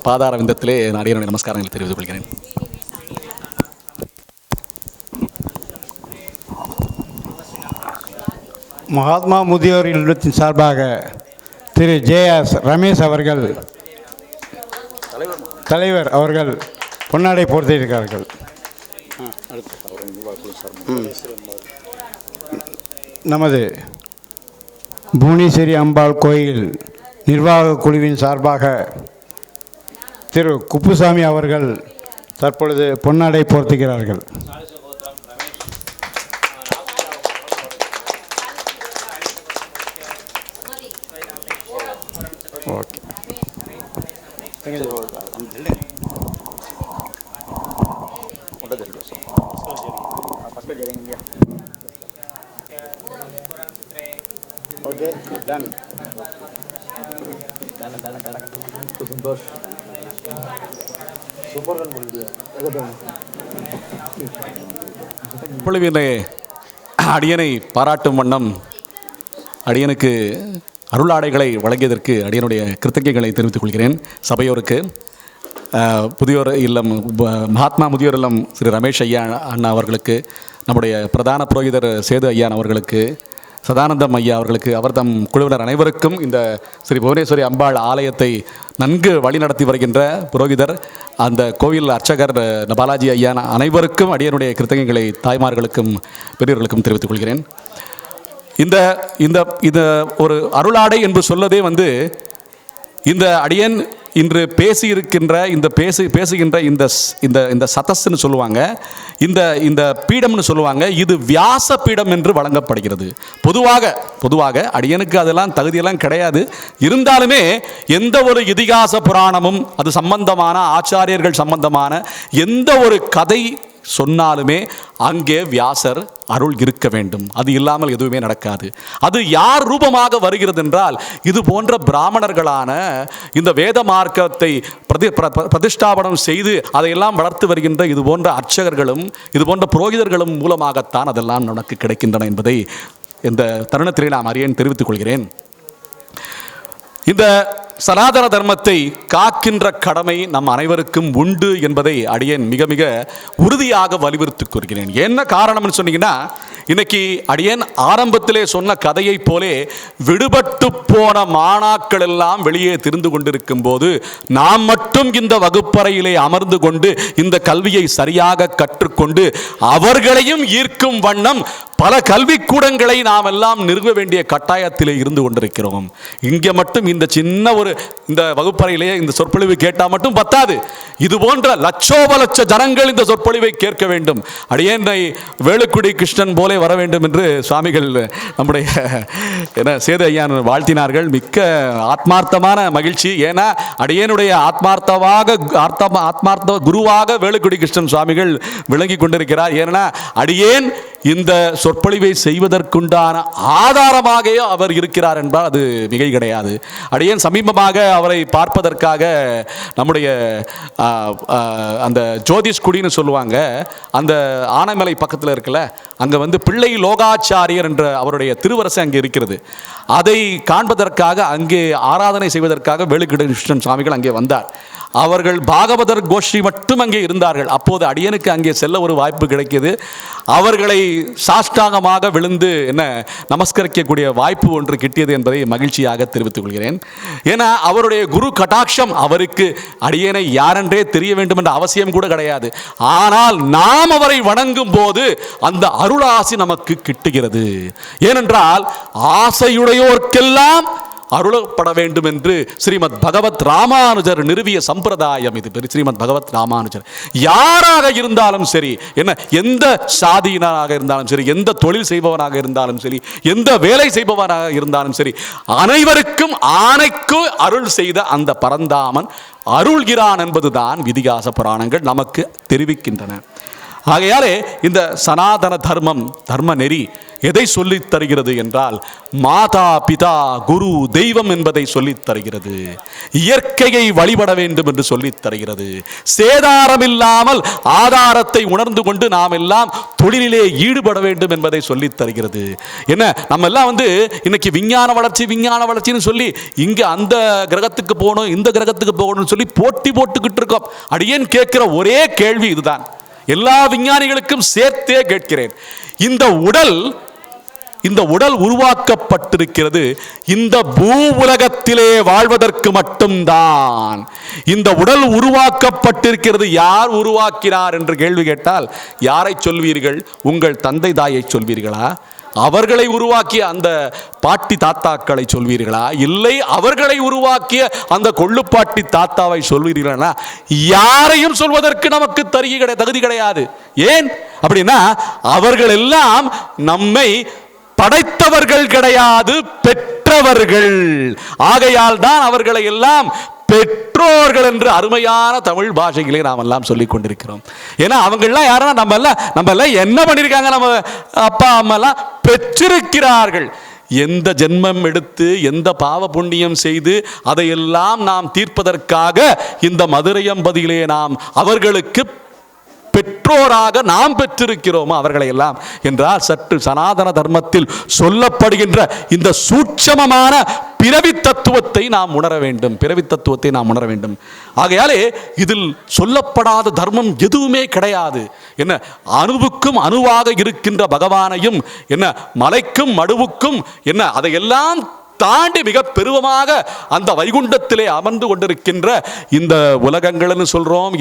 பாதார விந்தத்திலே அடியனுடைய நமஸ்காரங்களை தெரிவித்துக் கொள்கிறேன். மகாத்மா முதியோர் இல்லத்தின் சார்பாக திரு ஜே.எஸ். ரமேஷ் அவர்கள் தலைவர் அவர்கள் பொன்னாடை போர்த்தியிருக்கிறார்கள். நமது புவனேஸ்வரி அம்பாள் கோயில் நிர்வாக குழுவின் சார்பாக திரு குப்புசாமி அவர்கள் தற்பொழுது பொன்னாடை போர்த்துகிறார்கள். ஓகே. Okay done. பொழுவிலே அடியனை பாராட்டும் வண்ணம் அடியனுக்கு அருளாடைகளை வழங்கியதற்கு அடியனுடைய கிருத்தಜ್ಞைகளை தெரிவித்துக் கொள்கிறேன். சபையோருக்கு முதியோர் இல்லம் மகாத்மா முதியோர் இல்லம் ஸ்ரீ ரமேஷ் ஐயா அண்ணா அவர்களுக்கு, நம்முடைய பிரதான புரோகிதர் சேது ஐயான் அவர்களுக்கு, சதானந்தம் ஐயா அவர்களுக்கு, அவர் தம் குழுவினர் அனைவருக்கும், இந்த ஸ்ரீ புவனேஸ்வரி அம்பாள் ஆலயத்தை நன்கு வழிநடத்தி வருகின்ற புரோகிதர், அந்த கோவில் அர்ச்சகர் பாலாஜி ஐயா அனைவருக்கும் அடியனுடைய கிருத்தಜ್ಞைகளை தாய்மார்களுக்கும் பெரியவர்களுக்கும் தெரிவித்துக் கொள்கிறேன். இந்த இந்த இந்த ஒரு அருளாடை என்று சொல்லதே இந்த அடியன் இன்று பேசியிருக்கின்ற பேசுகின்ற இந்த இந்த இந்த சதஸ்ன்னு சொல்லுவாங்க, இந்த பீடம்னு சொல்லுவாங்க. இது வியாச பீடம் என்று வழங்கப்படுகிறது. பொதுவாக அடியனுக்கு அதெல்லாம் தகுதியெல்லாம் கிடையாது. இருந்தாலுமே எந்த ஒரு இதிகாச புராணமும் அது சம்பந்தமான ஆச்சாரியர்கள் சம்பந்தமான எந்த ஒரு கதை சொன்னாலுமே அங்கே வியாசர் அருள் இருக்க வேண்டும். அது இல்லாமல் எதுவுமே நடக்காது. அது யார் ரூபமாக வருகிறது என்றால், இது போன்ற பிராமணர்களான இந்த வேத மார்க்கத்தை பிரதிஷ்டாபனம் செய்து அதையெல்லாம் வளர்த்து வருகின்ற இது போன்ற அர்ச்சகர்களும் இது போன்ற புரோகிதர்களும் மூலமாகத்தான் அதெல்லாம் நமக்கு கிடைக்கின்றன என்பதை இந்த தருணத்திலே நான் அரியன் தெரிவித்துக் கொள்கிறேன். இந்த சனாதன தர்மத்தை காக்கின்ற கடமை நம் அனைவருக்கும் உண்டு என்பதை அடியேன் மிக மிக உறுதியாக வலியுறுத்தி கூறுகிறேன். என்ன காரணம்னு சொன்னீங்கன்னா, இன்னைக்கு அடியேன் ஆரம்பத்திலே சொன்ன கதையை போலே விடுபட்டு போன மாணாக்கள் எல்லாம் வெளியே திரிந்து கொண்டிருக்கும் போது நாம் மட்டும் இந்த வகுப்பறையிலே அமர்ந்து கொண்டு இந்த கல்வியை சரியாக கற்றுக்கொண்டு அவர்களையும் ஈர்க்கும் வண்ணம் பல கல்விக்கூடங்களை நாம் எல்லாம் நிறுவ வேண்டிய கட்டாயத்திலே இருந்து கொண்டிருக்கிறோம். இங்கே மட்டும் இந்த சின்ன ஒரு இந்த வகுப்பறையிலேயே இந்த சொற்பொழிவு கேட்டால் மட்டும் பத்தாது. இது போன்ற லட்சோபலட்ச ஜனங்கள் இந்த சொற்பொழிவை கேட்க வேண்டும். அடியேனை வேலுக்குடி கிருஷ்ணன் போலே வர வேண்டும் என்று சுவாமிகள் நம்முடைய சேது ஐயா வாழ்த்தினார்கள். மிக்க ஆத்மார்த்தமான மகிழ்ச்சி. ஏன்னா அடியேனுடைய ஆத்மார்த்த குருவாக வேலுக்குடி கிருஷ்ணன் சுவாமிகள் விளங்கி கொண்டிருக்கிறார். ஏன்னா அடியேன் இந்த சொற்பொழிவை செய்வதற்குண்டான ஆதாரமாக அவர் இருக்கிறார் என்பால் அது மிகை கிடையாது. அடியேன் சமீபமாக அவரை பார்ப்பதற்காக நம்முடைய அந்த ஜோதிஷ் குடின்னு சொல்லுவாங்க, அந்த ஆனைமலை பக்கத்தில் இருக்குல்ல, அங்கே பிள்ளை லோகாச்சாரியர் என்ற அவருடைய திருவரசை அங்கே இருக்கிறது. அதை காண்பதற்காக அங்கே ஆராதனை செய்வதற்காக வேலுக்குடி கிருஷ்ணன் சுவாமிகள் அங்கே வந்தார். அவர்கள் பாகவதர் கோஷ்டி மட்டும் அங்கே இருந்தார்கள். அப்போது அடியனுக்கு அங்கே செல்ல ஒரு வாய்ப்பு கிடைக்கிது. அவர்களை சாஷ்டாங்கமாக விழுந்து நமஸ்கரிக்கக்கூடிய வாய்ப்பு ஒன்று கிட்டியது என்பதை மகிழ்ச்சியாக தெரிவித்துக் கொள்கிறேன். ஏன்னா அவருடைய குரு கடாட்சம் அவருக்கு அடியேனை யாரென்றே தெரிய வேண்டும் என்ற அவசியம் கூட கிடையாது. ஆனால் நாம் அவரை வணங்கும் போது அந்த அருளாசி நமக்கு கிட்டுகிறது. ஏனென்றால் ஆசையுடையோர்க்கெல்லாம் அருளப்பட வேண்டும் என்று ஸ்ரீமத் பகவத் ராமானுஜர் நிறுவிய சம்பிரதாயம் இது. ஸ்ரீமத் பகவத் ராமானுஜர் யாராக இருந்தாலும் சரி, எந்த சாதியினராக இருந்தாலும் சரி, எந்த தொழில் செய்பவனாக இருந்தாலும் சரி, எந்த வேலை செய்பவனாக இருந்தாலும் சரி, அனைவருக்கும் ஆணைக்கு அருள் செய்த அந்த பரந்தாமன் அருள்கிறான் என்பதுதான் இதிகாச புராணங்கள் நமக்கு தெரிவிக்கின்றன. ஆகையாலே இந்த சனாதன தர்மம், தர்ம நெறி எதை சொல்லித் தருகிறது என்றால், மாதா பிதா குரு தெய்வம் என்பதை சொல்லித் தருகிறது. இயற்கையை வழிபட வேண்டும் என்று சொல்லித் தருகிறது. சேதாரம் இல்லாமல் ஆதாரத்தை உணர்ந்து கொண்டு நாம் எல்லாம் தொழிலிலே ஈடுபட வேண்டும் என்பதை சொல்லித் தருகிறது. நம்ம எல்லாம் இன்னைக்கு விஞ்ஞான வளர்ச்சின்னு சொல்லி இங்க அந்த கிரகத்துக்கு போகணும், இந்த கிரகத்துக்கு போகணும்னு சொல்லி போட்டி போட்டுக்கிட்டு இருக்கோம். அடியேன் கேட்கிற ஒரே கேள்வி இதுதான், எல்லா விஞ்ஞானிகளுக்கும் சேர்த்தே கேட்கிறேன். இந்த உடல் இந்த உடல் உருவாக்கப்பட்டிருக்கிறது இந்த பூ உலகத்திலே வாழ்வதற்கு மட்டும்தான். இந்த உடல் உருவாக்கப்பட்டிருக்கிறது. யார் உருவாக்கினார் என்று கேள்வி கேட்டால் யாரை சொல்வீர்கள்? உங்கள் தந்தை தாயை சொல்வீர்களா? அவர்களை உருவாக்கிய அந்த பாட்டி தாத்தாக்களை சொல்வீர்களா? இல்லை அவர்களை உருவாக்கிய அந்த கொள்ளுப்பாட்டி தாத்தாவை சொல்வீர்களா? யாரையும் சொல்வதற்கு நமக்கு தகுதி கிடையாது. ஏன் அப்படின்னா அவர்கள் எல்லாம் நம்மை படைத்தவர்கள் கிடையாது, பெற்றவர்கள். ஆகையால் தான் அவர்களை எல்லாம் பெற்றோர்கள் என்று அருமையான தமிழ் பாஷையிலே நாம் எல்லாம் சொல்லிக் கொண்டிருக்கிறோம். ஏன்னா அவங்கெல்லாம் யாரா நம்ம எல்லாம் என்ன பண்ணியிருக்காங்க? நம்ம அப்பா அம்மா எல்லாம் பெற்றிருக்கிறார்கள். எந்த ஜென்மம் எடுத்து எந்த பாவ புண்ணியம் செய்து அதையெல்லாம் நாம் தீர்ப்பதற்காக இந்த மதுரையம்பதியிலே நாம் அவர்களுக்கு பெற்றோராக நாம் பெற்றிருக்கிறோமோ அவர்களை எல்லாம் என்றால் சற்று சனாதன தர்மத்தில் சொல்லப்படுகின்ற இந்த சூட்சமமான பிறவி தத்துவத்தை நாம் உணர வேண்டும். ஆகையாலே இதில் சொல்லப்படாத தர்மம் எதுவுமே கிடையாது. என்ன அணுவுக்கும் அணுவாக இருக்கின்ற பகவானையும் என்ன மலைக்கும் மடுவுக்கும் என்ன அதையெல்லாம் தாண்டி மிக பெருவமாக அந்த வைகுண்டத்திலே அமர்ந்து கொண்டிருக்கின்ற இந்த உலகங்கள்னு சொல்றோம்,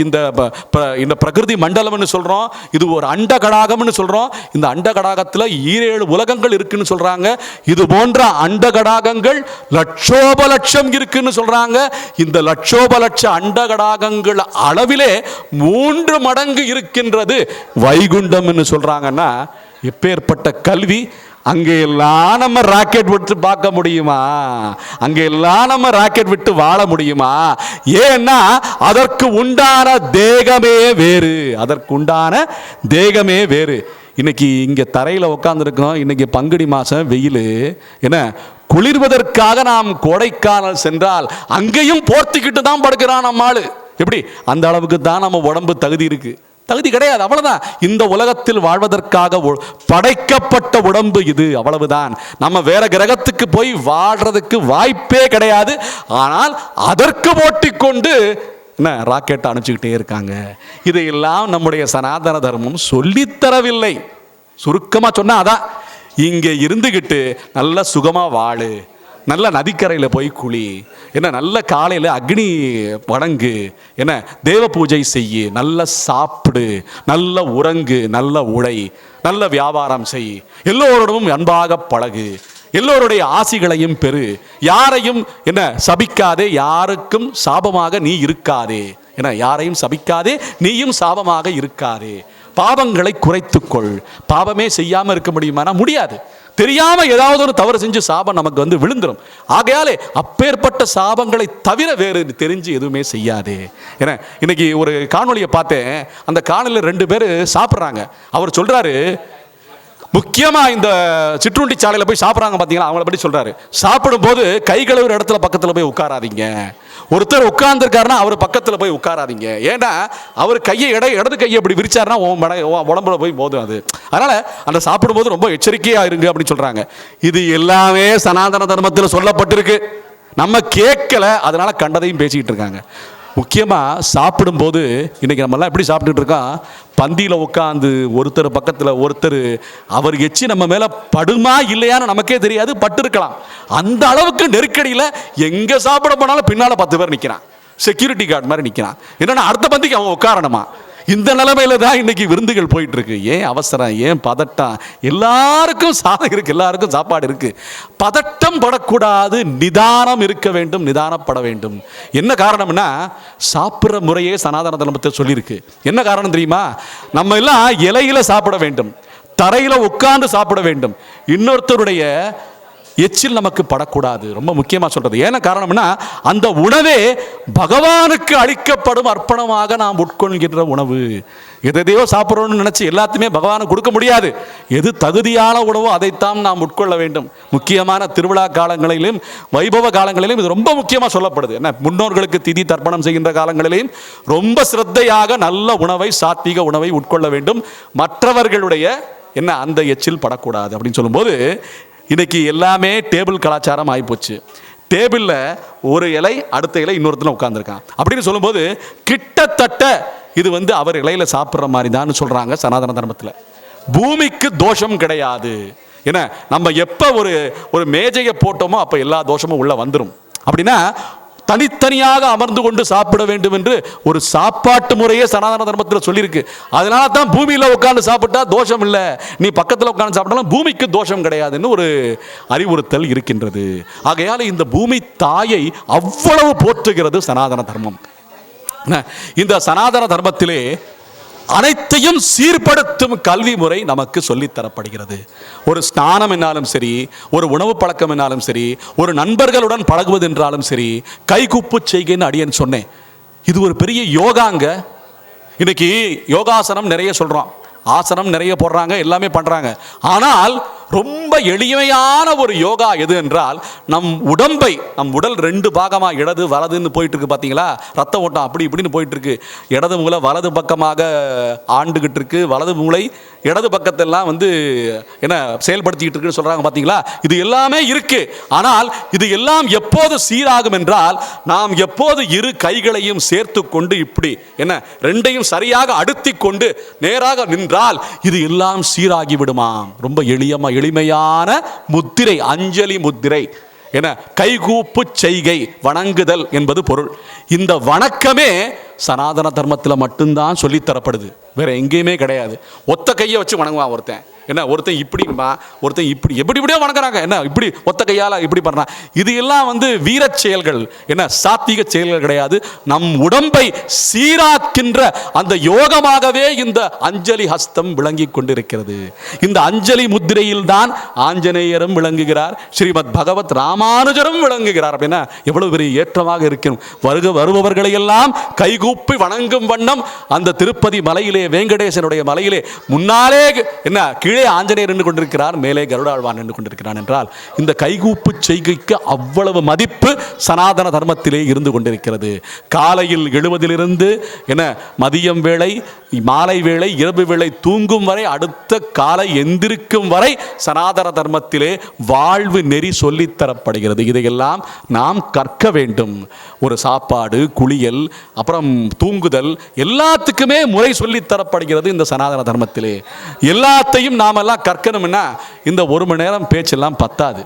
இந்த பிரகிருதி மண்டலம்னு சொல்றோம், இது ஒரு அண்ட கடாகம்னு சொல்றோம். இந்த அண்ட கடாகத்தில் 7 உலகங்கள் இருக்குன்னு சொல்றாங்க. இது போன்ற அண்ட கடாகங்கள் லட்சோப லட்சம் இருக்குன்னு சொல்றாங்க. இந்த லட்சோப லட்ச அண்ட கடாகங்கள் அளவிலே 3 மடங்கு இருக்கின்றது வைகுண்டம்னு சொல்றாங்கன்னா எப்பேற்பட்ட கல்வி! அங்கே எல்லாம் நம்ம ராக்கெட் விட்டு பார்க்க முடியுமா? அங்கே எல்லாம் நம்ம ராக்கெட் விட்டு வாழ முடியுமா? ஏன்னா அதற்கு உண்டான தேகமே வேறு. இன்னைக்கு இங்க தரையில உட்கார்ந்துருக்கோம். இன்னைக்கு பங்குனி மாசம் வெயில். என்ன குளிர்வதற்காக நாம் கொடைக்கானல் சென்றால் அங்கேயும் போர்த்திக்கிட்டு தான் படுக்கிறான் நம்ம ஆளு. எப்படி? அந்த அளவுக்கு தான் நம்ம உடம்பு தகுதி இருக்கு. தகுதி கிடையாது, அவ்வளவுதான். இந்த உலகத்தில் வாழ்வதற்காக படைக்கப்பட்ட உடம்பு இது, அவ்வளவுதான். நம்ம வேற கிரகத்துக்கு போய் வாழ்றதுக்கு வாய்ப்பே கிடையாது. ஆனால் அதற்கு ஓட்டிக்கொண்டு என்ன ராக்கெட் அனுப்பிச்சுக்கிட்டே இருக்காங்க. இதையெல்லாம் நம்முடைய சனாதன தர்மம் சொல்லித்தரவில்லை. சுருக்கமா சொன்னா அதான், இங்க இருந்துகிட்டு நல்ல சுகமா வாழு, நல்ல நதிக்கரையில் போய் குளி, என்ன நல்ல காலையில் அக்னி வணங்கு, என்ன தேவ பூஜை செய்யு, நல்ல சாப்பிடு, நல்ல உறங்கு, நல்ல உழை, நல்ல வியாபாரம் செய், எல்லோரோடும் அன்பாக பழகு, எல்லோருடைய ஆசிகளையும் பெறு, யாரையும் என்ன சபிக்காதே, யாருக்கும் சாபமாக நீ இருக்காதே, என்ன யாரையும் சபிக்காதே, நீயும் சாபமாக இருக்காதே, பாவங்களை குறைத்துக்கொள். பாவமே செய்யாமல் இருக்க முடியுமானா முடியாது. தெரியாம ஏதாவது ஒரு தவறு செஞ்சு சாபம் நமக்கு வந்து விழுந்துரும். ஆகையாலே அப்பேற்பட்ட சாபங்களை தவிர வேறு தெரிஞ்சு எதுவுமே செய்யாதே. ஏன்னா இன்னைக்கு ஒரு காணொலியை பார்த்தேன். அந்த காணொலியில் 2 பேர் சாப்பிட்றாங்க. அவர் சொல்றாரு, முக்கியமா இந்த சிற்றுண்டி சாலையில் போய் சாப்பிட்றாங்க பார்த்தீங்களா, அவங்கள பற்றி சொல்றாரு. சாப்பிடும்போது கை கழுவுற இடத்துல பக்கத்தில் போய் உட்காராதீங்க. ஒருத்தர் உட்கார்ந்துருக்காருன்னா அவர் பக்கத்தில் போய் உட்காராதீங்க. ஏன்னா அவர் கையை இடது கையை இப்படி விரிச்சாருன்னா உடம்புல போய் போதும் அது. அதனால அந்த சாப்பிடும்போது ரொம்ப எச்சரிக்கையா இருங்க அப்படின்னு சொல்றாங்க. இது எல்லாமே சனாதன தர்மத்தில் சொல்லப்பட்டிருக்கு. நம்ம கேட்கல, அதனால கண்டதையும் பேசிக்கிட்டு இருக்காங்க. முக்கியமாக சாப்பிடும்போது இன்றைக்கி நம்மெல்லாம் எப்படி சாப்பிட்டுட்டு இருக்கோம், பந்தியில் உட்காந்து ஒருத்தர் பக்கத்தில் ஒருத்தர், அவர் எச்சி நம்ம மேலே படுமா இல்லையான்னு நமக்கே தெரியாது, பட்டிருக்கலாம். அந்த அளவுக்கு நெருக்கடியில் எங்கே சாப்பிட போனாலும் பின்னால் 10 பேர் நிற்கிறான், செக்யூரிட்டி கார்டு மாதிரி நிற்கிறான். என்னென்னா அடுத்த பந்திக்கு அவன் உட்காரணுமா. இந்த நிலைமையில தான் இன்னைக்கு விருந்துகள் போயிட்டு இருக்கு. ஏன் அவசரம், ஏன் பதட்டம்? எல்லாருக்கும் சாதம் இருக்கு, எல்லாருக்கும் சாப்பாடு இருக்கு. பதட்டம் படக்கூடாது, நிதானம் இருக்க வேண்டும், நிதானப்பட வேண்டும். என்ன காரணம்னா சாப்பிட்ற முறையே சனாதன தர்மத்தை சொல்லியிருக்கு. என்ன காரணம் தெரியுமா? நம்ம எல்லாம் இலையில சாப்பிட வேண்டும், தரையில உட்கார்ந்து சாப்பிட வேண்டும். இன்னொருத்தருடைய எச்சில் நமக்கு படக்கூடாது. ரொம்ப முக்கியமாக சொல்றது. ஏன்னா காரணம்னா அந்த உணவே பகவானுக்கு அளிக்கப்படும் அர்ப்பணமாக நாம் உட்கொள்கின்ற உணவு. எதையோ சாப்பிட்றோம்னு நினைச்சு எல்லாத்தையுமே பகவானுக்கு கொடுக்க முடியாது. எது தகுதியான உணவோ அதைத்தான் நாம் உட்கொள்ள வேண்டும். முக்கியமான திருவிழா காலங்களிலும் வைபவ காலங்களிலும் இது ரொம்ப முக்கியமாக சொல்லப்படுது. என்ன முன்னோர்களுக்கு திதி தர்ப்பணம் செய்கின்ற காலங்களிலும் ரொம்ப சிரத்தையாக நல்ல உணவை, சாத்வீக உணவை உட்கொள்ள வேண்டும். மற்றவர்களுடைய என்ன அந்த எச்சில் படக்கூடாது அப்படின்னு சொல்லும்போது இன்னைக்கு எல்லாமே டேபிள் கலாச்சாரம் ஆகிப்போச்சு. டேபிளில் ஒரு இலை அடுத்த இலை இன்னொருத்தல உட்காந்துருக்கான் அப்படின்னு சொல்லும்போது கிட்டத்தட்ட இது வந்து அவர் இலையில சாப்பிட்ற மாதிரி தான் சொல்றாங்க சனாதன தர்மத்தில். பூமிக்கு தோஷம் கிடையாது. ஏன்னா நம்ம எப்போ ஒரு மேஜையை போட்டோமோ அப்போ எல்லா தோஷமும் உள்ள வந்துடும். அப்படின்னா தனித்தனியாக அமர்ந்து கொண்டு சாப்பிட வேண்டும் என்று ஒரு சாப்பாட்டு முறையே சனாதன தர்மத்தில் சொல்லியிருக்கு. அதனால தான் பூமியில் உட்கார்ந்து சாப்பிட்டா தோஷம் இல்லை, நீ பக்கத்தில் உட்கார்ந்து சாப்பிட்டாலும் பூமிக்கு தோஷம் கிடையாதுன்னு ஒரு அறிவுறுத்தல் இருக்கின்றது. ஆகையால் இந்த பூமி தாயை அவ்வளவு போற்றுகிறது சனாதன தர்மம். இந்த சனாதன தர்மத்திலே அனைத்தையும் சீர்படுத்தும் கல்வி முறை நமக்கு சொல்லித்தரப்படுகிறது. ஒரு ஸ்நானம் என்னாலும் சரி, ஒரு உணவு பழக்கம் என்னாலும் சரி, ஒரு நண்பர்களுடன் பழகுவது என்றாலும் சரி, கைகுப்பு செய்கைன்னு அடியேன்னு சொன்னேன். இது ஒரு பெரிய யோகாங்க. இன்னைக்கு யோகாசனம் நிறைய சொல்றோம், ஆசனம் நிறைய போடுறாங்க, எல்லாமே பண்றாங்க. ஆனால் ரொம்ப எளிமையான ஒரு யோகா எது என்றால், நம் உடம்பை, நம் உடல் ரெண்டு பாகமா இடது வலதுன்னு போயிட்டு இருக்கு பார்த்தீங்களா, ரத்த ஓட்டம் அப்படி இப்படின்னு போயிட்டு இருக்கு. இடது மூளை வலது பக்கமாக ஆண்டுகிட்டு இருக்கு, வலது மூளை இடது பக்கத்தெல்லாம் என்ன செயல்படுத்திக்கிட்டு இருக்குன்னு சொல்றாங்க பார்த்தீங்களா. இது எல்லாமே இருக்கு. ஆனால் இது எல்லாம் எப்போது சீராகும் என்றால், நாம் எப்போது இரு கைகளையும் சேர்த்து கொண்டு இப்படி என்ன ரெண்டையும் சரியாக அழுத்தி கொண்டு நேராக நின்றால் இது எல்லாம் சீராகி விடுமாம். ரொம்ப எளிமையான முத்திரை, அஞ்சலி முத்திரை. என கைகூப்பு செய்கை, வணங்குதல் என்பது பொருள். இந்த வணக்கமே சனாதன தர்மத்தில் மட்டும்தான் சொல்லித்தரப்படுது, வேற எங்கேயுமே கிடையாது. ஒத்த கையை வச்சு வணங்குவான் ஒருத்தன், என்ன ஒருத்தன் இப்படிமா, ஒருத்தன் இப்படி எப்படியோ வணங்குறாங்க, என்ன இப்படி ஒத்த கையால் இப்படி பண்ணுறான். இது எல்லாம் வீர செயல்கள், என்ன சாத்வீக செயல்கள் கிடையாது. நம் உடம்பை சீராக்கின்ற அந்த யோகமாகவே இந்த அஞ்சலி ஹஸ்தம் விளங்கி கொண்டிருக்கிறது. இந்த அஞ்சலி முத்திரையில் தான் ஆஞ்சநேயரும் விளங்குகிறார், ஸ்ரீமத் பகவத் ராமானுஜரும் விளங்குகிறார். அப்படின்னா எவ்வளவு பெரிய ஏற்றமாக இருக்கும். வருபவர்களை எல்லாம் கைகூப்பி வணங்கும் வண்ணம் அந்த திருப்பதி மலையிலே, வெங்கடேசனுடைய மலையிலே முன்னாலே என்ன கீழே ஆஞ்சநேயர் நின்று கொண்டிருக்கிறார், மேலே கருடாழ்வான் நின்று கொண்டிருக்கிறான் என்றால் இந்த கைகூப்பு செய்கைக்கு அவ்வளவு மதிப்பு சனாதன தர்மத்திலே இருந்து கொண்டிருக்கிறது. காலையில் எழுவதிலிருந்து என்ன மதியம் வேளை, மாலை வேளை, இரவு வேளை தூங்கும் வரை, அடுத்த காலை எந்திருக்கும் வரை சனாதன தர்மத்திலே வாழ்வு நெறி சொல்லித்தரப்படுகிறது. இதையெல்லாம் நாம் கற்க வேண்டும். ஒரு சாப்பாடு, குளியல், அப்புறம் தூங்குதல், எல்லாத்துக்குமே முறை சொல்லித்தரப்படுகிறது இந்த சனாதன தர்மத்திலே. எல்லாத்தையும் நாமெல்லாம் கற்கணும்னா இந்த ஒரு மணி நேரம் பேச்செல்லாம் பத்தாது.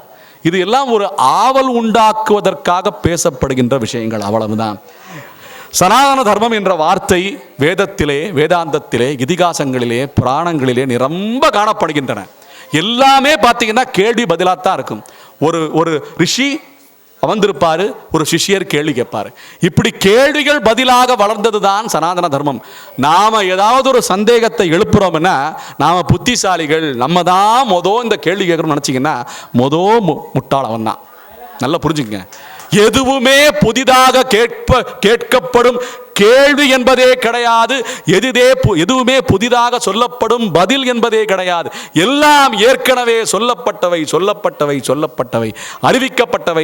இது எல்லாம் ஒரு ஆவல் உண்டாக்குவதற்காக பேசப்படுகின்ற விஷயங்கள், அவ்வளவுதான். சனாதன தர்மம் என்ற வார்த்தை வேதத்திலே, வேதாந்தத்திலே, இதிகாசங்களிலே, புராணங்களிலே நிரம்ப காணப்படுகின்றன. எல்லாமே பார்த்தீங்கன்னா கேள்வி பதிலாக தான் இருக்கும். ஒரு ரிஷி வந்திருப்பாரு, ஒரு சிஷ்யர் கேள்வி கேட்பாரு. இப்படி கேள்விகள் பதிலாக வளர்ந்தது தான் சனாதன தர்மம். நாம ஏதாவது ஒரு சந்தேகத்தை எழுப்புறோம்னா நாம புத்திசாலிகள், நம்ம தான் இந்த கேள்வி கேட்கறோம்னு நினைச்சீங்கன்னா முட்டாளவன் தான். நல்லா புரிஞ்சுங்க. எதுவுமே புதிதாக கேட்கப்படும் கேள்வி என்பதே கிடையாது. எதுவுமே புதிதாக சொல்லப்படும் பதில் என்பதே கிடையாது. எல்லாம் ஏற்கனவே சொல்லப்பட்டவை,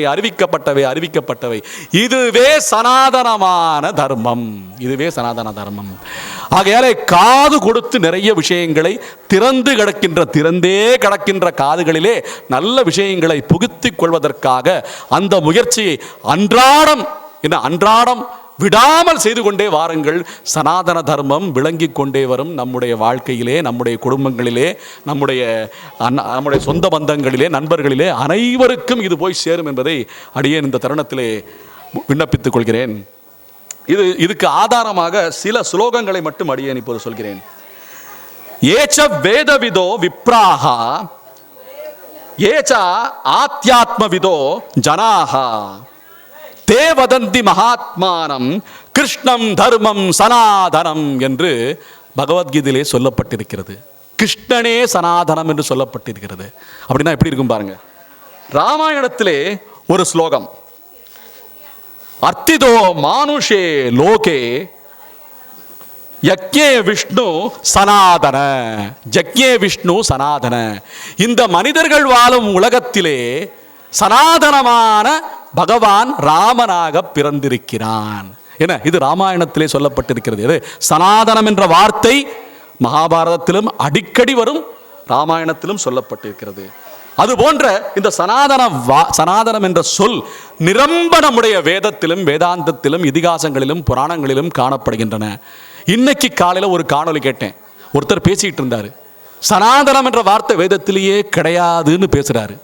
அறிவிக்கப்பட்டவை. இதுவே சனாதனமான தர்மம். ஆகையாலே காது கொடுத்து நிறைய விஷயங்களை திறந்தே கிடக்கின்ற காதுகளிலே நல்ல விஷயங்களை புகுத்திக் கொள்வதற்காக அந்த முயற்சியை அன்றாடம் விடாமல் செய்து கொண்டே வாருங்கள். சனாதன தர்மம் விளங்கி கொண்டே வரும். நம்முடைய வாழ்க்கையிலே, நம்முடைய குடும்பங்களிலே, நம்முடைய சொந்த பந்தங்களிலே, நண்பர்களிலே அனைவருக்கும் இது போய் சேரும் என்பதை அடியேன் இந்த தருணத்திலே விண்ணப்பித்துக் கொள்கிறேன். இதுக்கு ஆதாரமாக சில ஸ்லோகங்களை மட்டும் அடியேன் இப்போது சொல்கிறேன். ஏச்ச வேதவிதோ விப்ராஹா, ஏச்ச ஆத்யாத்மவிதோ ஜனாஹா, தே வதந்தி மகாத்மானம் கிருஷ்ணம் தர்மம் சனாதனம் என்று பகவத்கீதையிலே சொல்லப்பட்டிருக்கிறது. கிருஷ்ணனே சனாதனம் என்று சொல்லப்பட்டிருக்கிறது. அப்படின்னா எப்படி இருக்கும் பாருங்க. ராமாயணத்திலே ஒரு ஸ்லோகம், அர்த்திதோ மானுஷே லோகே யக்ஞே விஷ்ணு சனாதன, யக்ஞே விஷ்ணு சனாதன. இந்த மனிதர்கள் வாழும் உலகத்திலே சனாதனமான பகவான் ராமனாக பிறந்திருக்கிறான். என்ன இது ராமாயணத்திலே சொல்லப்பட்டிருக்கிறது. இது சனாதனம் என்ற வார்த்தை மகாபாரதத்திலும் அடிக்கடி வரும், ராமாயணத்திலும் சொல்லப்பட்டிருக்கிறது. அதுபோன்ற இந்த சனாதனம் என்ற சொல் நிரம்ப நம்முடைய வேதத்திலும், வேதாந்தத்திலும், இதிகாசங்களிலும், புராணங்களிலும் காணப்படுகின்றன. இன்னைக்கு காலையில் ஒரு காணொலி கேட்டேன். ஒருத்தர் பேசிட்டு இருந்தார். சனாதனம் என்ற வார்த்தை வேதத்திலேயே கிடையாதுன்னு பேசுறாரு.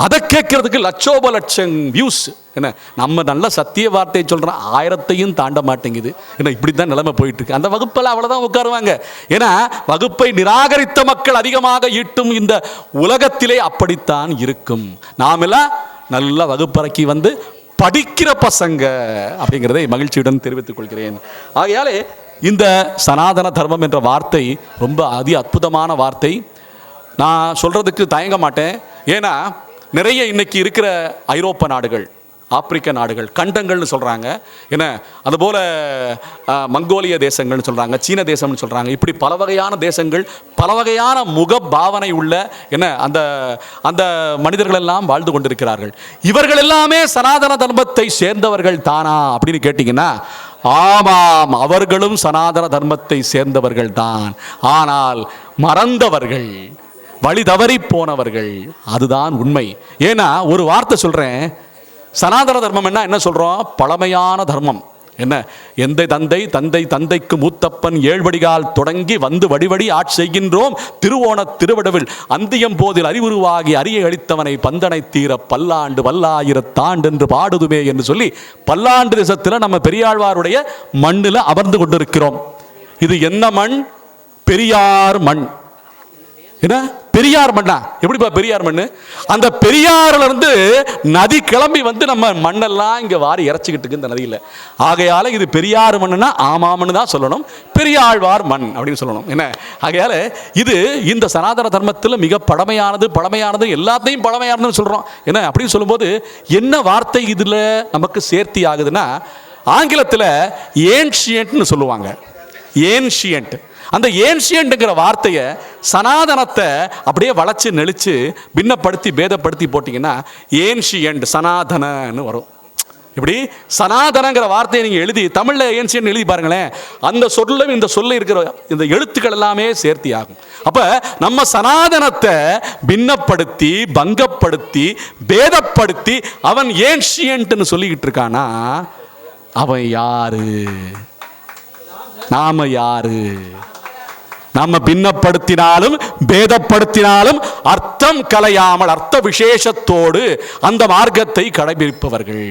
அதை கேட்கறதுக்கு லட்சோப லட்சம் வியூஸ். என்ன நம்ம நல்ல சத்திய வார்த்தையை சொல்கிறோம், 1000ஐயும் தாண்ட மாட்டேங்குது. ஏன்னா இப்படி தான் நிலைமை போயிட்டு இருக்கு. அந்த வகுப்பில் அவ்வளோதான் உட்காருவாங்க. ஏன்னா வகுப்பை நிராகரித்த மக்கள் அதிகமாக ஈட்டும் இந்த உலகத்திலே அப்படித்தான் இருக்கும். நாமெல்லாம் நல்ல வகுப்பறைக்கு வந்து படிக்கிற பசங்க அப்படிங்கிறதை மகிழ்ச்சியுடன் தெரிவித்துக் கொள்கிறேன். ஆகையாலே இந்த சனாதன தர்மம் என்ற வார்த்தை ரொம்ப அற்புதமான வார்த்தை. நான் சொல்கிறதுக்கு தயங்க மாட்டேன். ஏன்னா நிறைய இன்னைக்கு இருக்கிற ஐரோப்பா நாடுகள், ஆப்பிரிக்க நாடுகள், கண்டங்கள்னு சொல்கிறாங்க. ஏன்னா அதுபோல் மங்கோலிய தேசங்கள்னு சொல்கிறாங்க, சீன தேசம்னு சொல்கிறாங்க. இப்படி பல வகையான தேசங்கள், பல வகையான முக பாவனை உள்ள என்ன அந்த அந்த மனிதர்கள் எல்லாம் வாழ்ந்து கொண்டிருக்கிறார்கள். இவர்கள் எல்லாமே சனாதன தர்மத்தை சேர்ந்தவர்கள் தானா அப்படின்னு கேட்டிங்கன்னா, ஆமாம், அவர்களும் சனாதன தர்மத்தை சேர்ந்தவர்கள் தான். ஆனால் மறந்தவர்கள், வழி தவறி போனவர்கள், அதுதான் உண்மை. ஏன்னா ஒரு வார்த்தை சொல்றேன், சனாதன தர்மம் என்ன சொல்றோம்? பழமையான தர்மம். என்ன, எந்த தந்தை தந்தைக்கு மூத்தப்பன் ஏழ்வடிகால் தொடங்கி வந்து வடிவடி ஆட்சி செய்கின்றோம் திருவோண திருவடவில் அந்தியம் போதில் அறிவுருவாகி அரிய அளித்தவனை பந்தனை தீர பல்லாண்டு வல்லாயிரத்தாண்டு என்று பாடுதுமே என்று சொல்லி பல்லாண்டு தேசத்தில் நம்ம பெரியாழ்வாருடைய மண்ணில் அமர்ந்து கொண்டிருக்கிறோம். இது என்ன மண்? பெரியார் மண். என்ன பெரியார் மண்ணா? எப்படிப்பா பெரியார் மண்ணு? அந்த பெரியாறுல இருந்து நதி கிளம்பி வந்து நம்ம மண்ணெல்லாம் இங்க வாரி இறைச்சிக்கிட்டு இருக்கு இந்த நதியில். ஆகையால இது பெரியார் மண்ணுனா ஆமாம்னு தான் சொல்லணும், பெரியாழ்வார் மண் அப்படின்னு சொல்லணும். என்ன ஆகையால இது இந்த சனாதன தர்மத்தில் மிக பழமையானது எல்லாத்தையும் பழமையானதுன்னு சொல்றோம். என்ன அப்படின்னு சொல்லும்போது என்ன வார்த்தை இதுல நமக்கு சேர்த்தி ஆகுதுன்னா, ஆங்கிலத்தில் ஏன்ஷியன்ட்னு சொல்லுவாங்க. ஏன்ஷியன்ட், அந்த ஏன்ஷியன்ட்ங்கிற வார்த்தையை சனாதனத்தை அப்படியே வளைச்சு நெளிச்சு பின்னப்படுத்தி பேதப்படுத்தி போட்டிங்கன்னா ஏன்ஷியன்ட் சனாதனன்னு வரும். இப்படி சனாதனங்கிற வார்த்தையை நீங்கள் எழுதி தமிழில் ஏன்ஷியன்ட் எழுதி பாருங்களேன், அந்த சொல்லும் இந்த சொல்ல இருக்கிற இந்த எழுத்துக்கள் எல்லாமே சேர்த்தி ஆகும். அப்போ நம்ம சனாதனத்தை பின்னப்படுத்தி பங்கப்படுத்தி பேதப்படுத்தி அவன் ஏன்ஷியன்ட்னு சொல்லிக்கிட்டு இருக்கானா, அவன் யாரு? நாம யாரு? நம்ம பின்னப்படுத்தினாலும் பேதப்படுத்தினாலும் அர்த்தம் கலையாமல் அர்த்த விசேஷத்தோடு அந்த மார்க்கத்தை கடைபிடிப்பவர்கள்,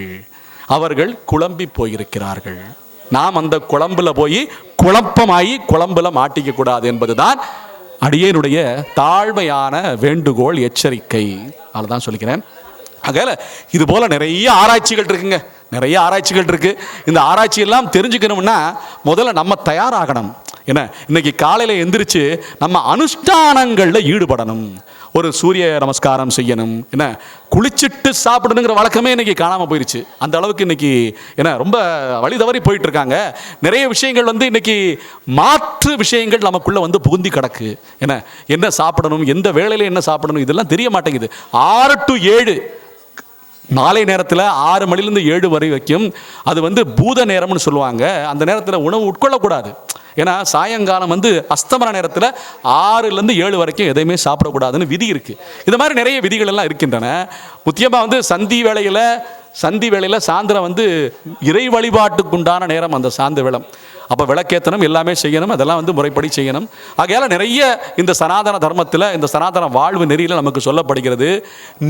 அவர்கள் குழம்பி போயிருக்கிறார்கள். நாம் அந்த குழம்புல போய் குழப்பமாயி குழம்புல மாட்டிக்க கூடாது என்பதுதான் அடியேனுடைய தாழ்மையான வேண்டுகோள், எச்சரிக்கை. அதுதான் சொல்லிக்கிறேன். ஆகையால இது போல நிறைய ஆராய்ச்சிகள் இருக்குங்க, நிறைய ஆராய்ச்சிகள் இருக்கு. இந்த ஆராய்ச்சி எல்லாம் தெரிஞ்சுக்கணும்னா முதல்ல நம்ம தயாராகணும். என்ன, இன்னைக்கு காலையில் எந்திரிச்சு நம்ம அனுஷ்டானங்களில் ஈடுபடணும். ஒரு சூரிய நமஸ்காரம் செய்யணும். என்ன, குளிச்சுட்டு சாப்பிடணுங்கிற வழக்கமே இன்னைக்கு காணாமல் போயிடுச்சு. அந்த அளவுக்கு இன்னைக்கு என்ன ரொம்ப வழி தவறி போயிட்டு இருக்காங்க. நிறைய விஷயங்கள் வந்து இன்னைக்கு மாற்று விஷயங்கள் நமக்குள்ள வந்து புகுந்தி கிடக்கு. என்ன சாப்பிடணும், எந்த வேளையில என்ன சாப்பிடணும், இதெல்லாம் தெரிய மாட்டேங்குது. 6 to 7 மாலை நேரத்தில் 6 மணிலேருந்து 7 வரை வரைக்கும் அது வந்து பூத நேரம்னு சொல்லுவாங்க. அந்த நேரத்தில் உணவு உட்கொள்ளக்கூடாது. ஏன்னா சாயங்காலம் வந்து அஸ்தமன நேரத்தில் 6லேருந்து 7 வரைக்கும் எதையுமே சாப்பிடக்கூடாதுன்னு விதி இருக்குது. இது மாதிரி நிறைய விதிகள் எல்லாம் இருக்கின்றன. முக்கியமாக வந்து சந்தி வேளையில் சாயந்தரம் வந்து இறை வழிபாட்டுக்குண்டான நேரம் அந்த சாந்த வேளம். அப்போ விளக்கேற்றணும், எல்லாமே செய்யணும், அதெல்லாம் வந்து முறைப்படி செய்யணும். ஆகையால் நிறைய இந்த சனாதன தர்மத்தில், இந்த சனாதன வாழ்வு நெறியில் நமக்கு சொல்லப்படுகிறது,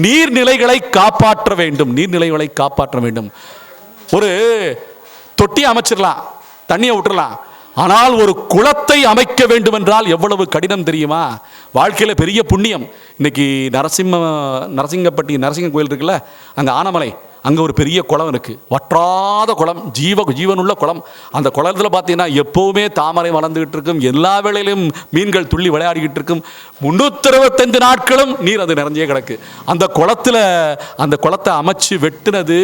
நீர்நிலைகளை காப்பாற்ற வேண்டும். நீர்நிலைகளை காப்பாற்ற வேண்டும். ஒரு தொட்டி அமைச்சிடலாம், தண்ணியை விட்டுறலாம். ஆனால் ஒரு குளத்தை அமைக்க வேண்டும் என்றால் எவ்வளவு கடினம் தெரியுமா? வாழ்க்கையில் பெரிய புண்ணியம். இன்னைக்கு நரசிங்க கோயில் இருக்குல்ல, அங்கே ஆனமலை, அங்கே ஒரு பெரிய குளம் இருக்குது, வற்றாத குளம், ஜீவனுள்ள குளம். அந்த குளத்தில் பார்த்தீங்கன்னா எப்போவுமே தாமரை வளர்ந்துக்கிட்டு இருக்கும், எல்லா வேளையிலும் மீன்கள் துள்ளி விளையாடிக்கிட்டு இருக்கும், 365 நாட்களும் நீர் அது நிறைஞ்சே கிடக்கு. அந்த குளத்தை அமைச்சு வெட்டுனது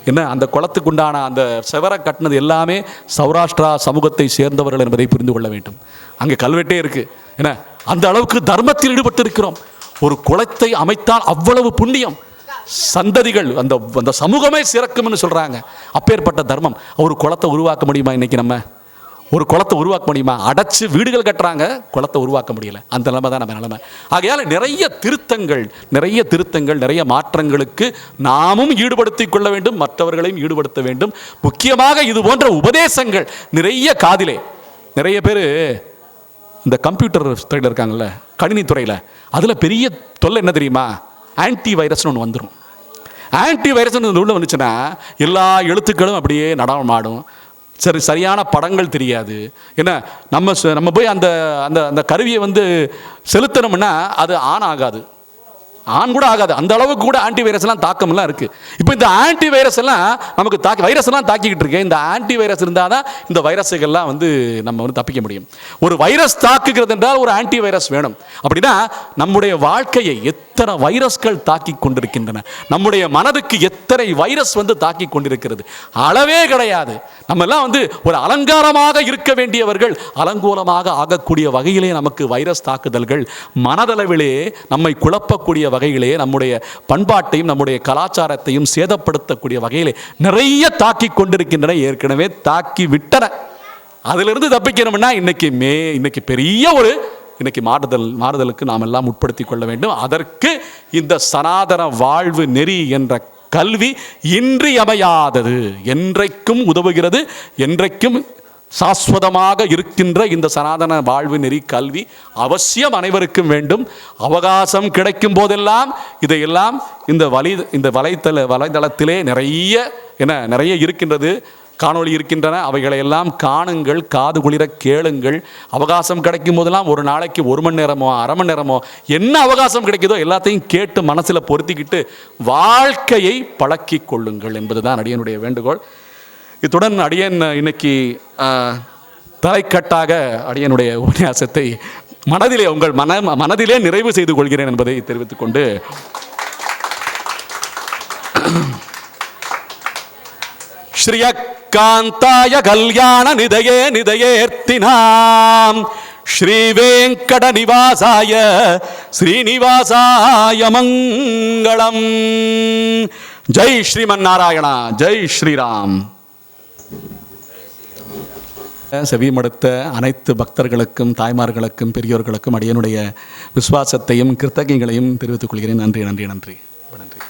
என்ன, அந்த குளத்துக்குண்டான அந்த செவரை கட்டினது எல்லாமே சௌராஷ்டிரா சமூகத்தை சேர்ந்தவர்கள் என்பதை புரிந்து கொள்ள வேண்டும். அங்கே கல்வெட்டே இருக்கு. என்ன, அந்த அளவுக்கு தர்மத்தில் ஈடுபட்டு இருக்கிறோம். ஒரு குளத்தை அமைத்தால் அவ்வளவு புண்ணியம், சந்ததிகள் அந்த சமூகமே சிறக்கும்னு சொல்றாங்க. அப்பேற்பட்ட தர்மம். ஒரு குளத்தை உருவாக்க முடியுமா? இன்னைக்கு நம்ம ஒரு குளத்தை உருவாக்க முடியுமா? அடைச்சு வீடுகள் கட்டுறாங்க, குளத்தை உருவாக்க முடியல. அந்த நிலைமை தான் நம்ம நிலைமை. ஆகையால் நிறைய திருத்தங்கள் நிறைய மாற்றங்களுக்கு நாமும் ஈடுபடுத்திக் கொள்ள வேண்டும், மற்றவர்களையும் ஈடுபடுத்த வேண்டும். முக்கியமாக இது போன்ற உபதேசங்கள் நிறைய காதிலே, நிறைய பேர் இந்த கம்ப்யூட்டர் துறையில் இருக்காங்கல்ல, கணினி துறையில், அதில் பெரிய தொல்லை என்ன தெரியுமா? ஆன்டி வைரஸ்னு ஒன்று வந்துடும். ஆன்டி வைரஸ்னு உள்ள வந்துச்சுன்னா எல்லா எழுத்துக்களும் அப்படியே நடமாடும். சரியான படங்கள் தெரியாது. ஏன்னா நம்ம போய் அந்த அந்த அந்த கருவியை வந்து செலுத்தணும்னா அது ஆன் ஆகாது, ஆன் கூட ஆகாது. அந்த அளவுக்கு கூட ஆன்டி வைரஸ் எல்லாம் தாக்கம்லாம் இருக்கு. இப்போ இந்த ஆன்டி வைரஸ் எல்லாம் நமக்கு வைரஸ் எல்லாம் தாக்கிக்கிட்டு இருக்கு. இந்த ஆன்டி வைரஸ் இருந்தால் தான் இந்த வைரஸுகள்லாம் வந்து நம்ம வந்து தப்பிக்க முடியும். ஒரு வைரஸ் தாக்குகிறது என்றால் ஒரு ஆன்டி வைரஸ் வேணும். அப்படின்னா நம்முடைய வாழ்க்கையை எத்தனை வைரஸ்கள் தாக்கி கொண்டிருக்கின்றன, நம்முடைய மனதுக்கு எத்தனை வைரஸ் வந்து தாக்கி கொண்டிருக்கிறது, அளவே கிடையாது. நம்ம எல்லாம் வந்து ஒரு அலங்காரமாக இருக்க வேண்டியவர்கள் அலங்கோலமாக ஆகக்கூடிய வகையிலே நமக்கு வைரஸ் தாக்குதல்கள் மனதளவிலே நம்மை குழப்பக்கூடிய வகையிலே நம்முடைய பண்பாட்டையும் நம்முடைய கலாச்சாரத்தையும் சேதப்படுத்தக்கூடிய வகையிலே நிறைய தாக்கி கொண்டிருக்கின்றன, ஏற்கனவே தாக்கி விட்டன. அதிலிருந்து தப்பிக்கணும்னா இன்னைக்கு பெரிய ஒரு மாறுதலுக்கு நாம் எல்லாம் உட்படுத்திக் கொள்ள வேண்டும். அதற்கு இந்த சனாதன வாழ்வு நெறி என்ற கல்வி இன்றியமையாதது, என்றைக்கும் உதவுகிறது, என்றைக்கும் சாஸ்வதமாக இருக்கின்ற இந்த சனாதன வாழ்வு நெறி கல்வி அவசியம் அனைவருக்கும் வேண்டும். அவகாசம் கிடைக்கும் போதெல்லாம் இதையெல்லாம் இந்த வலைதளத்திலே நிறைய இருக்கின்றது, காணொளி இருக்கின்றன. அவைகளையெல்லாம் காணுங்கள், காது குளிர கேளுங்கள். அவகாசம் கிடைக்கும் போதெல்லாம் ஒரு நாளைக்கு 1 மணி நேரமோ 1/2 மணி நேரமோ என்ன அவகாசம் கிடைக்குதோ எல்லாத்தையும் கேட்டு மனசில் பொருத்திக்கிட்டு வாழ்க்கையை பழக்கி கொள்ளுங்கள் என்பதுதான் அடியனுடைய வேண்டுகோள். இத்துடன் அடியன் இன்னைக்கு தலைக்கட்டாக அடியனுடைய உபன்யாசத்தை உங்கள் மனதிலே நிறைவு செய்து கொள்கிறேன் என்பதை தெரிவித்துக் கொண்டு ஸ்ரீயக்காந்தாய கல்யாண நிதயேர்த்தினாம் ஸ்ரீ வெங்கட நிவாசாய ஸ்ரீனிவாசாய மங்களம். ஜெய் ஸ்ரீமன் நாராயணா, ஜெய் ஸ்ரீராம். செவிமடுத்த அனைத்து பக்தர்களுக்கும், தாய்மார்களுக்கும், பெரியோர்களுக்கும் அடியனுடைய விசுவாசத்தையும் கிருத்தகைகளையும் தெரிவித்துக் கொள்கிறேன். நன்றி நன்றி நன்றி நன்றி.